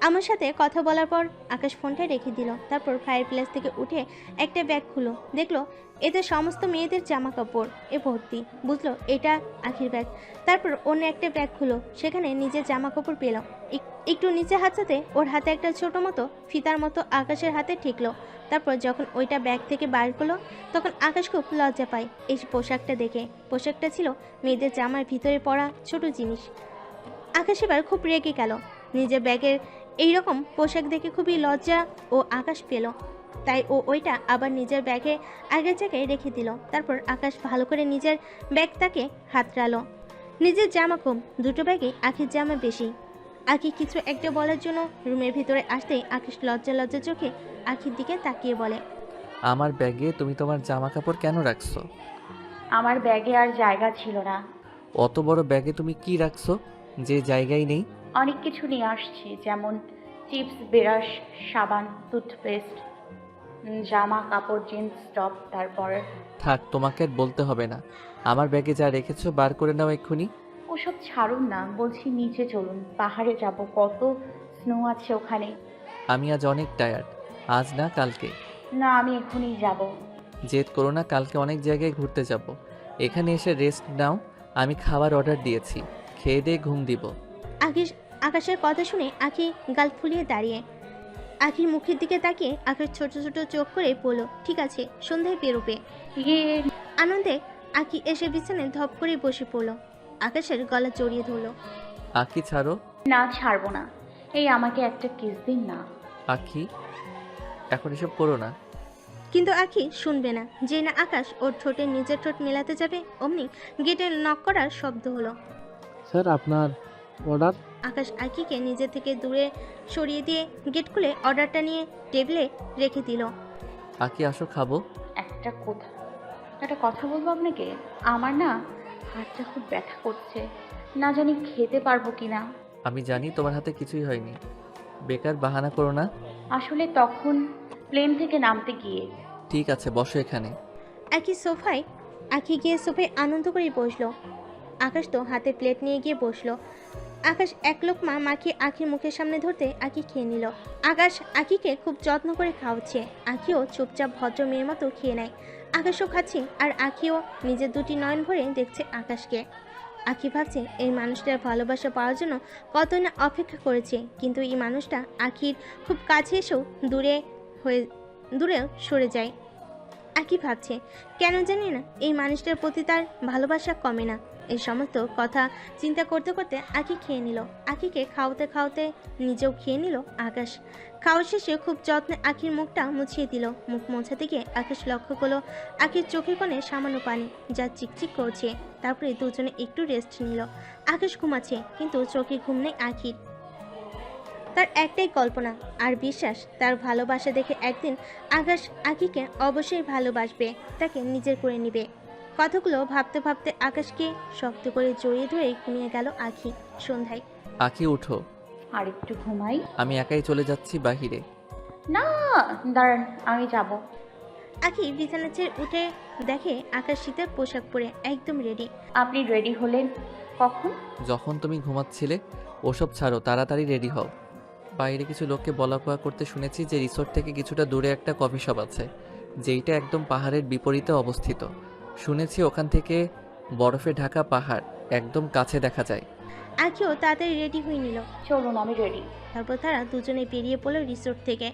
আমার সাথে কথা বলার পর আকাশ ফোনটা রেখে দিল। তারপর ফায়ার প্লেস থেকে উঠে একটা ব্যাগ খুলো, দেখলো এতে সমস্ত মেয়েদের জামা কাপড় ভর্তি। বুঝলো এটা আখির ব্যাগ। তারপর অন্য একটা ব্যাগ খুলো, সেখানে নিজের জামা কাপড় পেল। একটু নিচে হাততে ওর হাতে একটা ছোট মতো ফিতার মতো আকাশের হাতে ঠেকলো। তারপর যখন ওইটা ব্যাগ থেকে বার করলো, তখন আকাশ খুব লজ্জা পায় এই পোশাকটা দেখে। পোশাকটা ছিল মেয়েদের জামার ভিতরে পরা ছোট জিনিস। আকাশ এবার খুব রেগে গেল। নিজের ব্যাগের এইরকম পোশাক দেখে খুবই লজ্জা ও আকাশ পেল, তাই ও ওইটা আবার নিজের ব্যাগে আগের জায়গায় রেখে দিল। তারপর আকাশ ভালো করে নিজের ব্যাগটাকে হাতড়ালো। নিজের জামা কম, দুটো ব্যাগে আখির জামা বেশি। আখি কিছু একটা বলার জন্য রুমের ভিতরে আসতেই আকাশ লজ্জা চোখে আখির দিকে তাকিয়ে বলে, আমার ব্যাগে তুমি তোমার জামা কাপড় কেন রাখছো? আমার ব্যাগে আর জায়গা ছিল না। অত বড় ব্যাগে তুমি কি রাখছো যে জায়গায় নেই? অনেক কিছু নিয়ে আসছি, যেমন চিপস, ব্রাশ, সাবান, টুথপেস্ট, জামা কাপড়, জিন্স টপ। তারপর থাক, তোমাকে আর বলতে হবে না। আমার ব্যাগে যা রেখেছো বার করে নাও এক্ষুনি। ওসব ছাড়ুন না, বলছি নিচে চলুন, পাহাড়ে যাব, কত স্নো আছে ওখানে। আমি আজ অনেক টায়ার্ড, আজ না কালকে। না, আমি এখনই যাব। জেদ করো না, কালকে অনেক জায়গায় ঘুরতে যাব। এখানে এসে রেস্ট নাও, আমি খাবার অর্ডার দিয়েছি, খেয়ে দিয়ে ঘুম দিব। আকাশের কথা শুনে আখি গাল ফুলিয়ে দাঁড়িয়ে। আখির মুখের দিকে তাকিয়ে আকাশ ছোট ছোট চোখ করে বলল, ঠিক আছে, সন্ধ্যায় বেরোবে। আনন্দে আখি এসে বিছানায় ধপ করে বসে পড়ল। আকাশের গলা জড়িয়ে ধরল। আখি ছাড়ো। না, ছাড়বো না। এই আমাকে একটা কিস দিন না। আখি, এখন এসব করো না। কিন্তু আখি শুনবে না। যে না আকাশ ওর ঠোঁটে নিজের ঠোঁট মেলাতে যাবে, অমনি গেটে নক করার শব্দ হলো। স্যার, আপনার অর্ডার। আকাশ আখিকে নিজে থেকে দূরে সরিয়ে দিয়ে গেট খুলে অর্ডারটা নিয়ে টেবিলে রেখে দিল। আখি আসো, খাবো। একটা কথা বলবো আপনাকে। আমার না হাতটা খুব ব্যথা করছে, না জানি খেতে পারবো কিনা। আমি জানি তোমার হাতে কিছুই হয়নি, বেকার বাহানা করো না। আসলে তখন প্লেন থেকে নামতে গিয়ে। ঠিক আছে, বসো এখানে। আখি গিয়ে সোফায় আনন্দ করে বসলো। আকাশ তো হাতে প্লেট নিয়ে গিয়ে বসলো। আকাশ এক লোকমা মাখিয়ে আখির মুখের সামনে ধরতে আখি খেয়ে নিল। আকাশ আখিকে খুব যত্ন করে খাওয়াচ্ছে। আখিও চুপচাপ ভদ্র মেয়ের মতো খেয়ে নেয়। আকাশও খাচ্ছে আর আখিও নিজের দুটি নয়ন ভরে দেখছে আকাশকে। আখি ভাবছে এই মানুষটার ভালোবাসা পাওয়ার জন্য কত না অপেক্ষা করেছে, কিন্তু এই মানুষটা আখির খুব কাছে এসেও দূরেও সরে যায়। আখি ভাবছে কেন জানি না এই মানুষটার প্রতি তার ভালোবাসা কমে না। এই সমস্ত কথা চিন্তা করতে করতে আঁকি খেয়ে নিল। আঁকিকে খাওয়াতে খাওয়াতে নিজেও খেয়ে নিল আকাশ। খাওয়া শেষে খুব যত্নে আঁকির মুখটা মুছিয়ে দিল। মুখ মোছাতে গিয়ে আকাশ লক্ষ্য করলো আঁকির চোখের কোণে সামান্য পানি, যা চিকচিক করছে। তারপরে দুজনে একটু রেস্ট নিল। আকাশ ঘুমাচ্ছে, কিন্তু চোখে ঘুম নেই আঁকির। তার একটাই কল্পনা আর বিশ্বাস, তার ভালোবাসা দেখে একদিন আকাশ আঁকিকে অবশ্যই ভালোবাসবে, তাকে নিজের করে নেবে। কথাগুলো ভাবতে ভাবতে আকাশকে শক্ত করে জড়িয়ে ধরে ঘুমিয়ে গেল আঁকি। সন্ধ্যায় আঁকি উঠো, আর একটু ঘুমাই। আমি একাই চলে যাচ্ছি বাহিরে। না, দাঁড়ান, আমি যাব। আঁকি বিছানা ছেড়ে উঠে দেখে আকাশ শীতের পোশাক পরে একদম রেডি। আপনি রেডি হলেন কখন? যখন তুমি ঘুমাচ্ছিলে। ওসব ছাড়ো, তাড়াতাড়ি রেডি হও। বাইরে কিছু লোককে বলাকওয়া করতে শুনেছি যে রিসোর্ট থেকে কিছুটা দূরে একটা কফি শপ আছে, যেইটা একদম পাহাড়ের বিপরীতে অবস্থিত। শুনেছি ওখান থেকে বরফে ঢাকা পাহাড় একদম কাছে দেখা যায়। আঁকিও তাড়াতাড়ি রেডি হয়ে নিল। চলুন, আমি রেডি। তারপর তারা দুজনে বেরিয়ে পড়লো রিসোর্ট থেকে।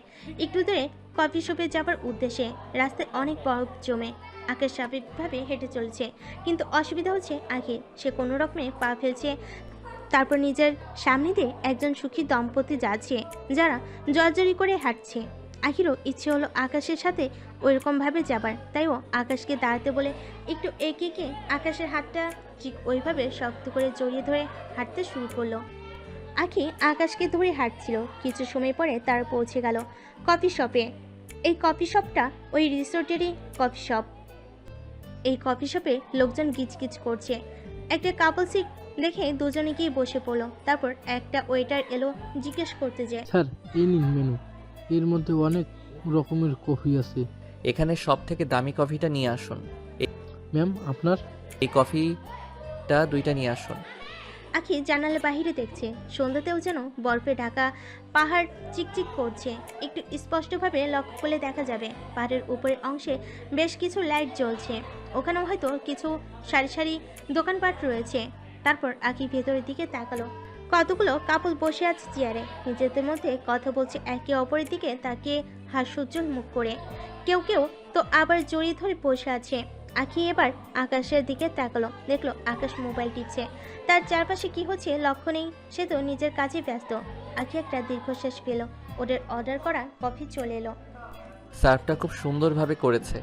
একটু দূরে কফি শপে যাবার উদ্দেশ্যে। রাস্তায় অনেক বরফ জমে। আকাশ স্বাভাবিকভাবে হেঁটে চলছে, কিন্তু অসুবিধা হচ্ছে আঁকির। সে কোনো রকমে পা ফেলছে। তারপর নিজের সামনে দিয়ে একজন সুখী দম্পতি যাচ্ছে, যারা জড়জড়ি করে হাঁটছে। আখিরও ইচ্ছে হলো আকাশের সাথে ওইরকমভাবে যাবার, তাই ও আকাশকে দাঁড়াতে বলে একটু এগিয়ে আকাশের হাতটা ঠিক ওইভাবে শক্ত করে জড়িয়ে ধরে হাঁটতে শুরু করলো। আখি আকাশকে ধরে হাঁটছিল। কিছু সময় পরে তার পৌঁছে গেল কফি শপে। এই কফি শপটা ওই রিসোর্টেরই কফি শপ। এই কফি শপে লোকজন গিজগিজ করছে। একটা কাপল সিট দেখে দুজনে গিয়ে বসে পড়লো। তারপর একটা ওয়েটার এলো জিজ্ঞেস করতে যে, স্যার এই নিন মেনু, এর মধ্যে অনেক রকমের কফি আছে। এখানে সব থেকে দামি কফিটা নিয়ে আসুন। ম্যাম আপনার? এই কফিটা 2টা নিয়ে আসুন। আখি জানালা বাহিরে দেখছে। সন্ধ্যাতেও যেন বরফে ঢাকা পাহাড় চিকচিক করছে। একটু স্পষ্টভাবে লক্ষ্য করলে দেখা যাবে পাহাড়ের উপরের অংশে বেশ কিছু লাইট জ্বলছে। ওখানেও হয়তো কিছু সারি সারি দোকানপাট রয়েছে। তারপর আখি ভেতরের দিকে তাকালো। কতগুলো কাপল বসে আছে চেয়ারে, নিজেদের মধ্যে কথা বলছে একে অপরের দিকে তাকিয়ে হাস্যোজ্জ্বল মুখ করে। কেউ কেউ তো আবার জড়িয়ে ধরে বসে আছে। আখি এবার আকাশের দিকে তাকালো, দেখলো আকাশ মোবাইল টিপছে। তার চারপাশে কি হচ্ছে লক্ষ্য নেই, সে তো নিজের কাজে ব্যস্ত। আখি একটা দীর্ঘশ্বাস পেল। ওদের অর্ডার করা কফি চলে এলো। সার্ভটা খুব সুন্দরভাবে করেছে।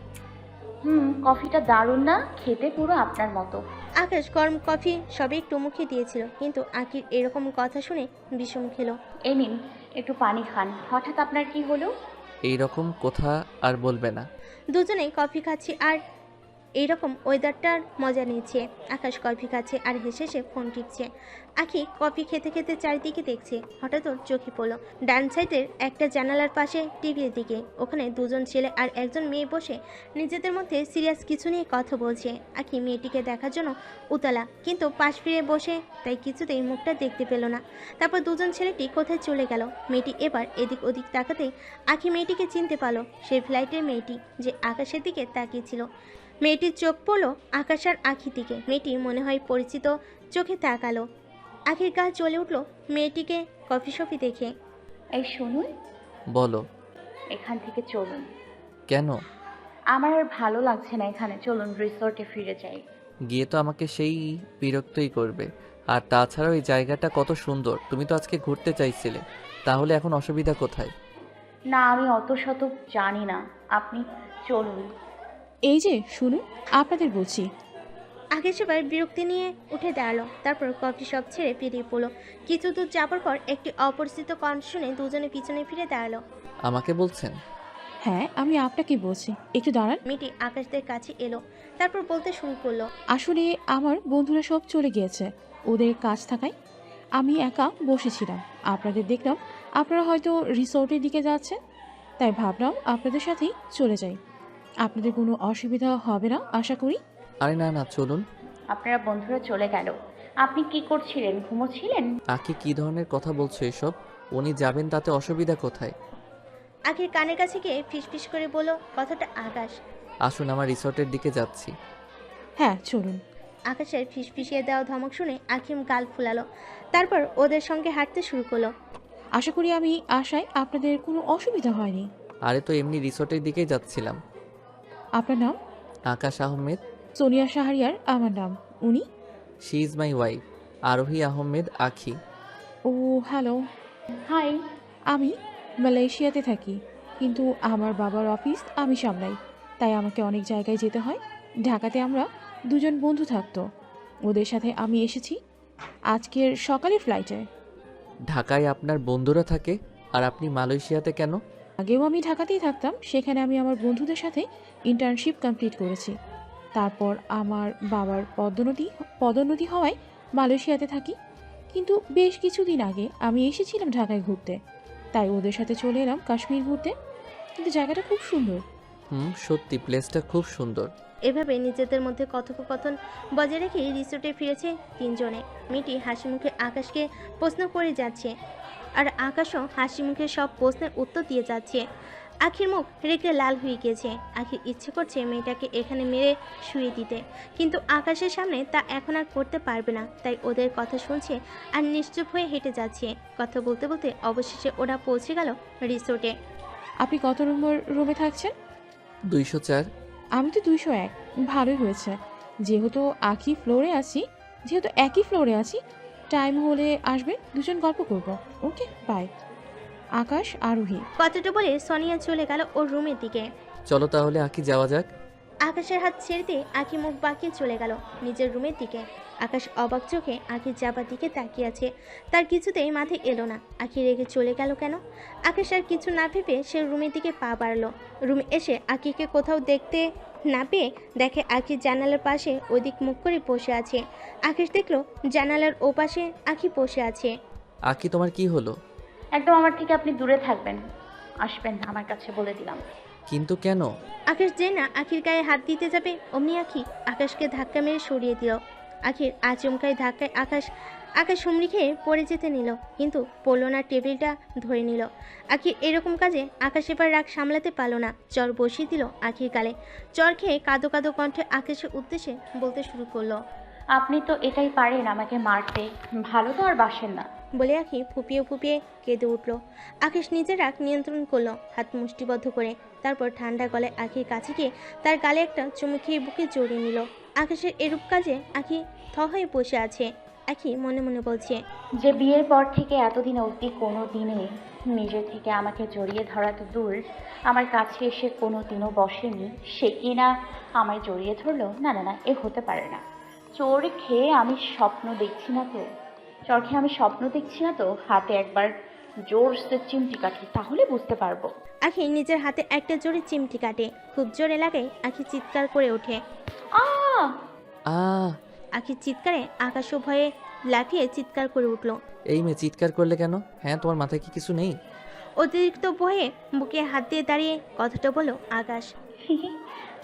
কফিটা দারুণ না? খেতে পুরো আপনার মতো। আকাশ গরম কফি সবে একটু মুখে দিয়েছিল, কিন্তু আখির এরকম কথা শুনে বিষম খেলো। এই নিন, একটু পানি খান। হঠাৎ আপনার কি হলো? এই রকম কথা আর বলবে না। দুজনেই কফি খাচ্ছি আর এইরকম ওয়েদারটার মজা নিচ্ছে। আকাশ কফি খাচ্ছে আর হেসে হেসে ফোন টিপছে। আখি কফি খেতে খেতে চারিদিকে দেখছে। হঠাৎ ওর চোখে পড়লো ডান সাইডের একটা জানালার পাশে টিভির দিকে। ওখানে দুজন ছেলে আর একজন মেয়ে বসে নিজেদের মধ্যে সিরিয়াস কিছু নিয়ে কথা বলছে। আখি মেয়েটিকে দেখার জন্য উতলা, কিন্তু পাশ ফিরে বসে, তাই কিছুতেই মুখটা দেখতে পেল না। তারপর দুজন ছেলেটি কোথায় চলে গেল। মেয়েটি এবার এদিক ওদিক তাকাতেই আখি মেয়েটিকে চিনতে পারলো। সেই ফ্লাইটের মেয়েটি যে আকাশের দিকে তাকিয়েছিল। মেয়েটির চোখ পড়লো আকাশ আর আখির দিকে। মেয়েটি মনে হয় পরিচিত চোখে তাকালো। আখির গা জ্বলে উঠলো মেয়েটিকে কফি শপে দেখে। এই শুনুন। বলো। এখান থেকে চলুন। কেন? আমার আর ভালো লাগছে না এখানে। চলুন রিসোর্টে ফিরে যাই। গিয়ে তো আমাকে সেই বিরক্তই করবে। আর তাছাড়াও এই জায়গাটা কত সুন্দর। তুমি তো আজকে ঘুরতে চাইছিলে, তাহলে এখন অসুবিধা কোথায়? না, আমি অত শত জানি না। আপনি চলুন। এই যে শুনুন, আপনাদের বলছি। আগে সেবার বিরক্তি নিয়ে উঠে দাঁড়ালো। তারপর কফি শপ ছেড়ে বেরিয়ে পড়লো। কিছু দূর যাবার পর একটি অপরিচিত কণ্ঠ শুনে দুজনে পিছনে ফিরে দাঁড়ালো। আমাকে বলছেন? হ্যাঁ, আমি আপনাকে বলছি, একটু দাঁড়ান। মেয়েটি আকাশদের কাছে এলো। তারপর বলতে শুরু করলো, আসলে আমার বন্ধুরা সব চলে গিয়েছে, ওদের কাজ থাকায় আমি একা বসেছিলাম। আপনাদের দেখলাম আপনারা হয়তো রিসোর্টের দিকে যাচ্ছেন, তাই ভাবলাম আপনাদের সাথেই চলে যাই। আপনাদের কোনো অসুবিধা হবে না আশা করি। আরে না না, চলুন। আপনারা বন্ধুরা চলে গেল, আপনি কি করছিলেন? ঘুমোচ্ছিলেন? আকি কি ধরনের কথা বলছো এসব? উনি যাবেন তাতে অসুবিধা কোথায়? আখির কানের কাছে গিয়ে ফিসফিস করে বলল কথাটা আকাশ। আসুন, আমার রিসোর্টের দিকে যাচ্ছি। হ্যাঁ চলুন। আকাশের ফিসফিসিয়ে দেওয়া ধমক শুনে আখিম গাল ফুলালো। তারপর ওদের সঙ্গে হাঁটতে শুরু করলো। আশা করি আমি আশায় আপনাদের কোনো অসুবিধা হয়নি। আরে তো এমনি রিসোর্টের দিকেই যাচ্ছিলাম। আপনার নাম? আকাশ আহমেদ। সোনিয়া শাহরিয়ার আমার নাম। উনি? শি ইজ মাই ওয়াইফ, আরোহী আহমেদ আখি। ও হ্যালো। হাই। আমি মালয়েশিয়াতে থাকি, কিন্তু আমার বাবার অফিস আমি সামলাই, তাই আমাকে অনেক জায়গায় যেতে হয়। ঢাকাতে আমরা দুজন বন্ধু থাকতো, ওদের সাথে আমি এসেছি আজকের সকালের ফ্লাইটে। ঢাকায় আপনার বন্ধুরা থাকে আর আপনি মালয়েশিয়াতে কেন? আগেও আমি ঢাকাতেই থাকতাম, সেখানে আমি আমার বন্ধুদের সাথে ইন্টার্নশিপ কমপ্লিট করেছি। তারপর আমার বাবার পদোন্নতি হওয়ায় মালয়েশিয়াতে থাকি, কিন্তু বেশ কিছুদিন আগে আমি এসেছিলাম ঢাকায় ঘুরতে, তাই ওদের সাথে চলে এলাম কাশ্মীর ঘুরতে। কিন্তু জায়গাটা খুব সুন্দর। সত্যি প্লেসটা খুব সুন্দর। এভাবে নিজেদের মধ্যে কথোপকথন বজায় রেখে রিসোর্টে ফিরেছে তিনজনে। মিটি হাসি মুখে আকাশকে প্রশ্ন করে যাচ্ছে, আর আকাশও হাসি মুখে সব প্রশ্নের উত্তর দিয়ে যাচ্ছে। আখির মুখ রেখে লাল হয়ে গিয়েছে। আখির ইচ্ছে করছে মেয়েটাকে এখানে মেরে শুয়ে দিতে, কিন্তু আকাশের সামনে তা এখন আর করতে পারবে না। তাই ওদের কথা শুনছে আর নিশ্চুপ হয়ে হেঁটে যাচ্ছে। কথা বলতে বলতে অবশেষে ওরা পৌঁছে গেল রিসোর্টে। আপনি কত রুমে থাকছেন? 204। আমি তো 201। ভালোই হয়েছে, যেহেতু একই ফ্লোরে আছি, টাইম হলে আসবেন, দুজন গল্প করব। Okay bye. আকাশ, আরোহী। কথাটা বলে সোনিয়া চলে গেল ওর রুমের দিকে। চলো তাহলে আখি যাওয়া যাক। আকাশের হাত ছেড়ে দিয়ে আখি মুখ বাঁকিয়ে চলে গেল নিজের রুমের দিকে। আকাশ অবাক চোখে আখির যাবার দিকে তাকিয়ে আছে। তার কিছুতেই মাথায় এলো না আখি রেগে চলে গেল কেন। আকাশ আর কিছু না ভেবে সে রুমের দিকে পা বাড়ালো। রুমে এসে আখিকে কোথাও দেখতে না পেয়ে দেখে আখি জানালার পাশে ওদিক মুখ করে বসে আছে। আকাশ দেখলো জানালার ওপাশে আখি বসে আছে। আখি তোমার কি হলো? একদম আমার থেকে আপনি দূরে থাকবেন, আসবেন না আমার কাছে, বলে দিলাম। কিন্তু কেন? আকাশ যে না আখির গায়ে হাত দিতে যাবে, অমনি আখি আকাশকে ধাক্কা মেরে সরিয়ে দিল। আখির আচমকায় ধাক্কায় আকাশ হুমড়ি খেয়ে পড়ে যেতে নিল, কিন্তু পড়লো না, টেবিলটা ধরে নিল। আখির এরকম কাজে আকাশ এবার রাগ সামলাতে পারল না, চর বসিয়ে দিল আখির গালে। চর খেয়ে কাঁদো কাঁদো কণ্ঠে আকাশের উদ্দেশ্যে বলতে শুরু করলো, আপনি তো এটাই পারেন আমাকে মারতে, ভালো তো আর বাসেন না। বলে আখি ফুপিয়ে ফুপিয়ে কেঁদে উঠল। আকাশ নিজের রাগ নিয়ন্ত্রণ করলো হাত মুষ্টিবদ্ধ করে। তারপর ঠান্ডা গলায় আখির কাছে গিয়ে তার গালে একটা চুমু খেয়ে বুকে জড়িয়ে নিল। আকাশের এরূপ কাজে আখি থ হয়ে বসে আছে। আখি মনে মনে বলছে, যে বিয়ের পর থেকে এতদিন অবধি কোনো দিনে নিজে থেকে আমাকে জড়িয়ে ধরা তো দূর, আমার কাছে এসে কোনো দিনও বসেনি, সে কি না আমায় জড়িয়ে ধরলো? না না না, এ হতে পারে না। চোর খেয়ে আমি স্বপ্ন দেখছি না তো, চোর খেয়ে আমি স্বপ্ন দেখছি না তো, হাতে একবার জোরসে চিমটি কাটি, তাহলে বুঝতে পারবো। আখি নিজের হাতে একটা জোরে চিমটি কাটে। খুব জোরে লাগায় আখি চিৎকার করে ওঠে। আখির চিৎকারে আকাশও ভয়ে লাফিয়ে চিৎকার করে উঠল। এই মেয়ে চিৎকার করলে কেন? হ্যাঁ, তোমার মাথায় কি কিছু নেই? অতিরিক্ত ভয়ে বুকে হাত দিয়ে দাঁড়িয়ে কথাটা বলল আকাশ।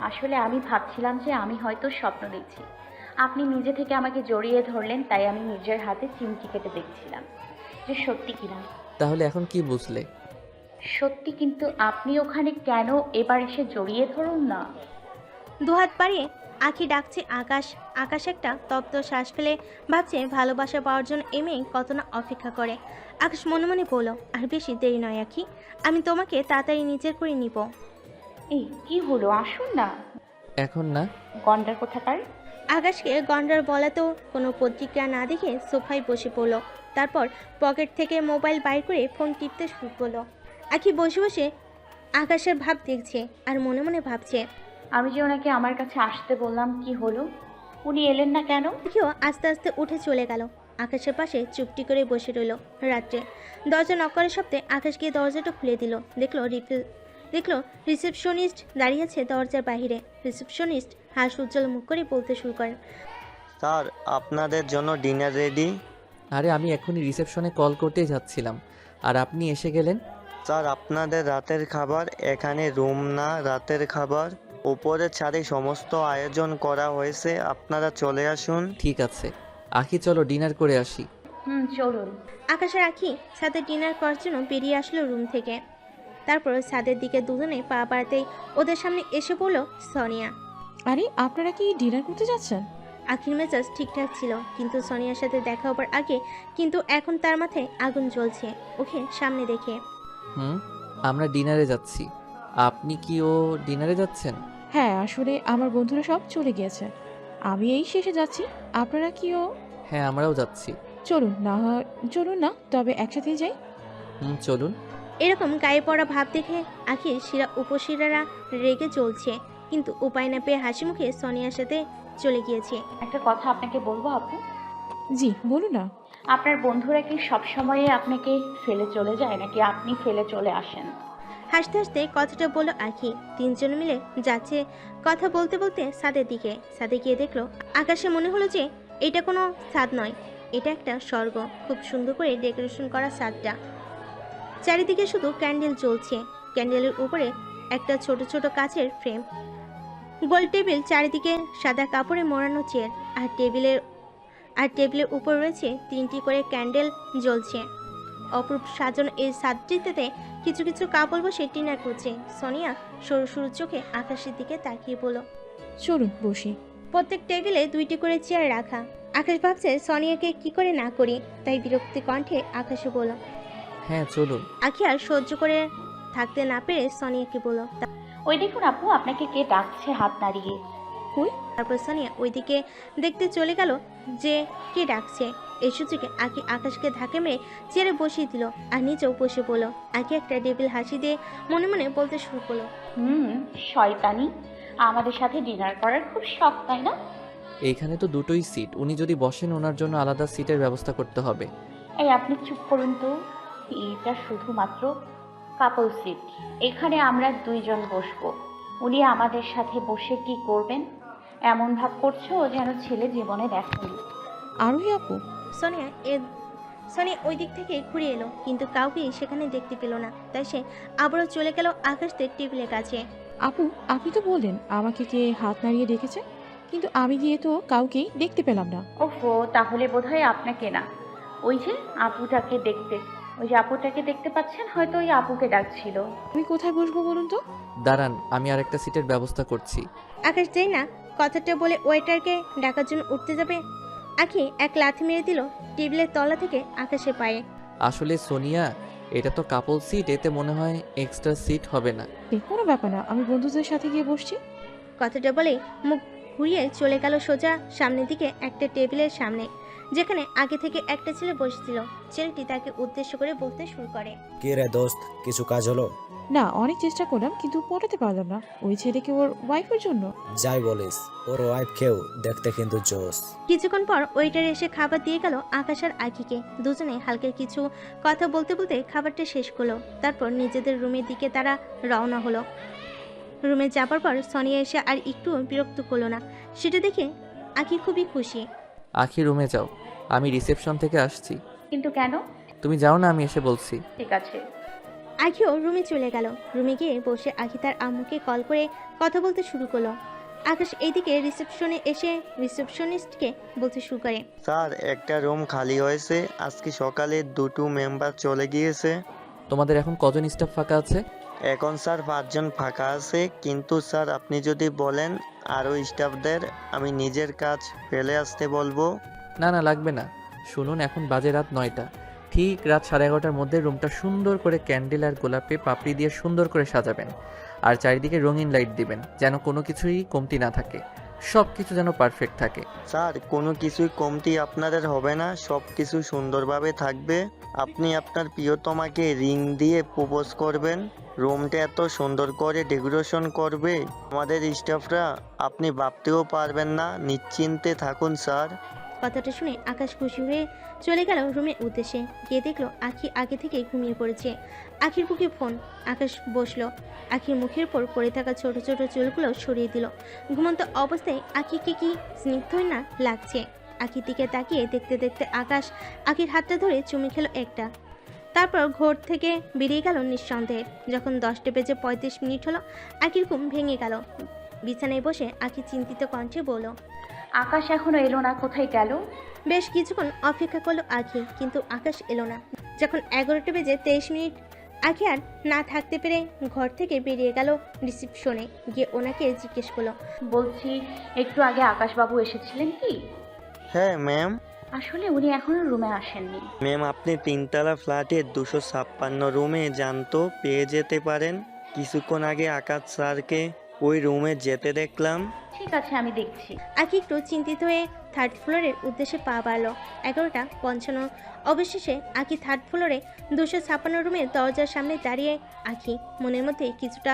আসলে আমি ভাবছিলাম যে আমি হয়তো স্বপ্ন দেখছি, আপনি নিজে থেকে আমাকে জড়িয়ে ধরলেন, তাই আমি নিজের হাতে চিমটি কেটে দেখছিলাম যে সত্যি কিনা। তাহলে এখন কি বুঝলে? সত্যি, কিন্তু আপনি ওখানে কেন এবার এসে জড়িয়ে ধরুন না। দুহাত বাড়িয়ে আখি ডাকছে আকাশ। আকাশ একটা তপ্ত শ্বাস ফেলে ভাবছে ভালোবাসা পাওয়ার জন্য এই মেয়ে কত না অপেক্ষা করে। আকাশ মনে মনে বলল, আর বেশি দেরি নয় আখি, আমি তোমাকে তাড়াতাড়ি নিজের করে নিব। এই কি হলো, আসুন না। এখন না। গন্ডার কোথাকার। আকাশকে গন্ডার বলাতেও কোনো প্রতিক্রিয়া না দেখে সোফায় বসে পড়ল। তারপর পকেট থেকে মোবাইল বাইর করে ফোন টিপতে শুরু করলো। আখি বসে বসে আকাশের ভাব দেখছে আর মনে মনে ভাবছে, আমি যে ওনাকে আমার কাছে আসতে বললাম, কি হলো, উনি এলেন না কেন? কেউ আস্তে আস্তে উঠে চলে গেল। আকাশের পাশে চুপটি করে বসে রইল। রাত্রে দরজা নক করার শব্দে আকাশ গিয়ে দরজাটা খুলে দিল। দেখলো রিসেপশনিস্ট দাঁড়িয়ে আছে দরজার বাইরে। রিসেপশনিস্ট হাস উজ্জ্বল মুখ করে বলতে শুরু করেন, স্যার আপনাদের জন্য ডিনার রেডি। আরে আমি এখনই রিসেপশনে কল করতেই যাচ্ছিলাম, আর আপনি এসে গেলেন। স্যার আপনাদের রাতের খাবার এখানে, রুম না রাতের খাবার, উপরে ছাদে সমস্ত আয়োজন করা হয়েছে, আপনারা চলে আসুন। ঠিক আছে আখি, চলো ডিনার করে আসি। চলুন। আকাশের আখি ছাদে ডিনার করার জন্য বেরিয়ে আসলো রুম থেকে। তারপর ছাদের দিকে দুজনে পা বাড়াতেই ওদের সামনে এসে পড়ল সোনিয়া। আরে আপনারা কি ডিনার করতে যাচ্ছেন? আখির মেজাজ ঠিকঠাক ছিল, কিন্তু সোনিয়ার সাথে দেখা হবার আগে কিন্তু এখন তার মাথায় আগুন জ্বলছে ওকে সামনে দেখে। আমরা ডিনারে যাচ্ছি। আপনি কি ও ডিনারে যাচ্ছেন? হ্যাঁ, আসলে আমার বন্ধুরা সব চলে গিয়েছে, আমি এই শেষে যাচ্ছি, আপনারা কিও হ্যাঁ, আমরাও যাচ্ছি। চলুন না, তবে একসাথেই যাই। চলুন। এরকম গায়ে পড়া ভাব দেখে আখির শিরা উপশিরারা রেগে চলছে, কিন্তু উপায় না পেয়ে হাসি মুখে সোনিয়ার সাথে চলে গিয়েছে। একটা কথা আপনাকে বলবো আপু? জি বলুন না। আপনার বন্ধুরা কি সবসময় আপনাকে ফেলে চলে যায় নাকি আপনি ফেলে চলে আসেন? হাসতে হাসতে কথাটা বলল আখি। তিনজন মিলে যাচ্ছে, কথা বলতে বলতে ছাদের দিকে। ছাদে গিয়ে দেখলো আকাশে, মনে হলো যে এটা কোনো ছাদ নয়, এটা একটা স্বর্গ। খুব সুন্দর করে ডেকোরেশন করা ছাদটা, চারিদিকে শুধু ক্যান্ডেল জ্বলছে। ক্যান্ডেলের উপরে একটা ছোট ছোট কাচের ফ্রেম, গোল টেবিল, চারিদিকে সাদা কাপড়ে মোড়ানো চেয়ার, আর টেবিলের উপর রয়েছে 3টি করে ক্যান্ডেল জ্বলছে। অপরূপ সাজানো এই ছাদটিতে কিছু কিছু কাপড় বসে টিনা করছে। সোনিয়া সরু সরু চোখে আকাশের দিকে তাকিয়ে বলল, চলুন বসি। প্রত্যেক টেবিলে 2টি করে চেয়ার রাখা। আকাশ ভাবছে সোনিয়াকে কি করে না করি, তাই বিরক্তি কণ্ঠে আকাশে বলল। হ্যাঁ চলুন। আখি আর সহ্য করে থাকতে না পেরে সোনিয়াকে বলল। ওই দেখুন আপু, আপনাকে কে ডাকছে হাত নাড়িয়ে। তারপর সোনিয়া ওইদিকে দেখতে চলে গেল যে কে ডাকছে। এই সুযোগে আখি আকাশকে ধাক্কা মেরে চেয়ারে বসিয়ে দিল আর নিচেও বসে পড়ল। আখি একটা ডেবিল হাসি দিয়ে মনে মনে বলতে শুরু করলো, শয়তানি, আমাদের সাথে ডিনার করার খুব শখ, তাই না? এইখানে তো দুটোই সিট, উনি যদি বসেন ওনার জন্য আলাদা সিটের ব্যবস্থা করতে হবে। এই আপনি চুপ করুন তো, এটা শুধুমাত্র কাপল সিট। এখানে আমরা 2 জন বসবো। উনি আমাদের সাথে বসে কি করবেন? এমন ভাব করছো যেন ছেলে জীবনে দেখেনি। আরোহী আপু। সোনিয়া ওই দিক থেকে ঘুরে এলো, কিন্তু কাউকেই সেখানে দেখতে পেল না। তাই সে আবারও চলে গেল আকাশদের টেবিলের কাছে। আপু, আপনি তো বললেন আমাকে কে হাত নাড়িয়ে ডেকেছে, কিন্তু আমি গিয়ে তো কাউকেই দেখতে পেলাম না। ওহো, তাহলে বোধহয় আপনাকে না, ওই যে আপুটাকে দেখতে পাচ্ছেন, হয়তো ওই আপুকে ডাকছিল। আমি কোথায় বসবো বলুন তো? দাঁড়ান, আমি আরেকটা সিটের ব্যবস্থা করছি। আকাশ যাই না কথাটা বলে ওয়েটারকে ডাকার জন্য উঠতে যাবে, আখি এক লাথি মেরে দিল টেবিলের তলা থেকে আকাশের পায়ে। আসলে সোনিয়া, এটা তো কাপল সিট, এতে মনে হয় এক্সট্রা সিট হবে না। কোনো ব্যাপার না, আমি বন্ধুদের সাথে গিয়ে বসছি। কথাটা বলেই মুখ ঘুরিয়ে চলে গেল সোজা সামনের দিকে একটা টেবিলের সামনে, যেখানে আগে থেকে একটা ছেলে বসেছিল। ছেলেটি তাকে উদ্দেশ্য করে বলতে শুরু করে, কি রে দোস্ত, কিছু কাজ হলো? না, অনেক চেষ্টা করলাম কিন্তু পটাতে পারলাম না। ওই ছেলেকে ওর ওয়াইফের জন্য। যাই বলিস, ওর ওয়াইফকেও দেখতে কিন্তু জোস। কিছুক্ষণ পর ওয়েটার এসে খাবার দিয়ে গেল আকাশ আর আখিকে। দুজনে হালকা কিছু কথা বলতে বলতে খাবারটা শেষ করলো। তারপর নিজেদের রুমের দিকে তারা রওনা হলো। রুমে যাবার পর সোনিয়া এসে আর একটু বিরক্ত করলো না, সেটা দেখে আখি খুবই খুশি। আখি রুমে যাও, আমি রিসেপশন থেকে আসছি। কিন্তু কেন? তুমি যাও না, আমি এসে বলছি। ঠিক আছে। আখিও রুমে চলে গেল। রুমে গিয়ে বসে আখি তার আম্মুকে কল করে কথা বলতে শুরু করলো। আকাশ এইদিকে রিসেপশনে এসে রিসেপশনিস্টকে বলতে শুরু করে, স্যার একটা রুম খালি হয়েছে, আজকে সকালে 2 মেম্বার চলে গিয়েছে। তোমাদের এখন কজন স্টাফ ফাঁকা আছে? এখন স্যার 5 জন ফাঁকা আছে, কিন্তু স্যার আপনি যদি বলেন আরও স্টাফদের আমি নিজের কাজ ফেলে আসতে বলবো। না না, লাগবে না। শুনুন, এখন বাজে রাত 9টা, ঠিক রাত 11:30টার মধ্যে রুমটা সুন্দর করে ক্যান্ডেল আর গোলাপে পাপড়ি দিয়ে সুন্দর করে সাজাবেন, আর চারিদিকে রঙিন লাইট দিবেন, যেন কোনো কিছুই কমতি না থাকে, সব কিছু যেন পারফেক্ট থাকে। স্যার কোনো কিছুই কমতি আপনাদের হবে না, সব কিছু সুন্দরভাবে থাকবে। আপনি আপনার প্রিয়তমাকে রিং দিয়ে প্রপোজ করবেন, রুমটা এত সুন্দর করে ডেকোরেশন করবে আমাদের স্টাফরা, আপনি ভাবতেও পারবেন না। নিশ্চিন্তে থাকুন স্যার। কথাটা শুনে আকাশ খুশি হয়ে চলে গেল রুমের উদ্দেশ্যে। গিয়ে দেখলো আখি আগে থেকে ঘুমিয়ে পড়েছে। আখির বুকে ফোন। আকাশ বসলো, আখির মুখের উপর পড়ে থাকা ছোট ছোট চুলগুলো সরিয়ে দিল। ঘুমন্ত অবস্থায় আখিকে কি স্নিগ্ধই না লাগছে। আখির দিকে তাকিয়ে দেখতে দেখতে আকাশ আখির হাতটা ধরে চুমে খেলো একটা। তারপর ঘর থেকে বেরিয়ে গেল নিঃসন্দেহে। যখন 10:35 হলো, আখির ঘুম ভেঙে গেল। বিছানায় বসে আখি চিন্তিত কণ্ঠে বলল, আকাশ এখনো এলো না, কোথায় গেল? বেশ কিছুক্ষণ অপেক্ষা করলো আখি, কিন্তু আকাশ এলো না। যখন 11:23 আখি আর না থাকতে পেরে ঘর থেকে বেরিয়ে গেল রিসেপশনে গিয়ে ওনাকে জিজ্ঞেস করলো, বলছি একটু আগে আকাশবাবু এসেছিলেন কি? হ্যাঁ ম্যাম। আসলে উনি এখনো রুমে আসেননি। ম্যাম আপনি 3তলা ফ্ল্যাটের 256 রুমে যান তো পেয়ে যেতে পারেন। কিছুক্ষণ আগে আকাশ স্যারকে ওই রুমে যেতে দেখলাম। ঠিক আছে, আমি দেখছি। আঁকি একটু চিন্তিত হয়ে থার্ড ফ্লোরের উদ্দেশ্যে পা বাড়ল। 11:55 অবশেষে আঁকি থার্ড ফ্লোরে 256 রুমের দরজার সামনে দাঁড়িয়ে। আঁকি মনের মধ্যে কিছুটা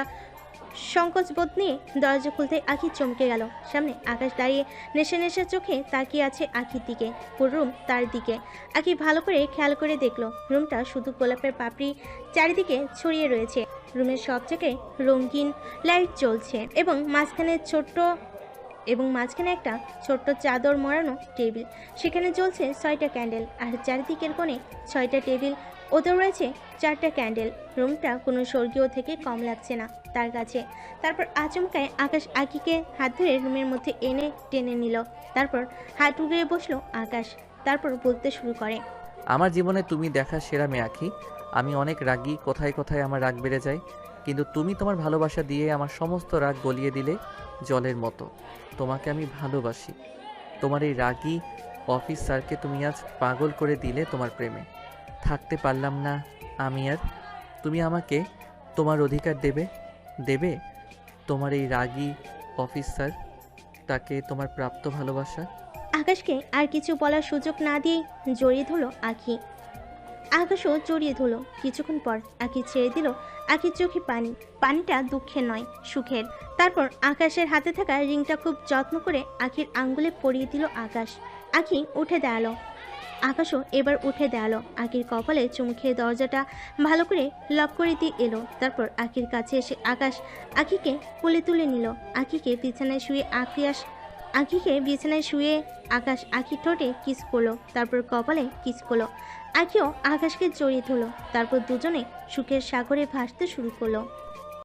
সংকোচ বোধ নিয়ে দরজা খুলতে আঁকি চমকে গেল। সামনে আকাশ দাঁড়িয়ে নেশা নেশা চোখে তাকিয়ে আছে আঁকির দিকে। পুরো রুম তার দিকে। আঁকি ভালো করে খেয়াল করে দেখলো রুমটা শুধু গোলাপের পাপড়ি চারিদিকে ছড়িয়ে রয়েছে। রুমের সব জায়গায় রঙিন লাইট জ্বলছে এবং মাঝখানে একটা ছোট্ট চাদর মোড়ানো টেবিল। সেখানে জ্বলছে 6টা ক্যান্ডেল আর চারিদিকের কোণে 6টা টেবিল, ওদের রয়েছে 4টা ক্যান্ডেল। রুমটা কোনো স্বর্গীয় থেকে কম লাগছে না তার কাছে। তারপর আচমকায় আকাশ আঁকিকে হাত ধরে রুমের মধ্যে এনে টেনে নিল। তারপর হাত উগড়ে বসলো আকাশ। তারপর বলতে শুরু করে, আমার জীবনে তুমি দেখা সেরা মেয়ে আঁকি। আমি অনেক রাগী, কোথায় কোথায় আমার রাগ বেড়ে যায়, কিন্তু তুমি তোমার ভালোবাসা দিয়ে আমার সমস্ত রাগ গলিয়ে দিলে জলের মতো। তোমাকে আমি ভালোবাসি। তোমার এই রাগী অফিস স্যারকে তুমি আজ পাগল করে দিলে তোমার প্রেমে। থাকতে পারলাম না আমি আর। তুমি আমাকে তোমার অধিকার দেবে তোমার এই রাগী অফিস স্যার তাকে তোমার প্রাপ্ত ভালোবাসা। আকাশকে আর কিছু বলার সুযোগ না দিয়ে জড়িয়ে ধরলো আঁকি। আকাশও জড়িয়ে ধরলো। কিছুক্ষণ পর আঁকি ছেড়ে দিল আঁকির চোখে পানি। পানিটা দুঃখের নয়, সুখের। তারপর আকাশের হাতে থাকা রিংটা খুব যত্ন করে আঁকির আঙ্গুলে পরিয়ে দিল আকাশ। আঁকি উঠে দাঁড়ালো। আকাশও এবার উঠে দাঁড়ালো। আঁকির কপালে চুমু খেয়ে দরজাটা ভালো করে লক করে দিয়ে এলো। তারপর আঁকির কাছে এসে আকাশ আঁকিকে কোলে তুলে নিল। আঁকিকে বিছানায় শুয়ে আকাশ আঁকির ঠোঁটে কিস করলো। তারপর কপালে কিস করলো। আঁকিও আকাশকে জড়িয়ে ধরলো। তারপর দুজনে সুখের সাগরে ভাসতে শুরু করলো।